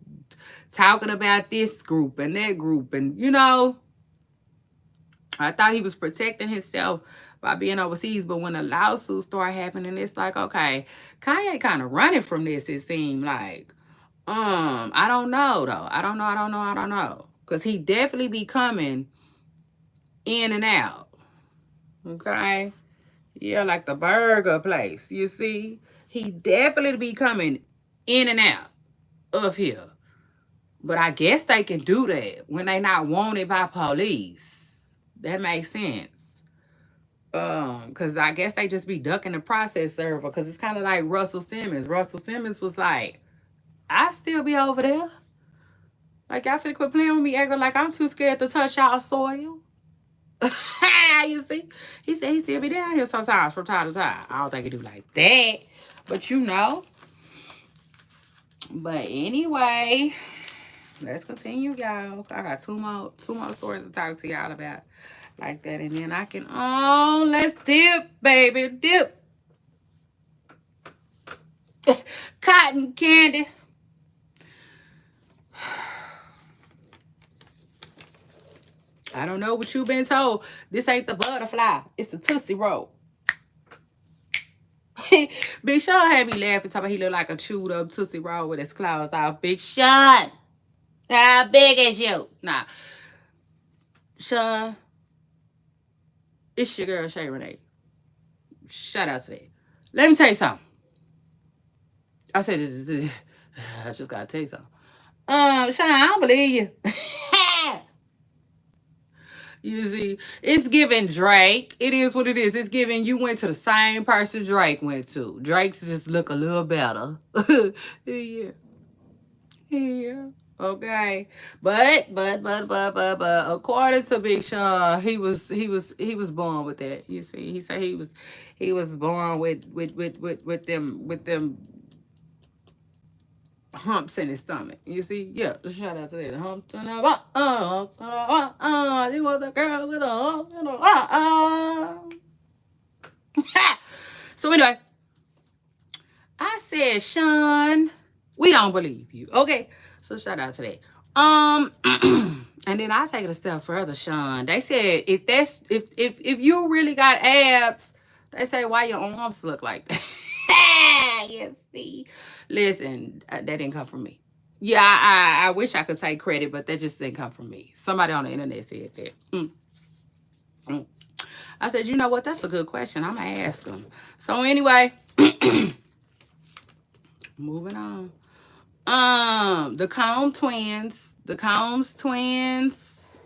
talking about this group and that group, and you know, I thought he was protecting himself by being overseas, but when the lawsuits start happening, it's like, okay, Kanye kind of running from this, it seemed like. I don't know though. I don't know. Cause he definitely be coming in and out. Okay. Yeah, like the burger place. You see? He definitely be coming in and out of here. But I guess they can do that when they not wanted by police. That makes sense. Because I guess they just be ducking the process server. Because it's kind of like Russell Simmons. Russell Simmons was like, I still be over there. Like, y'all finna quit playing with me, acting like I'm too scared to touch y'all soil. You see? He said he still be down here sometimes from time to time. I don't think he do like that. But you know. But anyway, let's continue, y'all. I got two more stories to talk to y'all about like that. And then I can, let's dip, baby, dip. Cotton candy. I don't know what you've been told. This ain't the butterfly. It's a Tootsie Roll. Big Sean had me laughing, talking about he looked like a chewed up Tootsie Roll with his claws off. Big Sean, how big is you? Nah, Sean, it's your girl Shay Renee. Shout out to that. Let me tell you something. I said, I just gotta tell you something. Sean, I don't believe you. You see, it's giving Drake. It is what it is. It's giving you went to the same person Drake went to. Drake's just look a little better. Yeah. Yeah. Okay. But according to Big Sean, he was born with that. You see, he said he was born with them humps in his stomach. You see? Yeah. Shout out to that. Humps in the you want the girl with a hump in the So anyway, I said, Sean, we don't believe you. Okay. So shout out to that. And then I take it a step further, Sean. They said if you really got abs, they say why your arms look like that. You see. Listen, that didn't come from me. Yeah, I wish I could take credit, but that just didn't come from me. Somebody on the internet said that. I said, you know what? That's a good question. I'm going to ask them. So anyway, moving on. The Combs twins.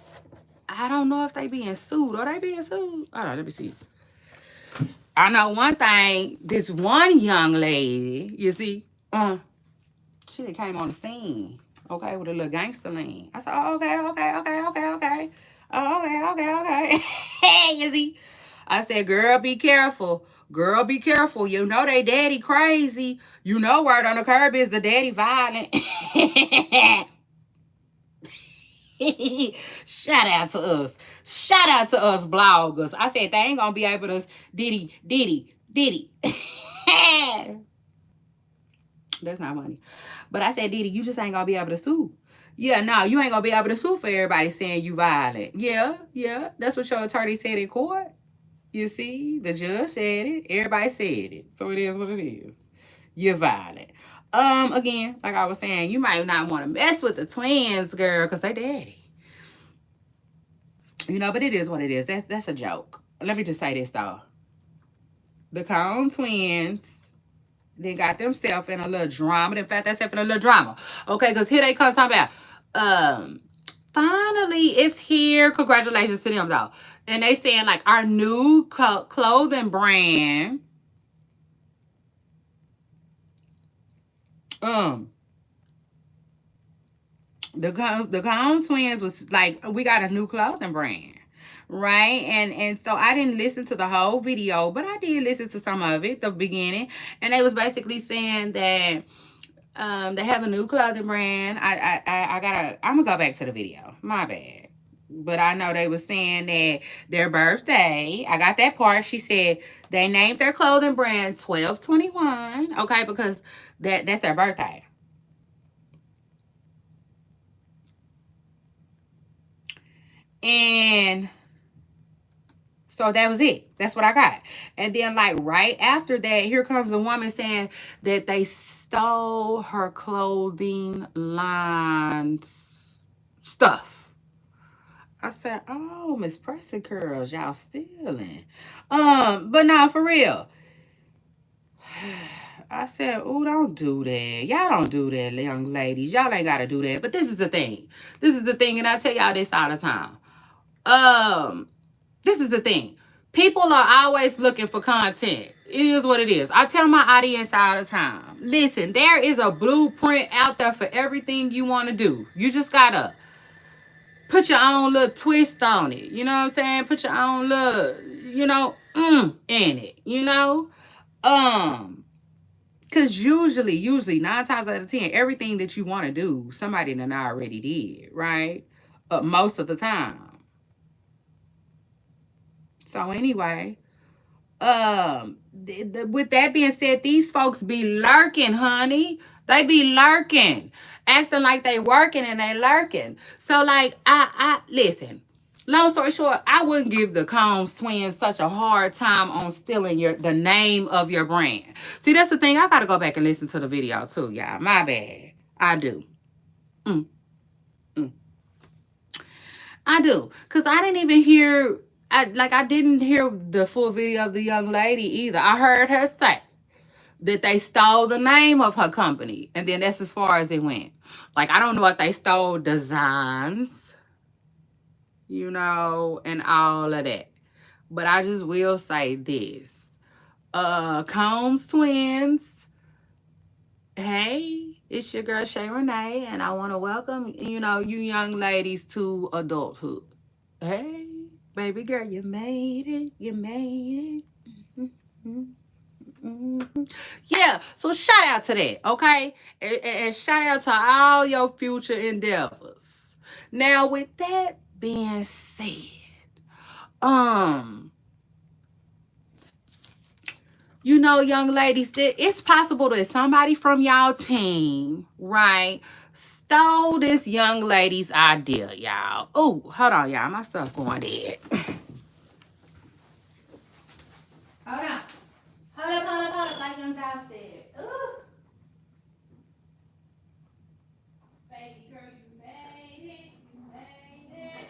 I don't know if they being sued. Are they being sued? Hold on, let me see. I know one thing. This one young lady, you see, She done came on the scene, okay, with a little gangster lean. I said, oh, okay. Oh, okay. You see? I said, girl, be careful. Girl, be careful. You know they daddy crazy. You know word on the curb is the daddy violent. Shout out to us. Shout out to us bloggers. I said they ain't gonna be able to Diddy. That's not money. But I said, Diddy, you just ain't gonna be able to sue. Yeah, no, you ain't gonna be able to sue for everybody saying you violent. Yeah. That's what your attorney said in court. You see, the judge said it. Everybody said it. So it is what it is. You're violent. Again, like I was saying, you might not want to mess with the twins, girl, because they daddy. You know, but it is what it is. That's a joke. Let me just say this though. The Cone twins, they got themselves in a little drama. In fact, themselves in a little drama. Okay, because here they come talking about, finally it's here. Congratulations to them though. And they saying like our new clothing brand. The Cone twins was like, we got a new clothing brand. Right. And so I didn't listen to the whole video, but I did listen to some of it, the beginning. And they was basically saying that they have a new clothing brand. I'm gonna go back to the video. My bad. But I know they was saying that their birthday, I got that part. She said they named their clothing brand 12/21. Okay, because that's their birthday. And so that was it. That's what I got. And then, like, right after that, here comes a woman saying that they stole her clothing line stuff. I said, oh, Miss Pressing Curls, y'all stealing. But no, for real. I said, oh, don't do that. Y'all don't do that, young ladies. Y'all ain't got to do that. But this is the thing. This is the thing, and I tell y'all this all the time. This is the thing. People are always looking for content. It is what it is. I tell my audience all the time. Listen, there is a blueprint out there for everything you want to do. You just gotta put your own little twist on it. You know what I'm saying? Put your own little, in it. Because usually 9 times out of 10, everything that you want to do, somebody done already did, right? Most of the time. So anyway, with that being said, these folks be lurking, honey. They be lurking, acting like they working and they lurking. So like, I listen. Long story short, I wouldn't give the Combs twins such a hard time on stealing the name of your brand. See, that's the thing. I gotta go back and listen to the video too, y'all. My bad. I do. I do. Because I didn't even hear, I didn't hear the full video of the young lady either. I heard her say that they stole the name of her company. And then that's as far as it went. Like, I don't know if they stole designs, and all of that. But I just will say this. Combs twins, hey, it's your girl Shay Renee, and I want to welcome, you young ladies to adulthood. Hey, baby girl, you made it. You made it. Mm-hmm. Yeah, so shout out to that, okay? And shout out to all your future endeavors. Now, with that being said, young ladies, it's possible that somebody from y'all team, right, stole this young lady's idea, y'all. Oh, hold on, y'all. My stuff going dead. Hold on. Hold up, like young Dow said. Ooh. Baby girl, you made it. You made it.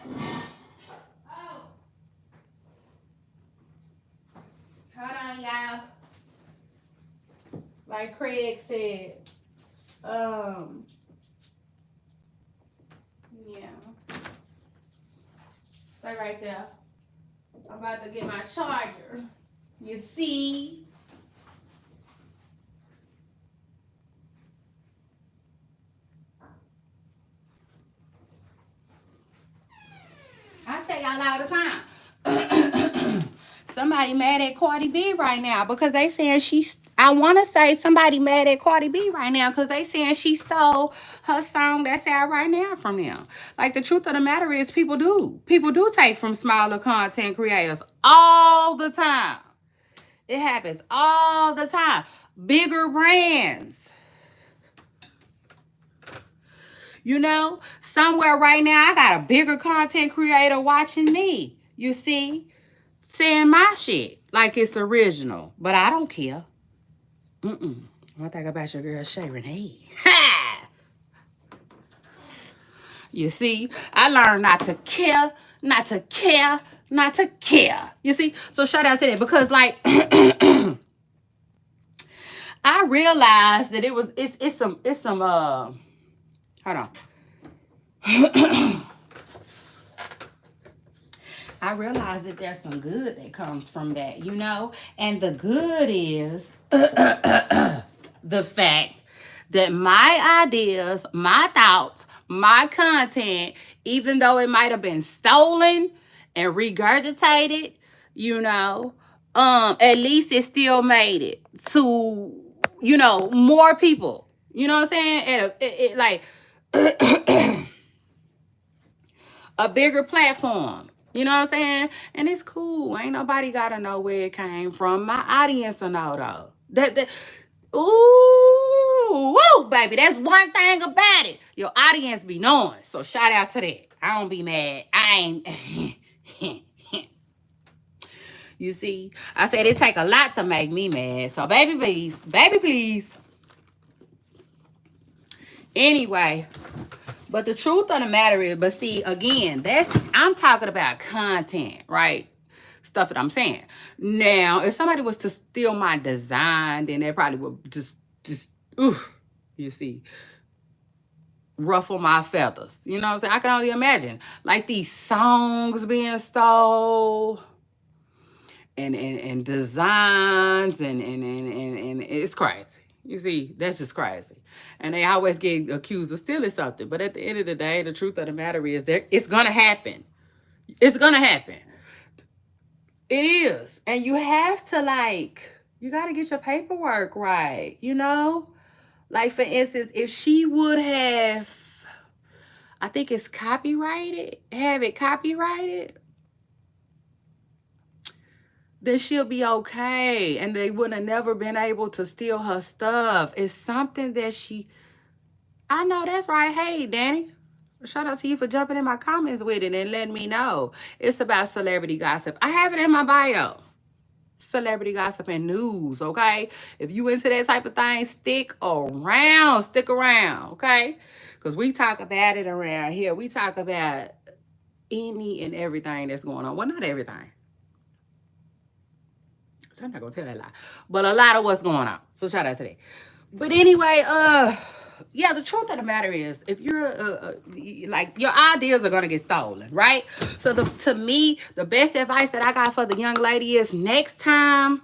Oh. Hold on, y'all. Like Craig said. Yeah. Stay right there. I'm about to get my charger. You see? smile all the time. Somebody mad at Cardi B right now because they saying I want to say somebody mad at Cardi B right now because they saying she stole her song that's out right now from them. Like, the truth of the matter is people do take from smaller content creators all the time. It happens all the time. Bigger brands. You know, somewhere right now, I got a bigger content creator watching me. You see, saying my shit like it's original, but I don't care. One thing about your girl Shay Renee. Ha! You see, I learned not to care, not to care, not to care. You see, so shout out to that because, like, I realized that it's some hold on. I realized that there's some good that comes from that, you know? And the good is the fact that my ideas, my thoughts, my content, even though it might have been stolen and regurgitated, you know, at least it still made it to, you know, more people. You know what I'm saying? Like a bigger platform. You know what I'm saying? And it's cool. Ain't nobody gotta know where it came from. My audience will know though. Ooh, woo, baby. That's one thing about it. Your audience be knowing. So shout out to that. I don't be mad. I ain't. You see, I said it take a lot to make me mad. So baby, please. Anyway, but the truth of the matter is, but see, again, I'm talking about content, right? Stuff that I'm saying. Now, if somebody was to steal my design, then they probably would just, you see, ruffle my feathers. You know what I'm saying? I can only imagine. Like these songs being stole and designs and it's crazy. You see, that's just crazy. And they always get accused of stealing something. But at the end of the day, the truth of the matter is it's going to happen. It's going to happen. It is. And you have to, like, you got to get your paperwork right, you know? Like, for instance, if she would have, I think it's copyrighted, have it copyrighted, then she'll be okay. And they would have never been able to steal her stuff. It's something that I know that's right. Hey, Danny. Shout out to you for jumping in my comments with it and letting me know. It's about celebrity gossip. I have it in my bio. Celebrity gossip and news, okay? If you into that type of thing, stick around, okay? Because we talk about it around here. We talk about any and everything that's going on. Well, not everything. So I'm not gonna tell that lie. But a lot of what's going on. So shout out to that. But anyway, yeah, the truth of the matter is, if you're like, your ideas are gonna get stolen, right? So to me, the best advice that I got for the young lady is next time,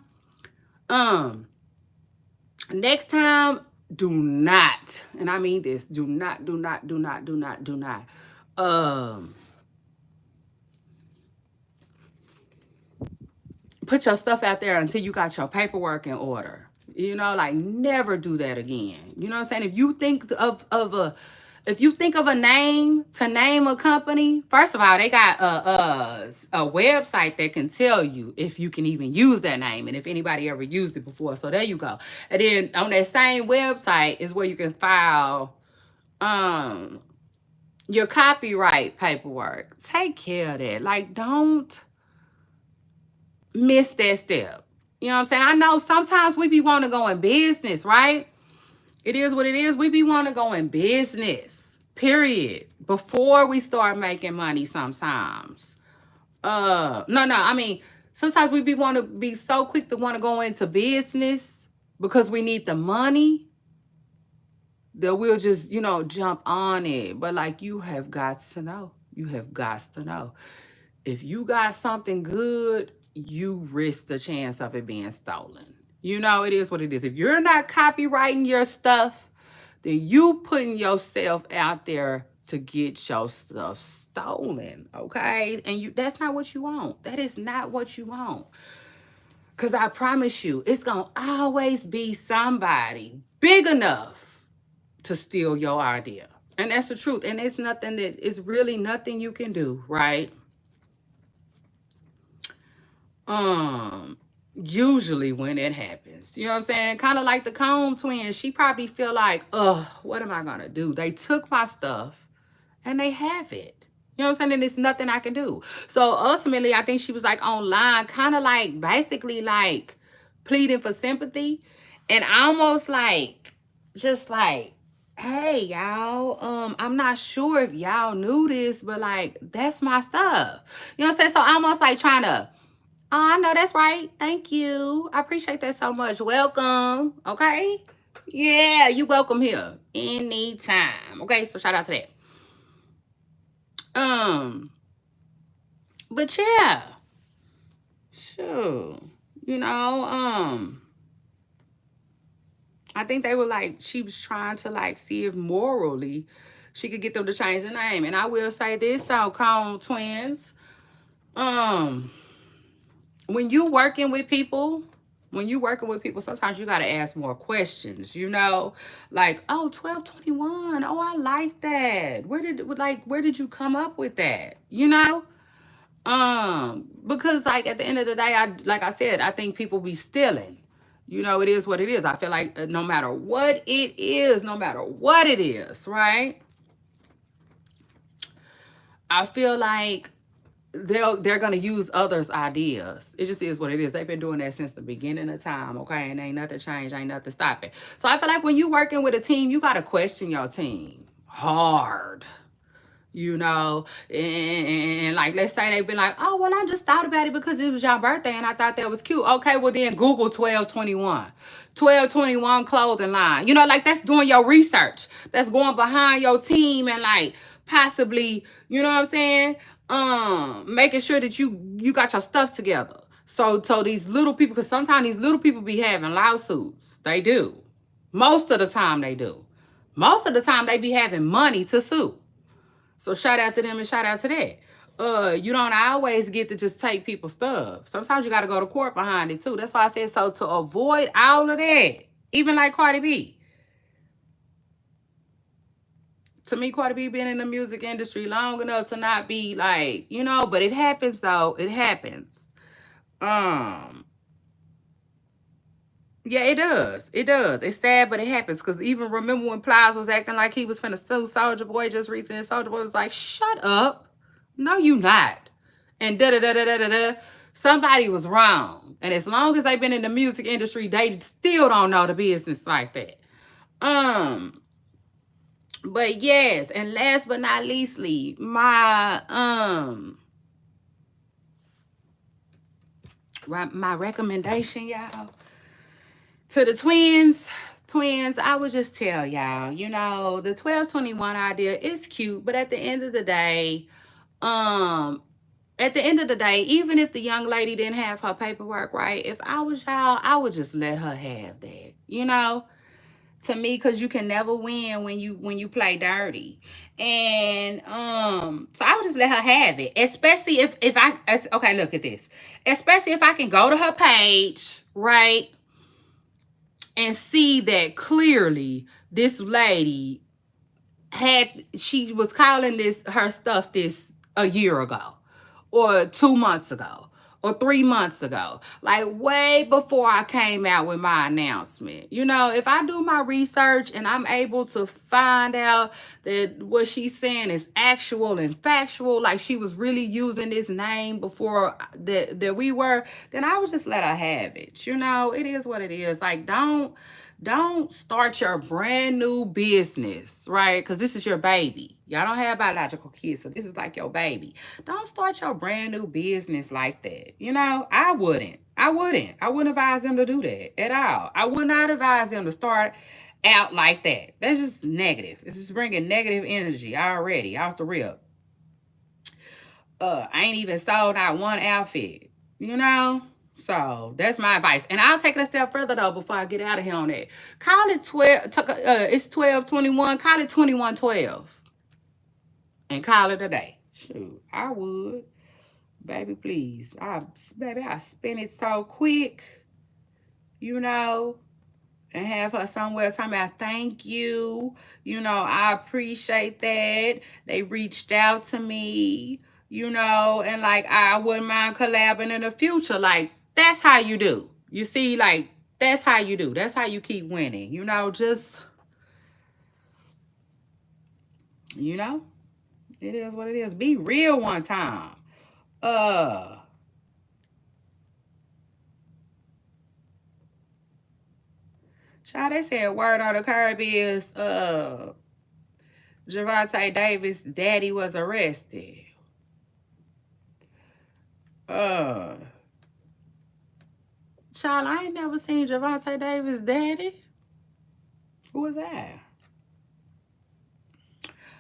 do not, and I mean this, do not, put your stuff out there until you got your paperwork in order. You know, like, never do that again. You know what I'm saying? If you think of a name to name a company, first of all, they got a website that can tell you if you can even use that name and if anybody ever used it before. So there you go. And then on that same website is where you can file your copyright paperwork. Take care of that. Like, don't miss that step. You know what I'm saying? I know sometimes we be want to go in business, right? It is what it is. We be want to go in business, period, before we start making money sometimes. I mean, sometimes we be want to be so quick to want to go into business because we need the money that we'll just, you know, jump on it. But like, you have got to know. You have got to know. If you got something good, you risk the chance of it being stolen. You know, it is what it is. If you're not copywriting your stuff, then you putting yourself out there to get your stuff stolen, okay? And that's not what you want. That is not what you want. Because I promise you, it's going to always be somebody big enough to steal your idea. And that's the truth. And it's really nothing you can do, right? Usually when it happens. You know what I'm saying? Kind of like the Comb twins. She probably feel like, what am I gonna do? They took my stuff and they have it. You know what I'm saying? And there's nothing I can do. So ultimately, I think she was like online, kind of like basically like pleading for sympathy and almost like just like, hey y'all, I'm not sure if y'all knew this, but like that's my stuff. You know what I'm saying? So almost like trying to, oh, I know that's right. Thank you. I appreciate that so much. Welcome. Okay. Yeah, you welcome here anytime. Okay, so shout out to that. But yeah, sure. You know, I think they were like, she was trying to like see if morally she could get them to change the name. And I will say this though, Cone twins. When you working with people, sometimes you got to ask more questions, you know, like, oh, 1221. Oh, I like that. Where did you come up with that? You know? Because like at the end of the day, like I said, I think people be stealing. You know, it is what it is. I feel like no matter what it is, right? I feel like they're gonna use others' ideas. It just is what it is. They've been doing that since the beginning of time, okay? And ain't nothing changed, ain't nothing stopping. So I feel like when you working with a team, you gotta question your team hard. You know, and like let's say they've been like, oh well, I just thought about it because it was your birthday and I thought that was cute. Okay, well then Google 1221 clothing line. You know, like that's doing your research. That's going behind your team and like possibly, you know what I'm saying? Making sure that you got your stuff together. So these little people, because sometimes these little people be having lawsuits. They do. Most of the time they do. Most of the time they be having money to sue. So shout out to them and shout out to that. You don't always get to just take people's stuff. Sometimes you got to go to court behind it too. That's why I said, so to avoid all of that, even like Cardi B. To me, Cardi B been in the music industry long enough to not be like, you know, but it happens though. It happens. Yeah, it does. It does. It's sad, but it happens. Because even remember when Plies was acting like he was finna sue Soulja Boy just recently, and Soulja Boy was like, shut up. No, you not. And da-da-da-da-da-da-da. Somebody was wrong. And as long as they've been in the music industry, they still don't know the business like that. But yes, and last but not leastly, my recommendation, y'all, to the twins, I would just tell y'all, you know, the 1221 idea is cute, but at the end of the day, even if the young lady didn't have her paperwork right, if I was y'all, I would just let her have that, you know, to me, because you can never win when you play dirty. And so I would just let her have it, especially if I, okay, look at this, especially if I can go to her page, right, and see that clearly this lady she was calling her stuff this a year ago or 2 months ago or 3 months ago, like way before I came out with my announcement. You know, if I do my research and I'm able to find out that what she's saying is actual and factual, like she was really using this name before that we were, then I would just let her have it. You know, it is what it is. Like, don't start your brand new business, right? Because this is your baby. Y'all don't have biological kids, so this is like your baby. Don't start your brand new business like that. You know, I wouldn't advise them to do that at all. I would not advise them to start out like that. That's just negative. It's just bringing negative energy already off the rip. I ain't even sold out one outfit, you know? So that's my advice. And I'll take it a step further though before I get out of here on that. Call it 12, it's 1221, call it 2112. and call it a day. Shoot, I would. Baby, please. I spin it so quick, you know, and have her somewhere talking about thank you. I appreciate that. They reached out to me, and like I wouldn't mind collabing in the future. Like, that's how you do. You see, like, that's how you do. That's how you keep winning. Just, you know, it is what it is. Be real one time. Uh, Child, they said word on the curb is Gervonta Davis' daddy was arrested. Uh Child, I ain't never seen Gervonta Davis' daddy. Who was that?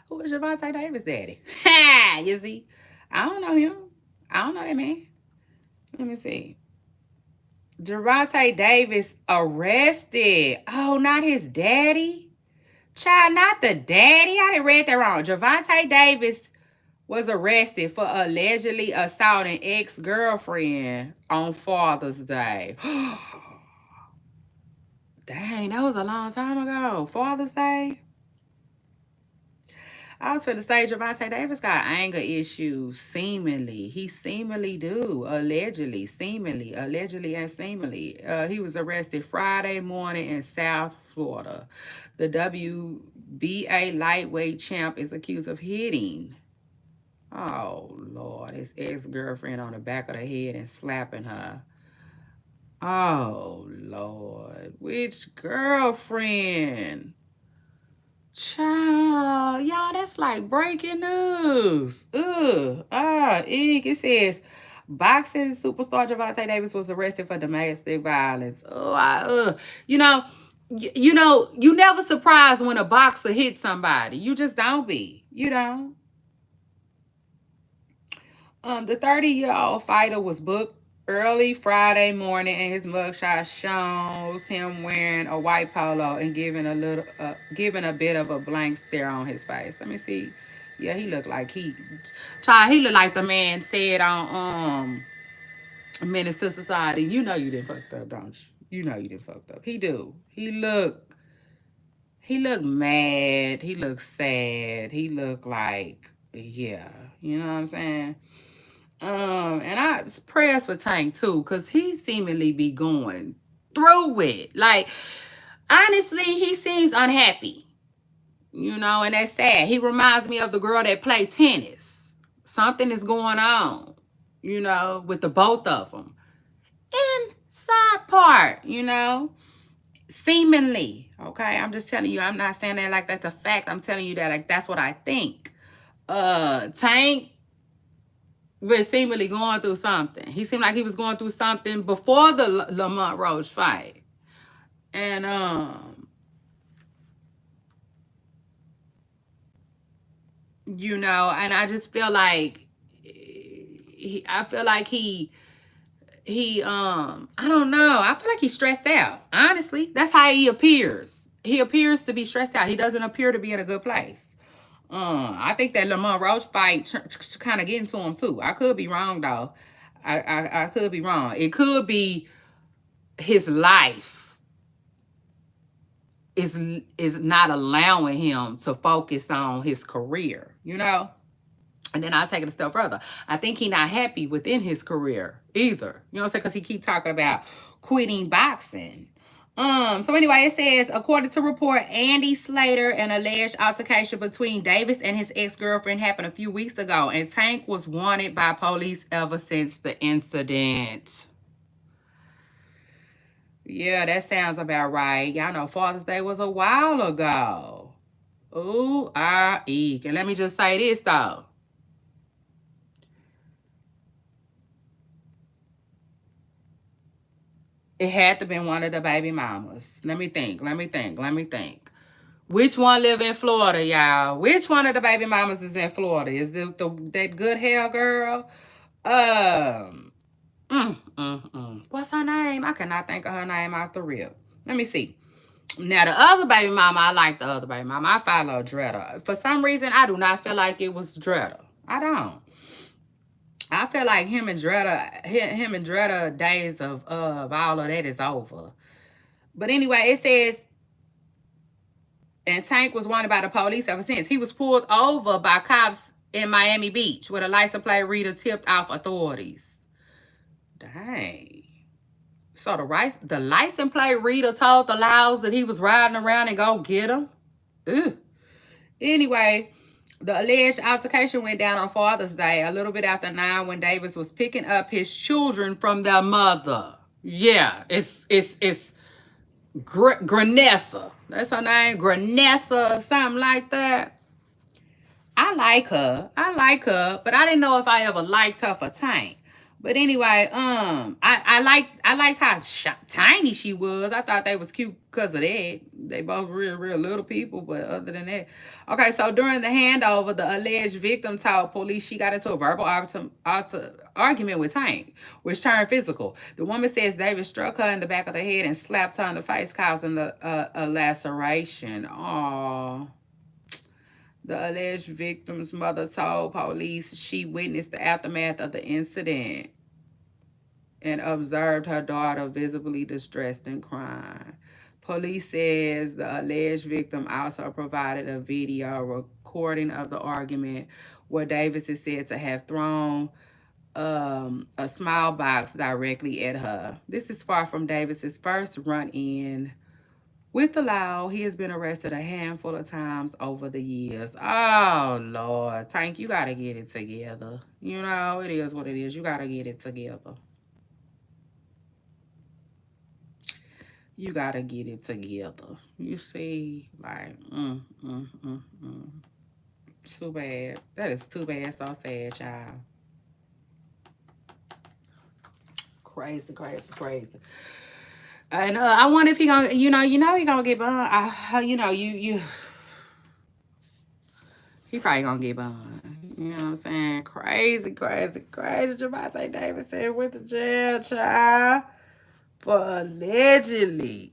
Who was Gervonta Davis' daddy? Ha! You see? I don't know him. I don't know that man. Let me see. Gervonta Davis arrested. Oh, not his daddy? Child, not the daddy. I didn't read that wrong. Gervonta Davis was arrested for allegedly assaulting ex-girlfriend on Father's Day. Dang, that was a long time ago. Father's Day? I was finna say Gervonta Davis got anger issues, seemingly. He seemingly do. Allegedly and seemingly. He was arrested Friday morning in South Florida. The WBA lightweight champ is accused of hitting. Oh, Lord. His ex-girlfriend on the back of the head and slapping her. Oh, Lord. Which girlfriend? Child, y'all, that's like breaking news. Eek. It says boxing superstar Gervonta Davis was arrested for domestic violence. You know, you never surprised when a boxer hits somebody. You just don't be. The 30-year-old fighter was booked early Friday morning, and his mugshot shows him wearing a white polo and giving a bit of a blank stare on his face. Let me see. Yeah, he looked like he looked like the man said on Menace to Society. You know you didn't fucked up, don't you? You know you didn't fucked up. He do. He looked mad. He looked sad. He looked like, yeah, you know what I'm saying? And I prayers for Tank too, cause he seemingly be going through it. Like, honestly, he seems unhappy. And that's sad. He reminds me of the girl that played tennis. Something is going on, with the both of them. And side part, seemingly. Okay, I'm just telling you. I'm not saying that like that's a fact. I'm telling you that like that's what I think. Tank was seemingly going through something. He seemed like he was going through something before the Lamont Roach fight. And and I just feel like I don't know. I feel like he's stressed out. Honestly, that's how he appears. He appears to be stressed out. He doesn't appear to be in a good place. I think that Lamont Roach fight kind of getting to him too. I could be wrong though. I could be wrong. It could be his life is not allowing him to focus on his career, And then I'll take it a step further. I think he's not happy within his career either. You know what I'm saying? Because he keeps talking about quitting boxing. So anyway, it says, according to report, Andy Slater, an alleged altercation between Davis and his ex-girlfriend happened a few weeks ago, and Tank was wanted by police ever since the incident. Yeah, that sounds about right. Y'all know Father's Day was a while ago. Ooh, eek. And let me just say this though. It had to been one of the baby mamas. Let me think. Which one live in Florida, y'all? Which one of the baby mamas is in Florida? Is that good hair girl? What's her name? I cannot think of her name off the rip. Let me see. Now, the other baby mama, I like the other baby mama. I follow Dretta. For some reason, I do not feel like it was Dretta. I don't. I feel like him and Dretta days of all of that is over. But anyway, it says, and Tank was wanted by the police ever since. He was pulled over by cops in Miami Beach with a license plate reader tipped off authorities. Dang. So the license plate reader told the Laos that he was riding around and go get him? Ugh. Anyway, the alleged altercation went down on Father's Day, a little bit after 9, when Davis was picking up his children from their mother. Yeah, it's Granessa. That's her name, Granessa or something like that. I like her, but I didn't know if I ever liked her for Tank. But anyway, I liked how tiny she was. I thought they was cute because of that. They both real little people, but other than that, okay. So during the handover, the alleged victim told police she got into a verbal argument with Tank, which turned physical. The woman says Davis struck her in the back of the head and slapped her in the face, causing a laceration. Aww. The alleged victim's mother told police she witnessed the aftermath of the incident and observed her daughter visibly distressed and crying. Police says the alleged victim also provided a video recording of the argument where Davis is said to have thrown a small box directly at her. This is far from Davis's first run-in with the law. He has been arrested a handful of times over the years. Oh, Lord. Tank, you got to get it together. You know, it is what it is. You got to get it together. You got to get it together. You see, like, too bad. That is too bad. So sad, child. Crazy. And I wonder if he gonna, he gonna get burned. He probably gonna get burned. You know what I'm saying? Crazy. Gervonta Davis went to jail, child, for allegedly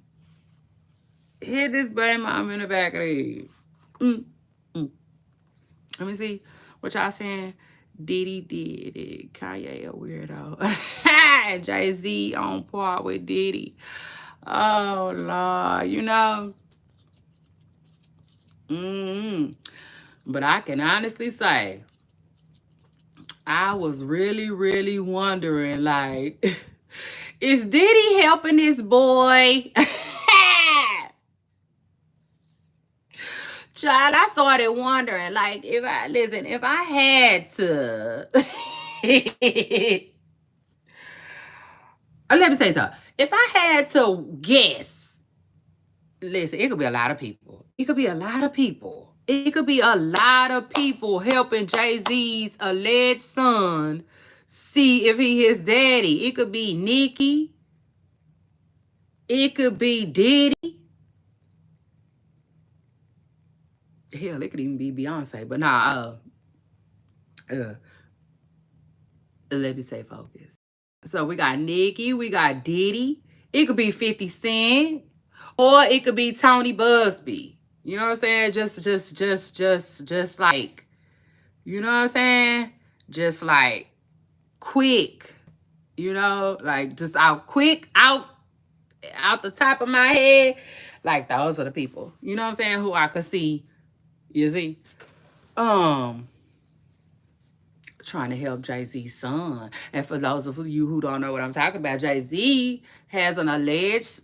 hit this baby mom in the back of the head. Let me see what y'all saying. Diddy did it. Kanye a weirdo. Jay-Z on par with Diddy. Oh, Lord. You know. But I can honestly say, I was really wondering, like, is Diddy helping this boy? Child, I started wondering, like, if I had to, let me say something. If I had to guess, listen, it could be a lot of people. It could be a lot of people. It could be a lot of people helping Jay-Z's alleged son see if he his daddy. It could be Nicki. It could be Diddy. Hell, it could even be Beyonce. But nah, let me say focus. So we got Nicki, we got Diddy. It could be 50 Cent. Or it could be Tony Busby. You know what I'm saying? Just like, you know what I'm saying? Just like quick, you know, like just out the top of my head. Like those are the people, you know what I'm saying, who I could see, you see, trying to help Jay-Z's son. And for those of you who don't know what I'm talking about, Jay-Z has an alleged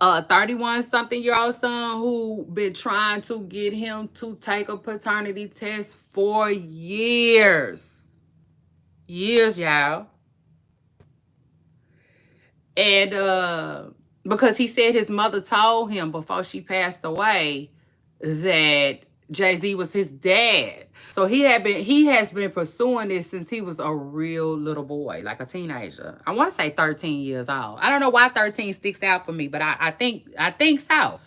31-something-year-old son who been trying to get him to take a paternity test for years. Y'all. And because he said his mother told him before she passed away that Jay-Z was his dad. So he has been pursuing this since he was a real little boy, like a teenager. I want to say 13 years old. I don't know why 13 sticks out for me, but I think so.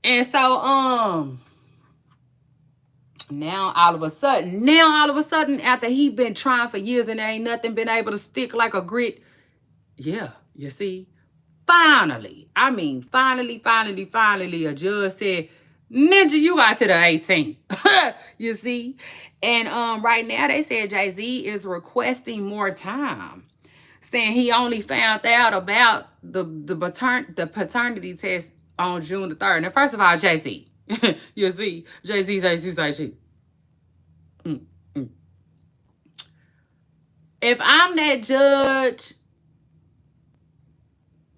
And so now all of a sudden, after he been trying for years and there ain't nothing been able to stick like a grit. Yeah, you see, finally, I mean, finally, a judge said, Ninja, you got to the 18th. You see? And right now they said Jay-Z is requesting more time, saying he only found out about the paternity test on June the 3rd. Now, first of all, Jay-Z. You see, Jay-Z. Mm, mm. If I'm that judge,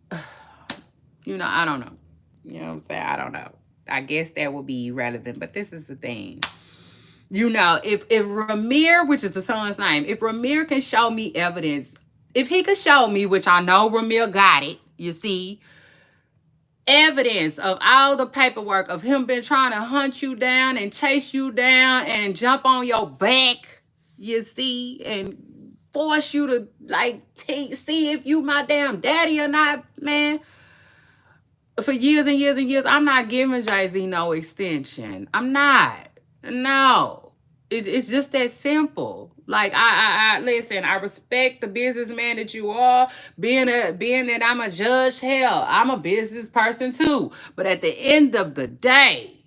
I don't know. You know what I'm saying? I don't know. I guess that would be irrelevant, but this is the thing. If Ramir, which is the son's name, if Ramir can show me evidence, if he could show me, which I know Ramir got it, you see, evidence of all the paperwork of him been trying to hunt you down and chase you down and jump on your back, you see, and force you to see if you my damn daddy or not, man. For years and years and years, I'm not giving Jay-Z no extension. I'm not. No. It's just that simple. Like, I listen, I respect the businessman that you are. Being that I'm a judge, hell, I'm a business person too. But at the end of the day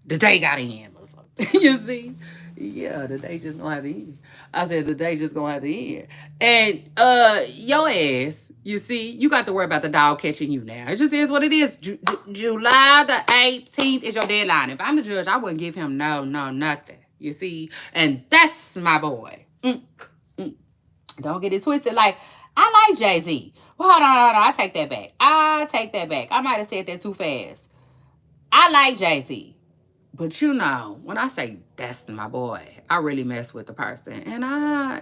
gotta end, motherfucker. You see? Yeah, the day just gonna have to end. I said the day just gonna have to end. And your ass, you see, you got to worry about the dog catching you now. It just is what it is. July the 18th is your deadline. If I'm the judge, I wouldn't give him nothing. You see? And that's my boy. Don't get it twisted. Like, I like Jay-Z. Well, hold on. I take that back. I might have said that too fast. I like Jay-Z. But when I say that's my boy, I really mess with the person. And I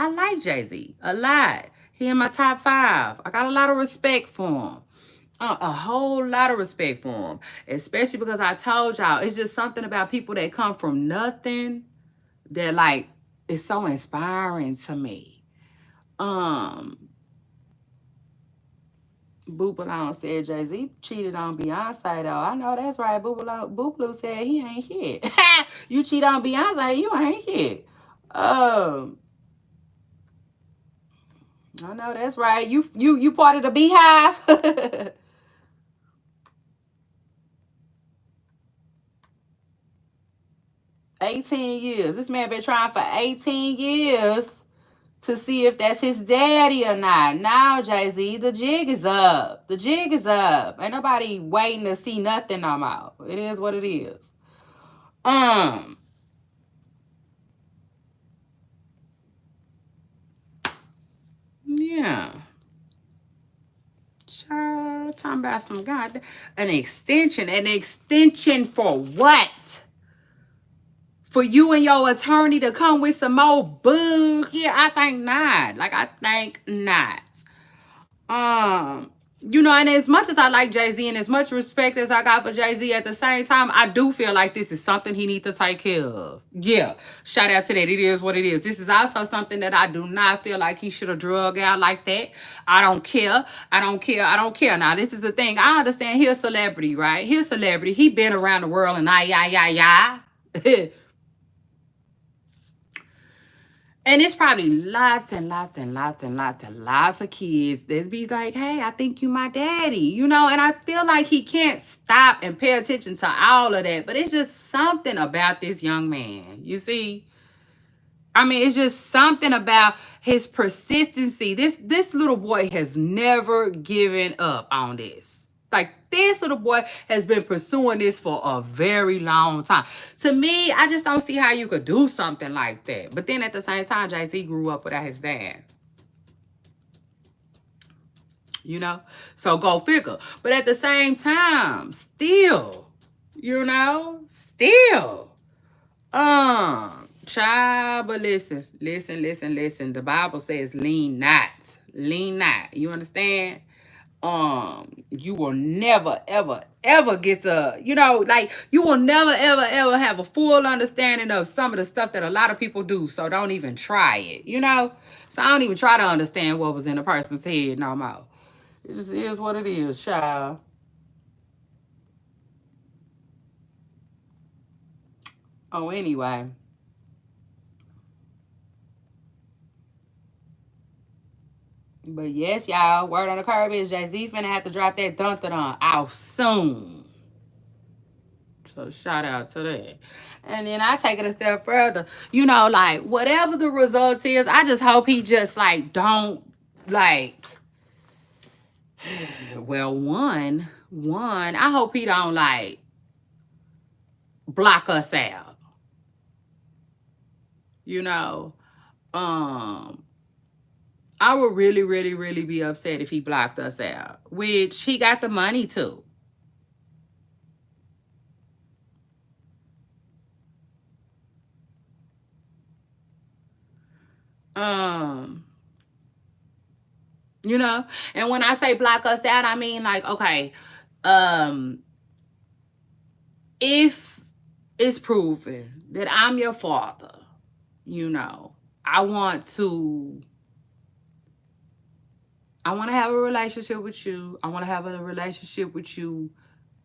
like Jay-Z a lot. He in my top 5. I got a lot of respect for him. A whole lot of respect for him. Especially because I told y'all, it's just something about people that come from nothing that, is so inspiring to me. Boobalong said Jay-Z cheated on Beyonce, though. I know that's right. Boobaloo said he ain't hit. You cheat on Beyonce, you ain't hit. I know that's right. You part of the Beehive. 18 years. This man been trying for 18 years to see if that's his daddy or not. Now, Jay-Z, the jig is up. Ain't nobody waiting to see nothing no more. It is what it is. Yeah. Child, talking about some an extension. An extension for what? For you and your attorney to come with some more boo? Yeah, I think not. I think not. And as much as I like Jay-Z and as much respect as I got for Jay-Z, at the same time, I do feel like this is something he needs to take care of. Yeah, shout out to that. It is what it is. This is also something that I do not feel like he should have drug out like that. I don't care. Now, this is the thing. I understand he's a celebrity, right? He's a celebrity. He been around the world and And it's probably lots and lots and lots and lots and lots of kids that be like, hey, I think you my daddy, And I feel like he can't stop and pay attention to all of that. But it's just something about this young man, you see? I mean, it's just something about his persistency. This little boy has never given up on this. This little boy has been pursuing this for a very long time. To me, I just don't see how you could do something like that. But then at the same time, Jay-Z grew up without his dad. So go figure. But at the same time, still. Child, but listen. The Bible says lean not. You understand? You will never, ever get to, you will never, ever have a full understanding of some of the stuff that a lot of people do. So don't even try it, So I don't even try to understand what was in a person's head no more. It just is what it is, child. Oh, anyway. But yes, y'all, word on the curb is Jay-Z finna have to drop that dun dun out soon. So shout out to that. And then I take it a step further. You know, like whatever the results is, I just hope he just like don't like well, I hope he don't like block us out. You know, um, I would really, really, really be upset if he blocked us out, which he got the money to. Um, you know, and when I say block us out, I mean like, okay, um, if it's proven that I'm your father, you know, I want to have a relationship with you. I want to have a relationship with you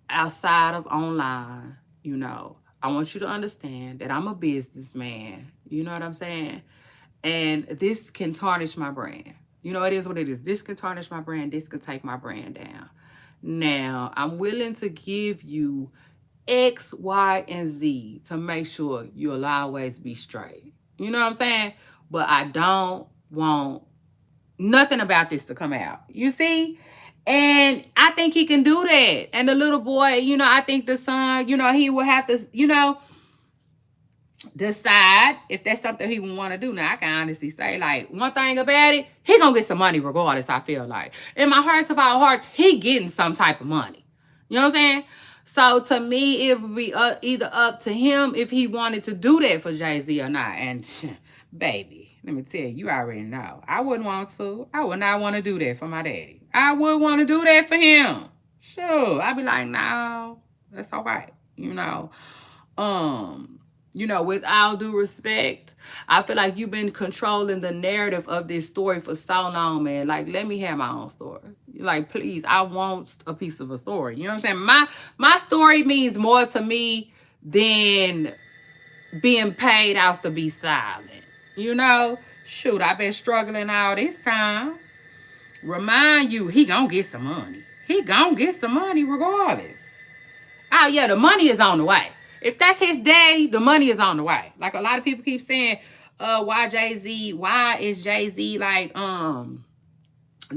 outside of online, you know. I want you to understand that I'm a businessman. You know what I'm saying? And this can tarnish my brand. You know, it is what it is. This can tarnish my brand. This can take my brand down. Now, I'm willing to give you X, Y, and Z to make sure you'll always be straight. You know what I'm saying? But I don't want nothing about this to come out. You see? And I think he can do that. And the little boy, you know, I think the son, you know, he will have to, you know, decide if that's something he would want to do. Now, I can honestly say, like, one thing about it, he gonna get some money regardless, I feel like. In my hearts of our hearts, he getting some type of money. You know what I'm saying? So, to me, it would be either up to him if he wanted to do that for Jay-Z or not. And, baby, let me tell you, you already know. I wouldn't want to. I would not want to do that for my daddy. I would want to do that for him. Sure. I'd be like, no, that's all right. You know? Um, you know, with all due respect, I feel like you've been controlling the narrative of this story for so long, man. Like, let me have my own story. Like, please, I want a piece of a story. You know what I'm saying? My story means more to me than being paid off to be silent. You know? Shoot, I've been struggling all this time. Remind you, he gonna get some money. He gonna get some money regardless. Oh yeah, the money is on the way. If that's his daddy, the money is on the way. Like a lot of people keep saying, why is Jay-Z like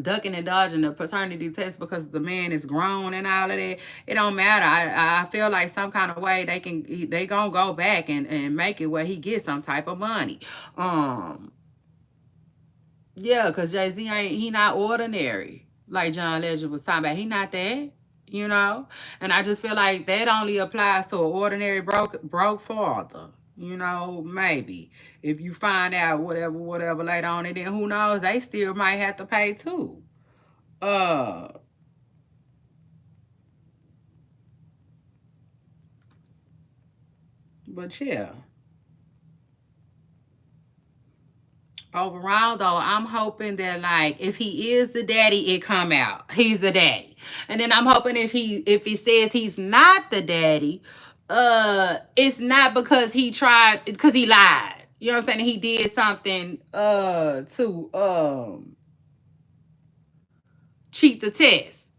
ducking and dodging the paternity test because the man is grown and all of that. It don't matter. I feel like some kind of way they gonna go back and make it where he gets some type of money. Yeah, because Jay-Z he not ordinary. Like John Legend was talking about. He not that. You know? And I just feel like that only applies to an ordinary broke father. You know, maybe. If you find out whatever later on, and then who knows, they still might have to pay too. Uh but yeah. Overall though, I'm hoping that like if he is the daddy, it come out he's the daddy. And then I'm hoping if he says he's not the daddy, it's not because he tried, because he lied. You know what I'm saying? He did something to cheat the test.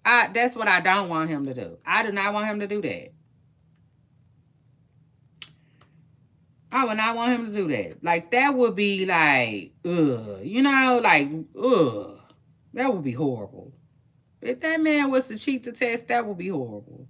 That's what I don't want him to do. I do not want him to do that. I would not want him to do that. Like, that would be like, you know, like, that would be horrible. If that man was to cheat the test, that would be horrible.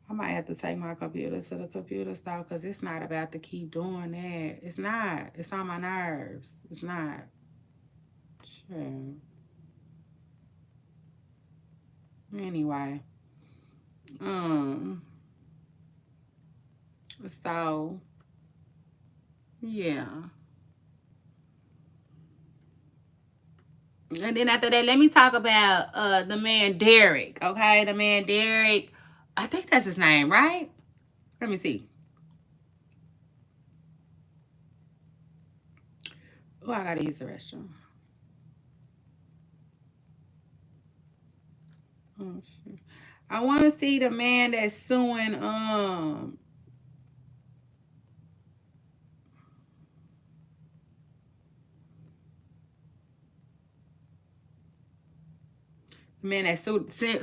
I might have to take my computer to the computer store because it's not about to keep doing that. It's not. It's on my nerves. It's not. Sure. Anyway. Um. So, yeah. And then after that, let me talk about the man Derek. Okay, the man Derek. I think that's his name, right? Let me see. Oh, I gotta use the restroom. I want to see the man that's suing the man that's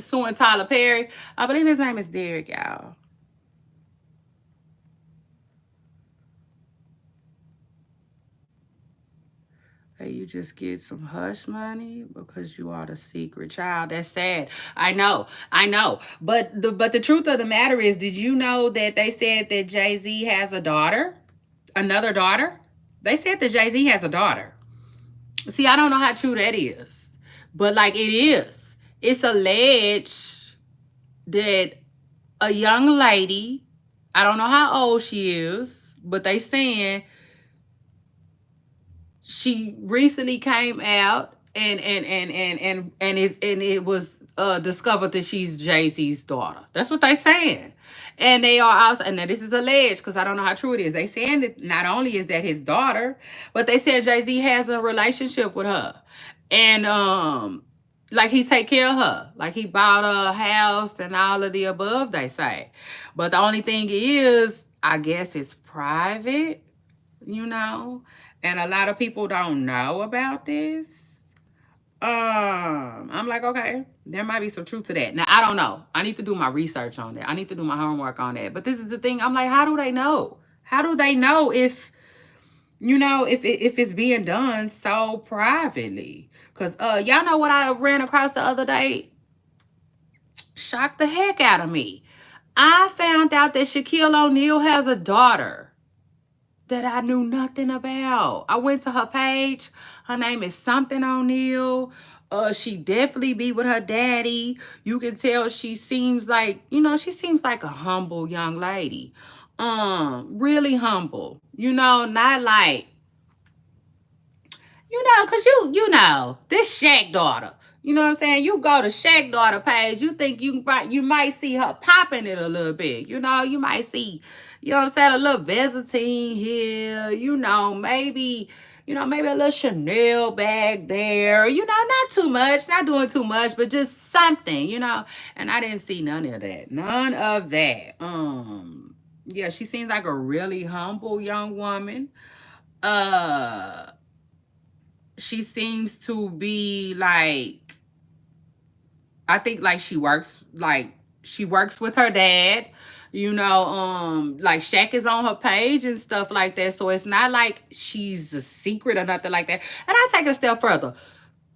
suing Tyler Perry. I believe his name is Derek, y'all. Hey, you just get some hush money because you are the secret child. That's sad. I know. I know. But the truth of the matter is, did you know that they said that Jay-Z has a daughter? Another daughter? They said that Jay-Z has a daughter. See, I don't know how true that is. But like it is. It's alleged that a young lady, I don't know how old she is, but they saying she recently came out and it was discovered that she's Jay-Z's daughter. That's what they saying. And they are also, and now this is alleged because I don't know how true it is. They saying that not only is that his daughter, but they said Jay-Z has a relationship with her. And like he take care of her. Like he bought her a house and all of the above, they say. But the only thing is, I guess it's private, you know, and a lot of people don't know about this. I'm like, okay, there might be some truth to that. Now I don't know. I need to do my research on that. I need to do my homework on that. But this is the thing. I'm like, how do they know? How do they know if if it's being done so privately? Because y'all know what I ran across the other day? Shocked the heck out of me. I found out that Shaquille O'Neal has a daughter that I knew nothing about. I went to her page. Her name is something O'Neal. She definitely be with her daddy. You can tell she seems like, she seems like a humble young lady. Really humble. Not like, cause this Shaq daughter. You know what I'm saying? You go to Shaq daughter page, you think you might see her popping it a little bit. You might see, what I'm saying, a little Visitine here, maybe a little Chanel bag there, not too much, not doing too much, but just something, And I didn't see none of that. None of that. Yeah, she seems like a really humble young woman. Uh she seems to be like, I think like she works with her dad, like Shaq is on her page and stuff like that. So it's not like she's a secret or nothing like that. And I take it a step further.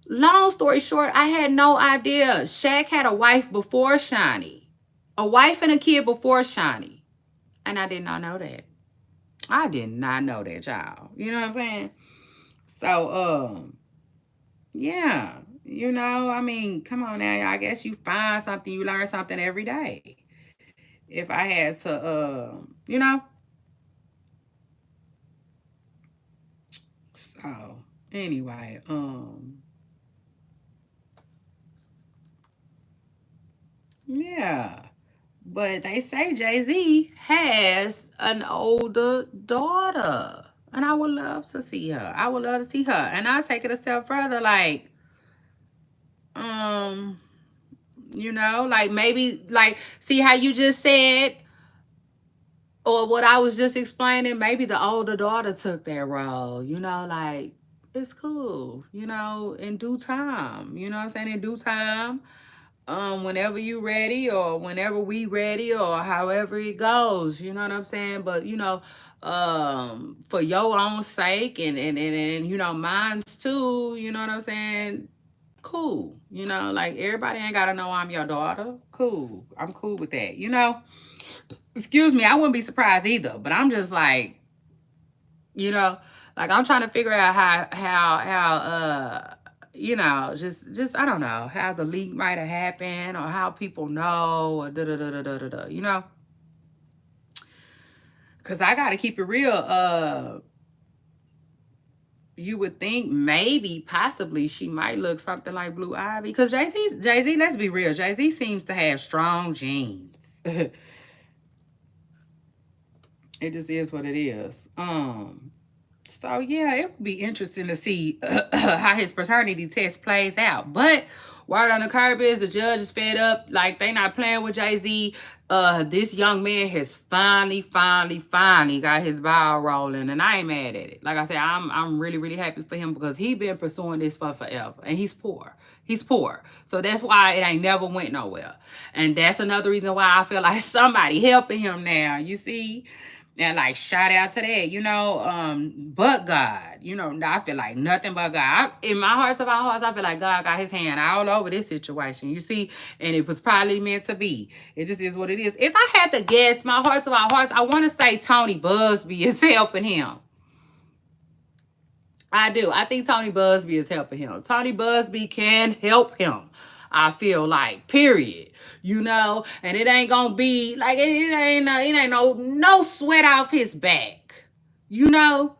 Long story short, I had no idea Shaq had a wife before Shani. A wife and a kid before Shani. And I did not know that. I did not know that, y'all. You know what I'm saying? So, yeah, I mean, come on now. I guess you find something, you learn something every day. If I had to, so anyway, yeah. But they say Jay-Z has an older daughter. And I would love to see her. I would love to see her. And I'll take it a step further, like, um, like maybe like see how you just said, or what I was just explaining, maybe the older daughter took that role, like it's cool, in due time. You know what I'm saying? In due time, whenever you ready or whenever we ready or however it goes, you know what I'm saying? But for your own sake and mine's too, you know what I'm saying? Cool. Like everybody ain't gotta know I'm your daughter. Cool. I'm cool with that. Excuse me, I wouldn't be surprised either. But I'm just like, you know, like I'm trying to figure out how just I don't know how the leak might have happened or how people know or da da da da da da. Because I got to keep it real. You would think maybe possibly she might look something like Blue Ivy because Jay-Z, let's be real, Jay-Z seems to have strong genes. It just is what it is. So yeah, it would be interesting to see how his paternity test plays out. But word on the curb is the judge is fed up, like they not playing with Jay-Z. This young man has finally got his ball rolling, and I ain't mad at it. Like I said, I'm really, really happy for him because he been pursuing this for forever, and he's poor. He's poor, so that's why it ain't never went nowhere, and that's another reason why I feel like somebody helping him now. You see. And like shout out to that, but God, I feel like nothing but God. In my hearts of our hearts, I feel like God got his hand all over this situation. You see, and it was probably meant to be. It just is what it is. If I had to guess, my hearts of our hearts, I want to say Tony Busby is helping him. I do. I think Tony Busby is helping him. Tony Busby can help him. I feel like, period. And it ain't gonna be like it ain't no sweat off his back. You know,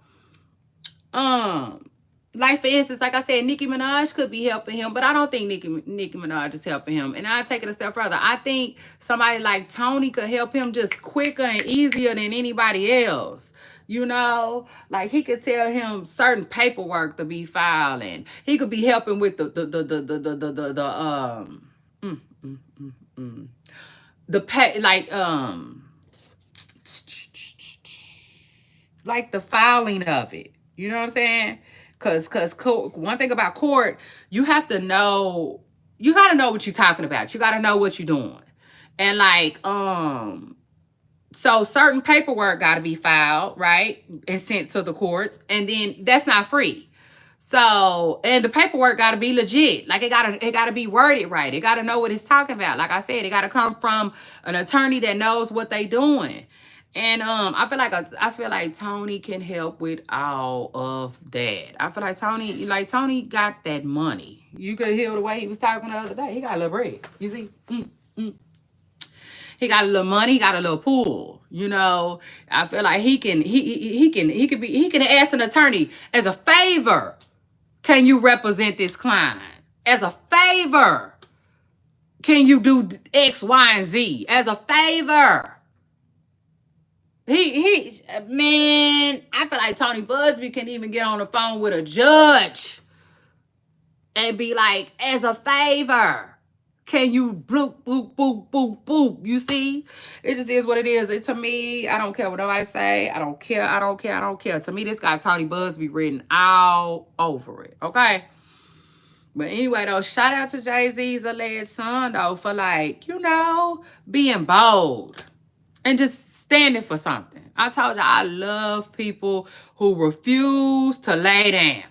like for instance, like I said, Nicki Minaj could be helping him, but I don't think Nicki Minaj is helping him. And I take it a step further. I think somebody like Tony could help him just quicker and easier than anybody else. Like he could tell him certain paperwork to be filing. He could be helping with the pay, like the filing of it. You know what I'm saying? Cause one thing about court, you have to know, you gotta know what you're talking about. You gotta know what you're doing. And so certain paperwork gotta be filed, right? And sent to the courts. And then that's not free. So, and the paperwork gotta be legit. Like it gotta be worded right. It gotta know what it's talking about. Like I said, it gotta come from an attorney that knows what they doing. And I feel like Tony can help with all of that. I feel like Tony got that money. You could hear the way he was talking the other day. He got a little bread. You see? He got a little money. He got a little pool. I feel like he can ask an attorney as a favor. Can you represent this client as a favor? Can you do X, Y, and Z as a favor? Man, I feel like Tony Busby can even get on the phone with a judge and be like, as a favor, can you bloop, boop, boop, boop, boop? You see? It just is what it is. To me, I don't care what nobody say. I don't care. To me, this got Tony Busby written all over it. Okay? But anyway, though, shout out to Jay-Z's alleged son, though, for being bold and just standing for something. I told you I love people who refuse to lay down.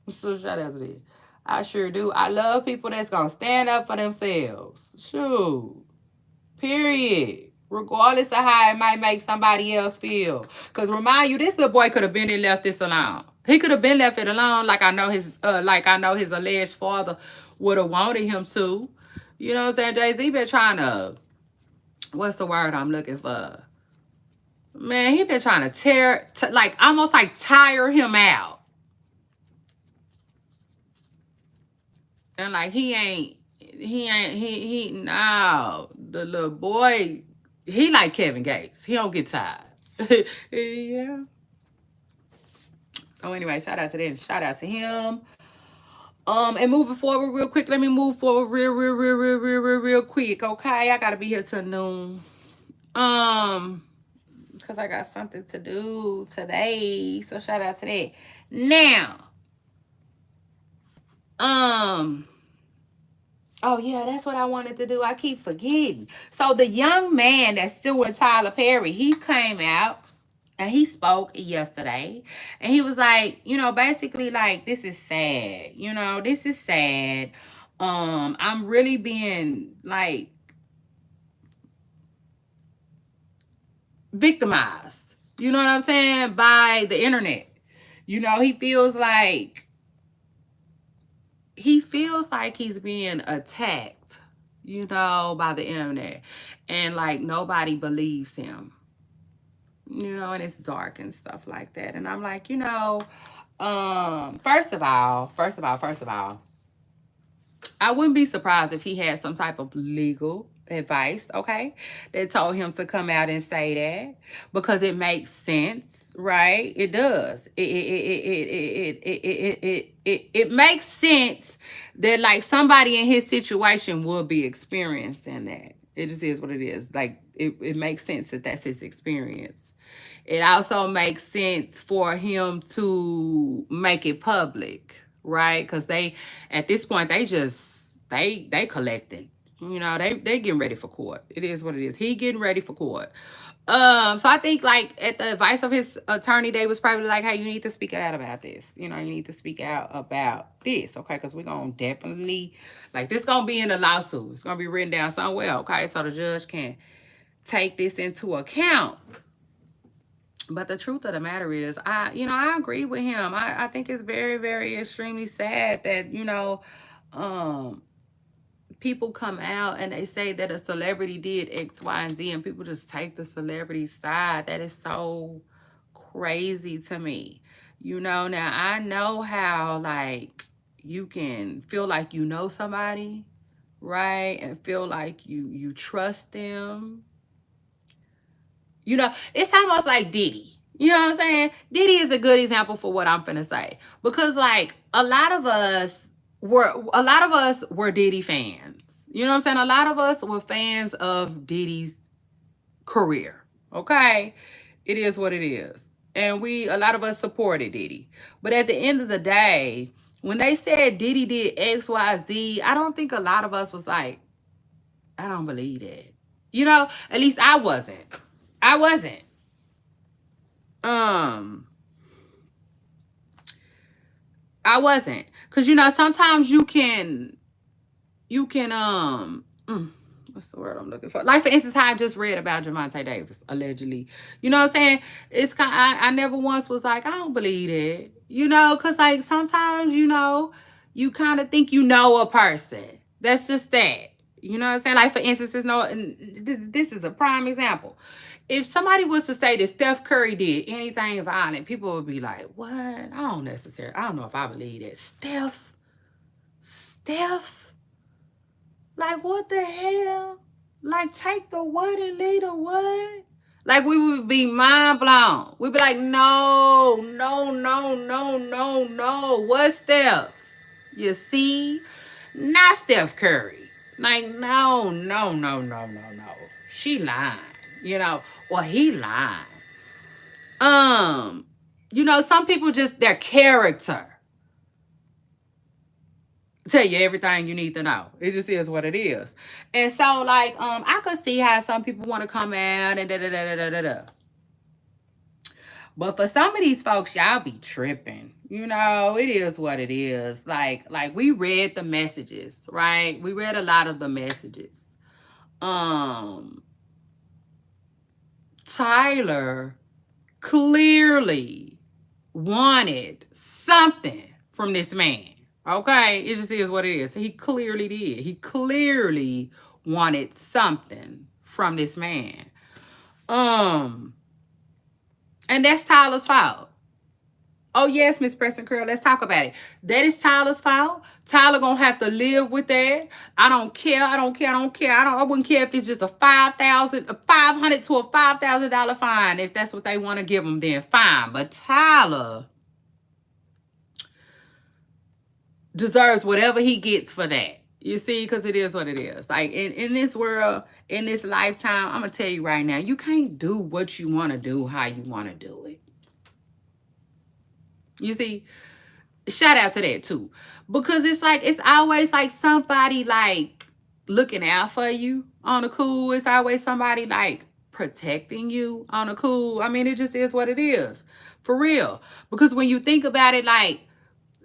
So shout out to this. I sure do. I love people that's gonna stand up for themselves. Shoot. Period. Regardless of how it might make somebody else feel. Because remind you, this little boy could have been and left this alone. He could have been left it alone, like I know his alleged father would have wanted him to. You know what I'm saying? Jay-Z been trying to, what's the word I'm looking for? Man, he been trying to almost like tire him out. And like no, the little boy, he like Kevin Gates. He don't get tired. Yeah. So anyway, shout out to them. Shout out to him. And moving forward real quick. Let me move forward real quick. Okay, I gotta be here till noon. Because I got something to do today. So shout out to that. Now, oh yeah, that's what I wanted to do. I keep forgetting. So the young man that's still with Tyler Perry, he came out and he spoke yesterday. And he was like, basically like, this is sad. This is sad. I'm really being like victimized. You know what I'm saying? By the internet. He feels like he's being attacked, by the internet. And like nobody believes him. And it's dark and stuff like that. And I'm like, first of all, I wouldn't be surprised if he had some type of legal advice, okay, that told him to come out and say that because it makes sense, right? It does. It makes sense that like somebody in his situation will be experiencing that. It just is what it is. Like it makes sense that that's his experience. It also makes sense for him to make it public, right? Because they, at this point, they collected. You know, they getting ready for court. It is what it is. He getting ready for court. So I think like at the advice of his attorney, they was probably like, hey, you need to speak out about this. You know, you need to speak out about this, okay? Because we're gonna definitely like this gonna be in the lawsuit. It's gonna be written down somewhere, okay? So the judge can take this into account. But the truth of the matter is, I agree with him. I think it's very, very extremely sad that, um, people come out and they say that a celebrity did X, Y, and Z, and people just take the celebrity side. That is so crazy to me. Now I know how, like, you can feel like you know somebody, right? And feel like you trust them. It's almost like Diddy. You know what I'm saying? Diddy is a good example for what I'm finna say. Because like a lot of us were Diddy fans. You know what I'm saying? A lot of us were fans of Diddy's career. Okay? It is what it is. And a lot of us supported Diddy. But at the end of the day, when they said Diddy did X, Y, Z, I don't think a lot of us was like, I don't believe that. At least I wasn't. I wasn't. I wasn't. Cause sometimes you can what's the word I'm looking for? Like for instance, how I just read about Gervonta Davis, allegedly. You know what I'm saying? It's kind I never once was like, I don't believe it. Cause like sometimes, you kind of think you know a person. That's just that. You know what I'm saying? Like for instance, this is a prime example. If somebody was to say that Steph Curry did anything violent, people would be like, what? I don't know if I believe that. Steph? Like, what the hell? Like, take the what and leave the what? Like, we would be mind blown. We'd be like, no. What's Steph? You see? Not Steph Curry. Like, no. She lying, or he lying. Some people just, their character tell you everything you need to know. It just is what it is. And so, like, I could see how some people want to come out and da. But for some of these folks, y'all be tripping. It is what it is. Like we read the messages, right? We read a lot of the messages. Tyler clearly wanted something from this man. Okay? It just is what it is. He clearly did. He clearly wanted something from this man. And that's Tyler's fault. Oh, yes, Miss Preston Curl, let's talk about it. That is Tyler's fault. Tyler gonna have to live with that. I don't care. I wouldn't care if it's just a $500 to a $5,000 fine. If that's what they want to give him, then fine. But Tyler deserves whatever he gets for that. You see, because it is what it is. Like in this world, in this lifetime, I'm gonna tell you right now, you can't do what you want to do how you want to do it. You see, shout out to that too, because it's always like somebody like looking out for you on the cool. It's always somebody like protecting you on the cool. I mean, it just is what it is, for real. Because when you think about it, like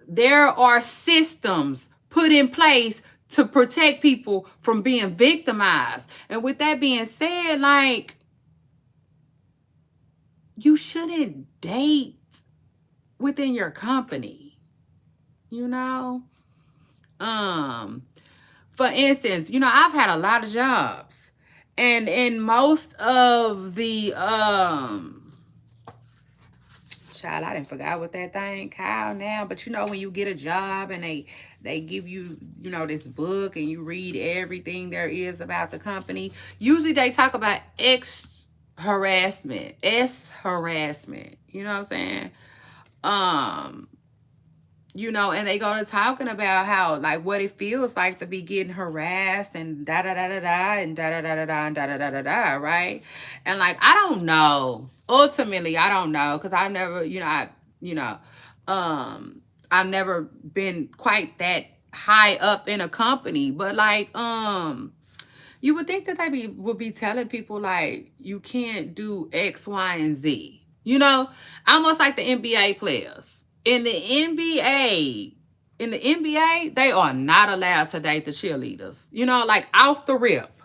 there are systems put in place to protect people from being victimized. And with that being said, like you shouldn't date within your company, For instance, I've had a lot of jobs, and in most of the child, I didn't forgot what that thing called now. But you know, when you get a job and they give you, you know, this book and you read everything there is about the company. Usually they talk about X harassment, S harassment. You know what I'm saying? Um, you know, and they go to talking about how like what it feels like to be getting harassed and da da da da da and da da da da da and da da da da da, right? And like I don't know. Ultimately, I don't know because I've never, you know, um, I've never been quite that high up in a company, but like you would think that would be telling people like you can't do X, Y, and Z. You know, almost like the NBA players. In the NBA, they are not allowed to date the cheerleaders. You know, like off the rip.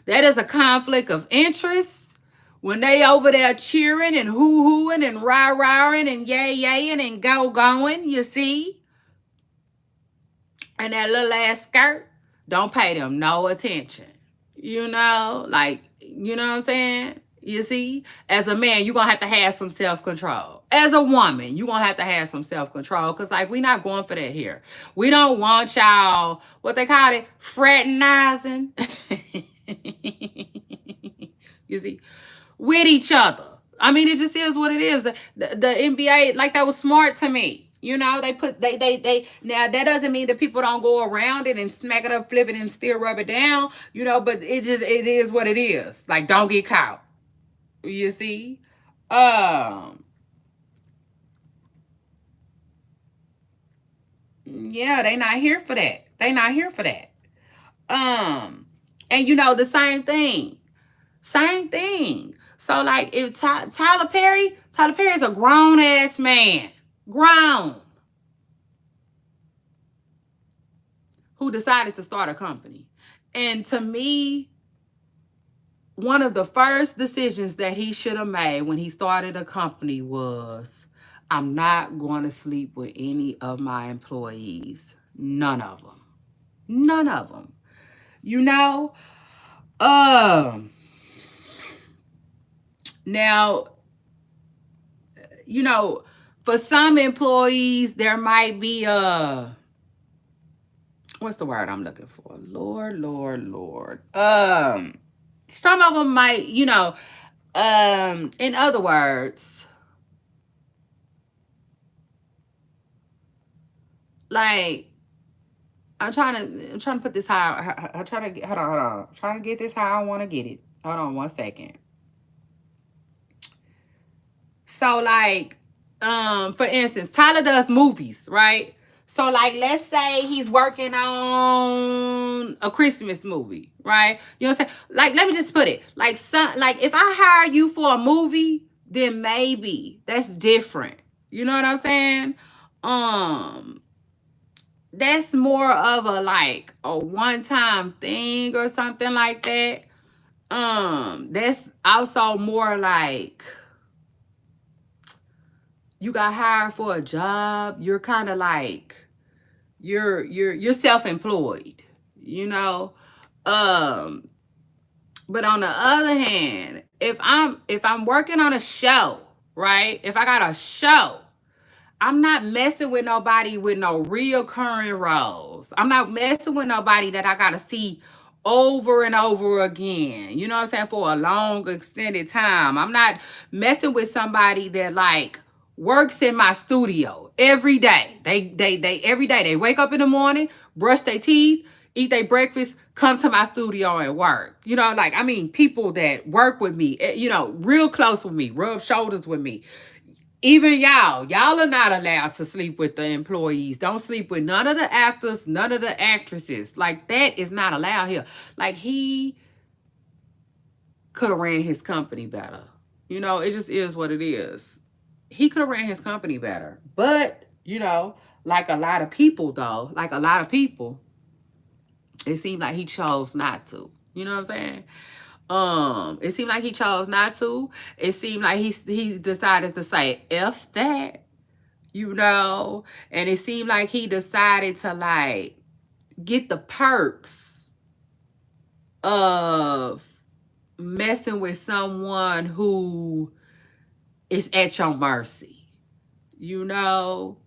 That is a conflict of interest when they over there cheering and hoo-hooing and rah-rahing and yay-yaying and go-going, you see? And that little ass skirt, don't pay them no attention. You know, like, you know what I'm saying? You see, as a man, you're gonna have to have some self-control. As a woman, you're gonna have to have some self-control. Cause like we're not going for that here. We don't want y'all, what they call it, fraternizing. You see, with each other. I mean, it just is what it is. The NBA, like that was smart to me. You know, they now that doesn't mean that people don't go around it and smack it up, flip it, and still rub it down, you know, but it is what it is. Like, don't get caught. You see? Um yeah, they not here for that. They not here for that. Um and you know, the same thing. Same thing. So like if Tyler Perry is a grown ass man. Grown. Who decided to start a company. And to me, one of the first decisions that he should have made when he started a company was, I'm not going to sleep with any of my employees. None of them. None of them. You know? Um, Now, you know, for some employees, there might be what's the word I'm looking for? Lord, Lord, Lord. Some of them might, you know, in other words, like I'm trying to put this how I'm trying to get, hold on. I'm trying to get this how I want to get it. Hold on 1 second. So like, for instance, Tyler does movies, right? So like, let's say he's working on a Christmas movie, right? You know what I'm saying? Like, let me just put it like, like if I hire you for a movie, then maybe that's different. You know what I'm saying? Um, that's more of a like a one-time thing or something like that. That's also more like you got hired for a job. You're kind of like you're self-employed, you know. Um, but on the other hand, if I'm working on a show, right? If I got a show, I'm not messing with nobody with no reoccurring roles. I'm not messing with nobody that I gotta see over and over again. You know what I'm saying? For a long extended time. I'm not messing with somebody that like works in my studio every day. They every day. They wake up in the morning, brush their teeth, eat their breakfast, come to my studio and work. You know, like I mean people that work with me, you know, real close with me, rub shoulders with me. Even y'all are not allowed to sleep with the employees. Don't sleep with none of the actors, none of the actresses. Like that is not allowed here. Like he could have ran his company better. You know, it just is what it is. He could have ran his company better. But, you know, like a lot of people though, like a lot of people, it seemed like he chose not to. You know what I'm saying? It seemed like he chose not to. It seemed like he decided to say F that, you know, and it seemed like he decided to like get the perks of messing with someone who is at your mercy. you know,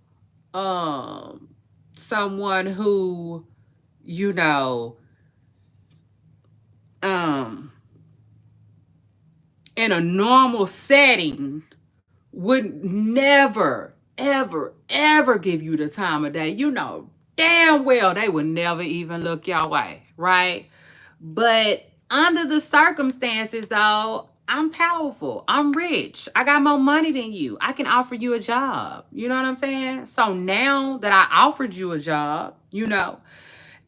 someone who, you know, um, in a normal setting would never, ever, ever give you the time of day. You know damn well they would never even look your way, right? But under the circumstances, though, I'm powerful. I'm rich. I got more money than you. I can offer you a job. You know what I'm saying? So now that I offered you a job, you know,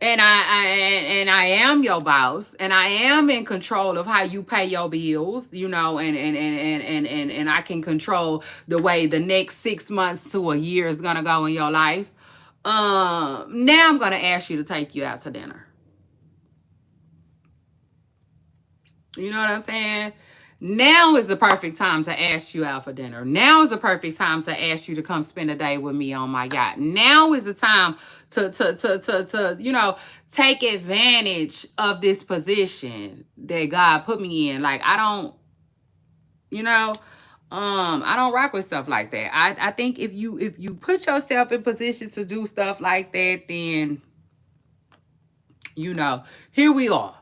and I am your boss, and I am in control of how you pay your bills, you know, and I can control the way the next 6 months to a year is gonna go in your life. Now I'm gonna ask you to take you out to dinner. You know what I'm saying? Now is the perfect time to ask you out for dinner. Now is the perfect time to ask you to come spend a day with me on my yacht. Now is the time to you know, take advantage of this position that God put me in. Like I don't, you know, I don't rock with stuff like that. I think if you put yourself in position to do stuff like that, then you know, here we are.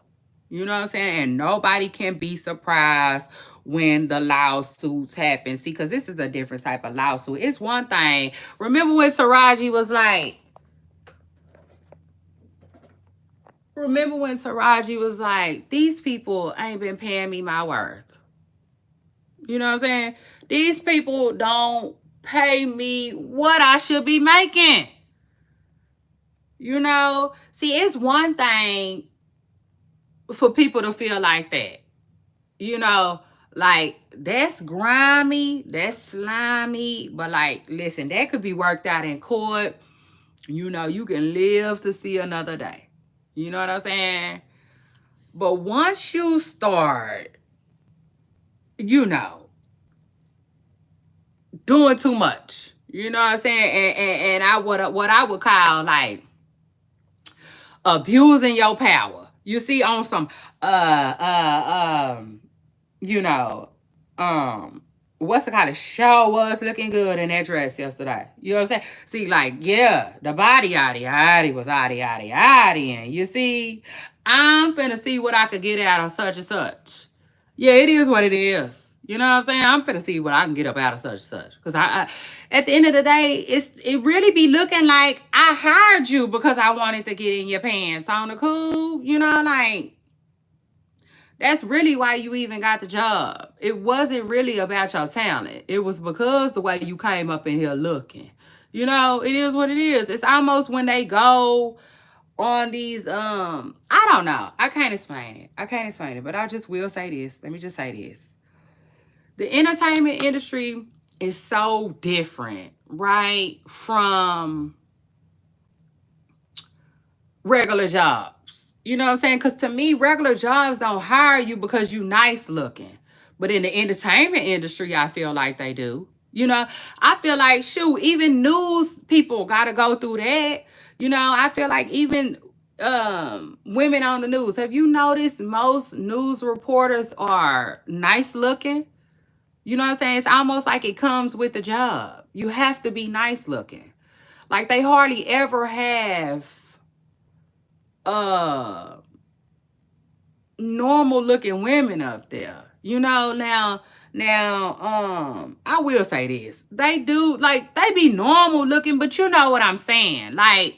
You know what I'm saying? And nobody can be surprised when the lawsuits happen. See, because this is a different type of lawsuit. It's one thing. Remember when Taraji was like, these people ain't been paying me my worth. You know what I'm saying? These people don't pay me what I should be making. You know? See, it's one thing for people to feel like that. You know, like that's grimy, that's slimy, but like, listen, that could be worked out in court. You know, you can live to see another day. You know what I'm saying? But once you start, you know, doing too much, you know what I'm saying? And I what I would call like abusing your power. You see, on some you know, what's the kind of show was looking good in that dress yesterday? You know what I'm saying? See, like, yeah, the body yaddy yaddy was yaddy yaddy yaddy. And you see, I'm finna see what I could get out of such and such. Yeah, it is what it is. You know what I'm saying? I'm finna see what I can get up out of such and such. Cause I at the end of the day, it really be looking like I hired you because I wanted to get in your pants on the cool. You know, like that's really why you even got the job. It wasn't really about your talent. It was because the way you came up in here looking. You know, it is what it is. It's almost when they go on these I don't know. I can't explain it. But I just will say this. Let me just say this. The entertainment industry is so different, right? From regular jobs. You know what I'm saying? Because to me, regular jobs don't hire you because you nice looking. But in the entertainment industry, I feel like they do. You know, I feel like, shoot, even news people got to go through that. You know, I feel like even women on the news. Have you noticed most news reporters are nice looking? You know what I'm saying? It's almost like it comes with the job. You have to be nice looking. Like they hardly ever have uh normal looking women up there. You know, now I will say this. They do like they be normal looking, but you know what I'm saying. Like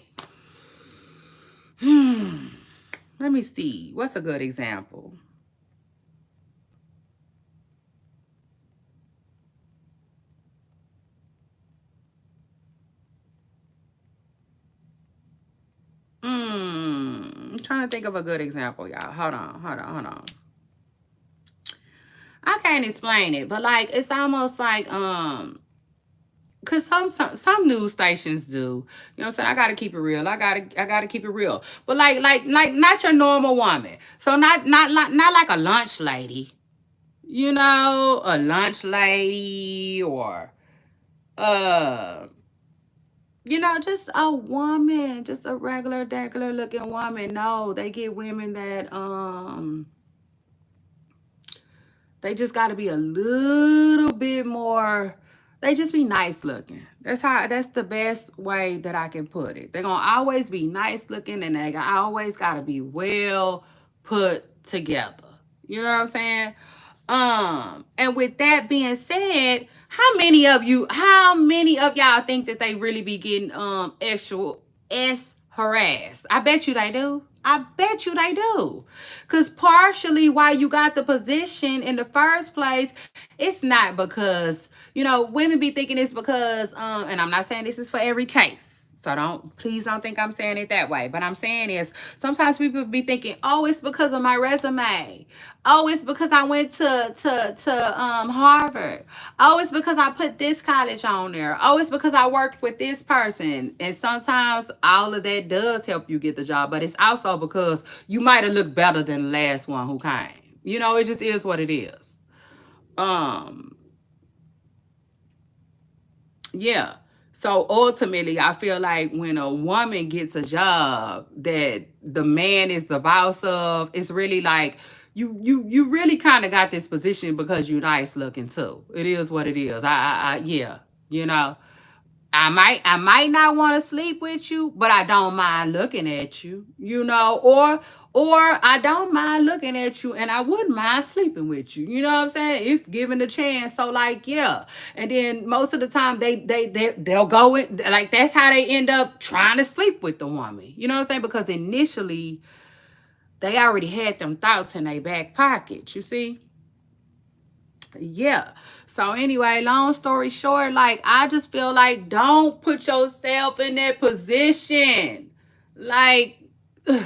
let me see. What's a good example? I'm trying to think of a good example, y'all. Hold on. I can't explain it, but like it's almost like cause some news stations do. You know what I'm saying? I gotta keep it real. I gotta keep it real. But like not your normal woman. So not like a lunch lady. You know, a lunch lady or uh you know, just a woman, just a regular looking woman. No, they get women that they just got to be a little bit more They just be nice looking. That's the best way that I can put it. They're gonna always be nice looking and they always gotta be well put together. You know what I'm saying? And with that being said, how many of y'all think that they really be getting actual S harassed? I bet you they do. I bet you they do. Cause partially why you got the position in the first place, it's not because, women be thinking it's because, and I'm not saying this is for every case. So please don't think I'm saying it that way. But I'm saying is sometimes people be thinking, oh, it's because of my resume. Oh, it's because I went to Harvard. Oh, it's because I put this college on there. Oh, it's because I worked with this person. And sometimes all of that does help you get the job, but it's also because you might have looked better than the last one who came. It just is what it is. Um, yeah. So ultimately, I feel like when a woman gets a job that the man is the boss of, it's really like you really kind of got this position because you're nice looking too. It is what it is. Yeah, you know. I might not want to sleep with you, but I don't mind looking at you, or I don't mind looking at you and I wouldn't mind sleeping with you. You know what I'm saying? If given the chance. So like, yeah. And then most of the time they'll go in, like that's how they end up trying to sleep with the woman. You know what I'm saying? Because initially they already had them thoughts in their back pocket, you see? Yeah. So anyway, long story short, like I just feel like don't put yourself in that position. Like ugh,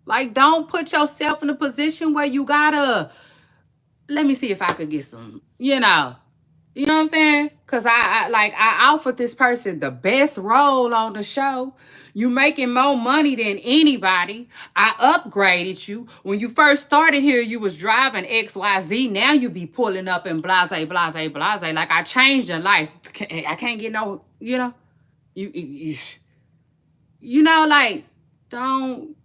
like don't put yourself in a position where you gotta let me see if I could get some, you know what I'm saying? Cause I offered this person the best role on the show. You making more money than anybody. I upgraded you. When you first started here, you was driving XYZ. Now you be pulling up in blase, blase, blase. Like I changed your life. I can't get no, like don't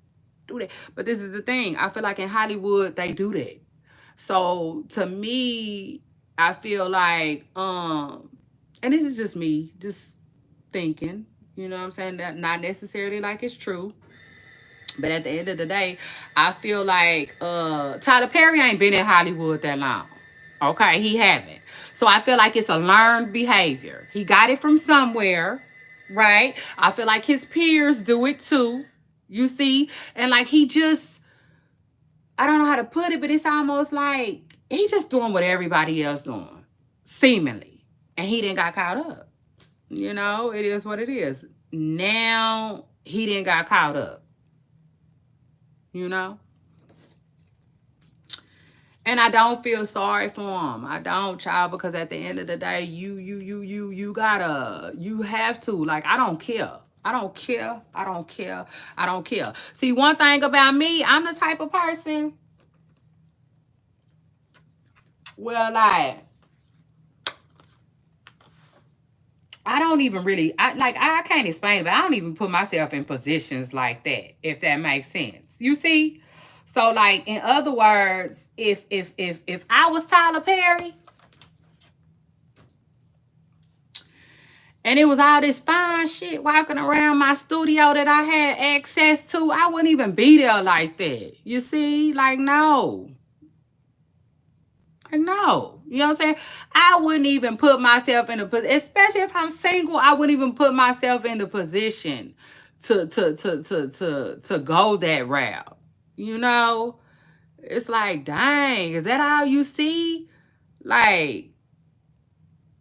do that. But this is the thing. I feel like in Hollywood they do that. So to me, I feel like, and this is just me, just thinking, you know what I'm saying? That not necessarily like it's true. But at the end of the day, I feel like Tyler Perry ain't been in Hollywood that long. Okay, he haven't. So I feel like it's a learned behavior. He got it from somewhere, right? I feel like his peers do it too. You see? And like he just I don't know how to put it, but it's almost like he just doing what everybody else doing, seemingly. And he didn't got caught up. It is what it is. Now he didn't got caught up, you know? And I don't feel sorry for him. I don't, child, because at the end of the day, you have to. Like, I don't care. I don't care. I don't care. I don't care. See, one thing about me, I'm the type of person, well, like, I don't even really, I can't explain it, but I don't even put myself in positions like that, if that makes sense. You see? So, like, in other words, if I was Tyler Perry and it was all this fine shit walking around my studio that I had access to, I wouldn't even be there like that. You see? Like, no. No, you know what I'm saying? I wouldn't even put myself in a position, especially if I'm single, I wouldn't even put myself in the position to go that route. You know? It's like, dang, is that all you see? Like,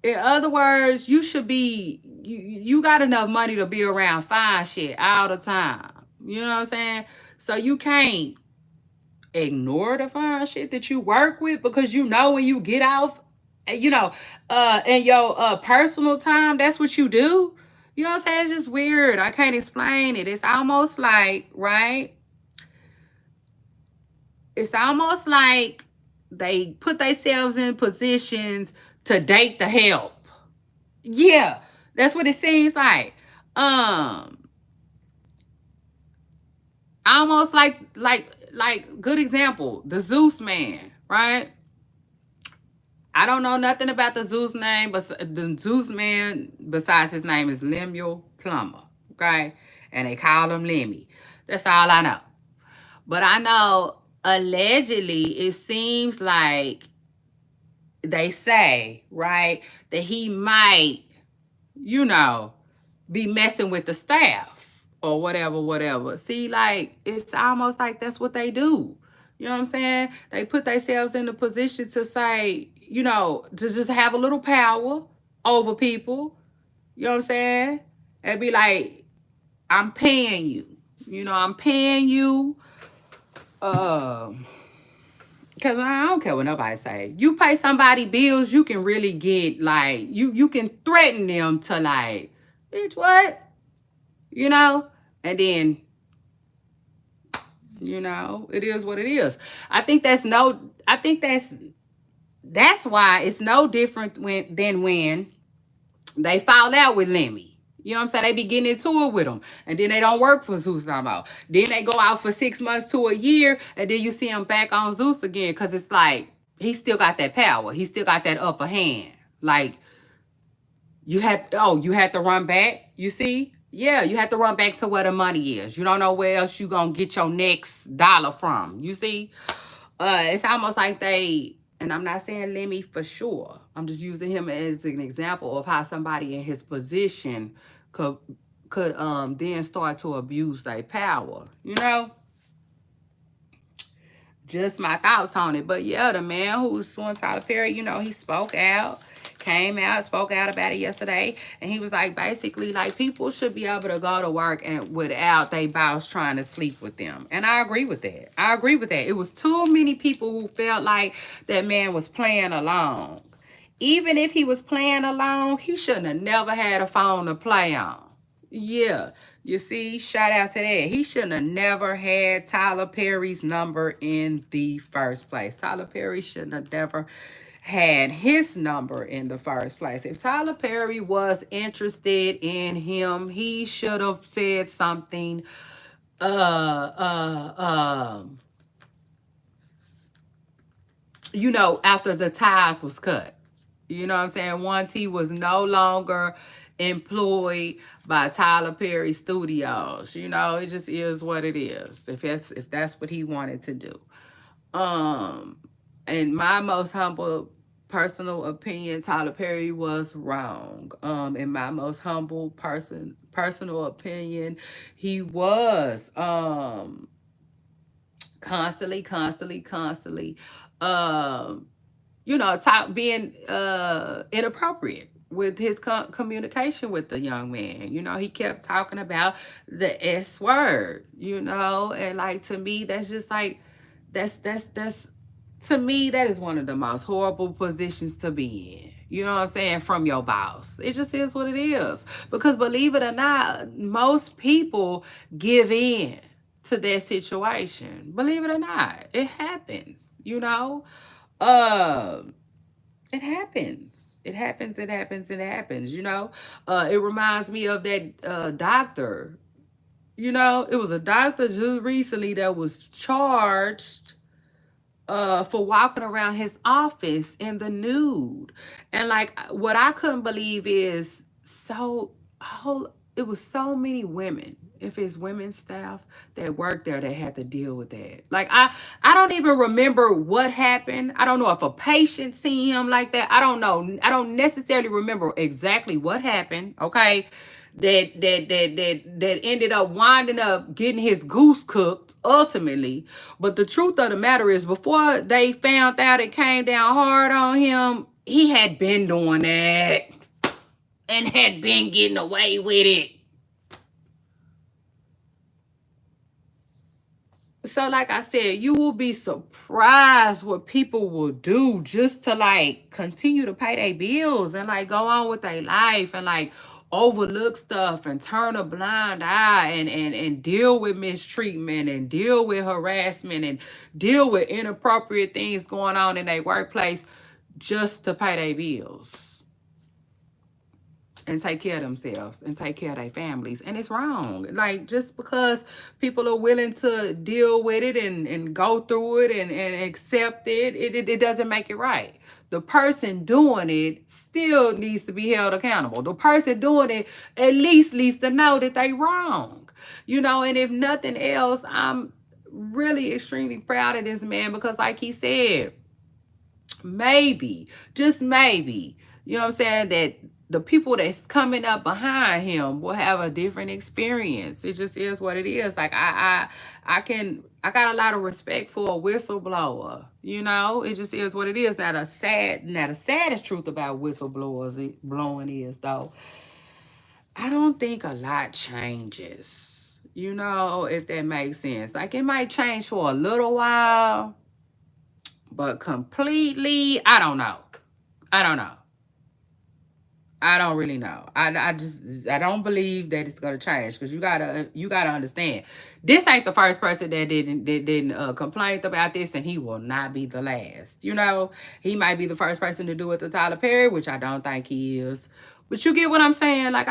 in other words, you got enough money to be around fine shit all the time. You know what I'm saying? So you can't ignore the fine shit that you work with because when you get off, in your personal time, that's what you do. You know what I'm saying? It's just weird. I can't explain it. It's almost like, right? It's almost like they put themselves in positions to date the help. Yeah, that's what it seems like. Almost like good example, the Zeus man, right? I don't know nothing about the Zeus name, but the Zeus man, besides his name is Lemuel Plummer, okay? And they call him Lemmy. That's all I know. But I know allegedly it seems like they say, right, that he might, you know, be messing with the staff or whatever, whatever. See, like, it's almost like that's what they do. You know what I'm saying? They put themselves in the position to say, you know, to just have a little power over people. You know what I'm saying? And be like, I'm paying you. You know, I'm paying you. Cause I don't care what nobody say. You pay somebody bills, you can really get like you can threaten them to like, bitch, what? You know? And then, you know, it is what it is. I think that's why it's no different than when they fall out with Lemmy. You know what I'm saying? They be getting into it with them. And then they don't work for Zeus no more. Then they go out for 6 months to a year. And then you see him back on Zeus again. Because it's like, he still got that power. He still got that upper hand. Like, you had to run back. You see? Yeah, you have to run back to where the money is. You don't know where else you gonna get your next dollar from. You see? It's almost like they, and I'm not saying Lemmy for sure. I'm just using him as an example of how somebody in his position could then start to abuse their power. You know? Just my thoughts on it. But yeah, the man who's suing Tyler Perry, you know, he spoke out, came out, spoke out about it yesterday. And he was like, basically, like, people should be able to go to work and without they boss trying to sleep with them. And I agree with that. I agree with that. It was too many people who felt like that man was playing along. Even if he was playing along, he shouldn't have never had a phone to play on. Yeah, you see, shout out to that. He shouldn't have never had Tyler Perry's number in the first place. Tyler Perry shouldn't have never had his number in the first place. If Tyler Perry was interested in him, he should have said something you know, after the ties was cut. You know what I'm saying? Once he was no longer employed by Tyler Perry Studios. You know, it just is what it is. If that's what he wanted to do. In my most humble personal opinion, Tyler Perry was wrong. In my most humble personal opinion, he was constantly you know, being inappropriate with his communication with the young man. You know, he kept talking about the S word, you know, and like, to me, that's just like, that's to me, that is one of the most horrible positions to be in. You know what I'm saying? From your boss. It just is what it is. Because believe it or not, most people give in to their situation. Believe it or not, it happens, you know? Uh, it happens. It happens, you know? It reminds me of that doctor. You know, it was a doctor just recently that was charged for walking around his office in the nude. And like, what I couldn't believe is it was so many women, if it's women staff that worked there, that had to deal with that. Like, I don't even remember what happened. I don't know if a patient seen him like that. I don't know. I don't necessarily remember exactly what happened. Okay. That ended up winding up getting his goose cooked ultimately. But the truth of the matter is, before they found out it came down hard on him, he had been doing that and had been getting away with it. So like I said, you will be surprised what people will do just to like continue to pay their bills and like go on with their life and like overlook stuff and turn a blind eye and deal with mistreatment and deal with harassment and deal with inappropriate things going on in their workplace just to pay their bills. and take care of themselves and take care of their families. And it's wrong. Like, just because people are willing to deal with it and go through it and accept it doesn't make it right. The person doing it still needs to be held accountable. The person doing it at least needs to know that they wrong. You know, and if nothing else, I'm really extremely proud of this man, because like he said, maybe, just maybe, you know what I'm saying, that the people that's coming up behind him will have a different experience. It just is what it is. Like, I got a lot of respect for a whistleblower. You know, it just is what it is. Now the saddest truth about whistleblowers blowing is, though, I don't think a lot changes. You know, if that makes sense. Like, it might change for a little while, but completely, I don't know. I don't know. I don't really know. I don't believe that it's gonna change, because you gotta understand, this ain't the first person that didn't complain about this, and he will not be the last. You know, he might be the first person to do it to Tyler Perry, which I don't think he is. But you get what I'm saying? Like,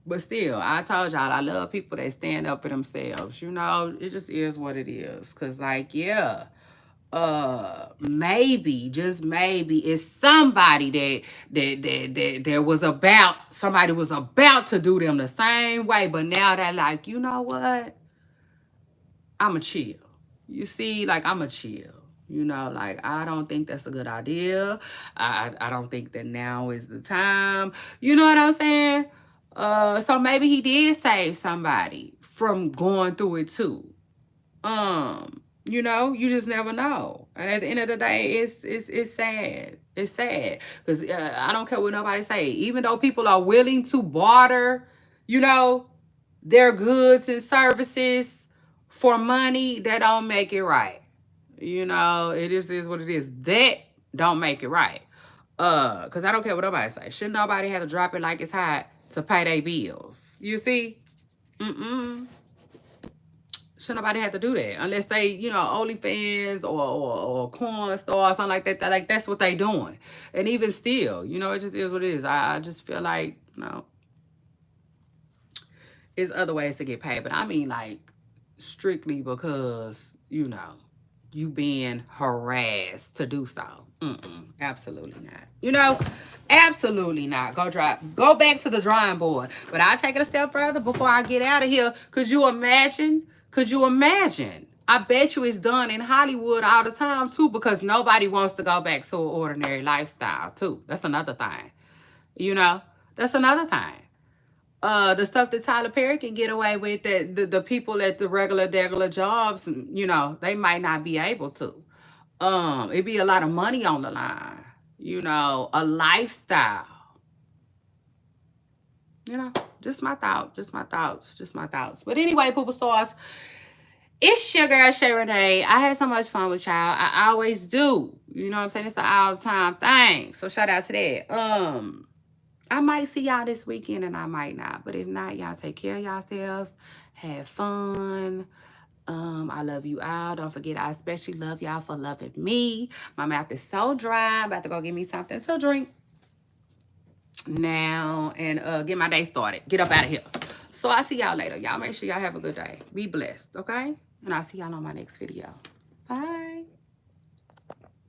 but still, I told y'all, I love people that stand up for themselves. You know, it just is what it is. Cause, like, yeah, maybe, just maybe, it's somebody somebody was about to do them the same way, but now they're like, you know what, I'ma chill. You see, like, I'ma chill. You know, like, I don't think that's a good idea. I don't think that now is the time. You know what I'm saying? So maybe he did save somebody from going through it too. You know, you just never know. And at the end of the day, it's sad. It's sad, because I don't care what nobody say. Even though people are willing to barter, you know, their goods and services for money, that don't make it right. You know, it is what it is. That don't make it right. Because I don't care what nobody say. Shouldn't nobody have to drop it like it's hot to pay their bills? You see? Should nobody have to do that, unless they, you know, OnlyFans or corn store or something like that. Like, that's what they doing. And even still, you know, it just is what it is. I just feel like, you know, it's other ways to get paid. But I mean, like, strictly because, you know, you being harassed to do so. Absolutely not. You know, absolutely not. Go back to the drawing board. But I'll take it a step further before I get out of here. Could you imagine? Could you imagine? I bet you it's done in Hollywood all the time too, because nobody wants to go back to an ordinary lifestyle too. That's another thing. You know, that's another thing. The stuff that Tyler Perry can get away with, that the people at the regular jobs, you know, they might not be able to. It'd be a lot of money on the line, you know, a lifestyle. You know, just my thoughts. But anyway, Poopa Stars, it's your girl Shay Renee. I had so much fun with y'all. I always do. You know what I'm saying? It's an all the time thing. So shout out to that. I might see y'all this weekend and I might not. But if not, y'all take care of yourselves. Have fun. I love you all. Don't forget, I especially love y'all for loving me. My mouth is so dry. I'm about to go get me something to drink now and get my day started. Get up out of here. So I'll see y'all later. Y'all make sure y'all have a good day. Be blessed, okay? And I'll see y'all on my next video. Bye.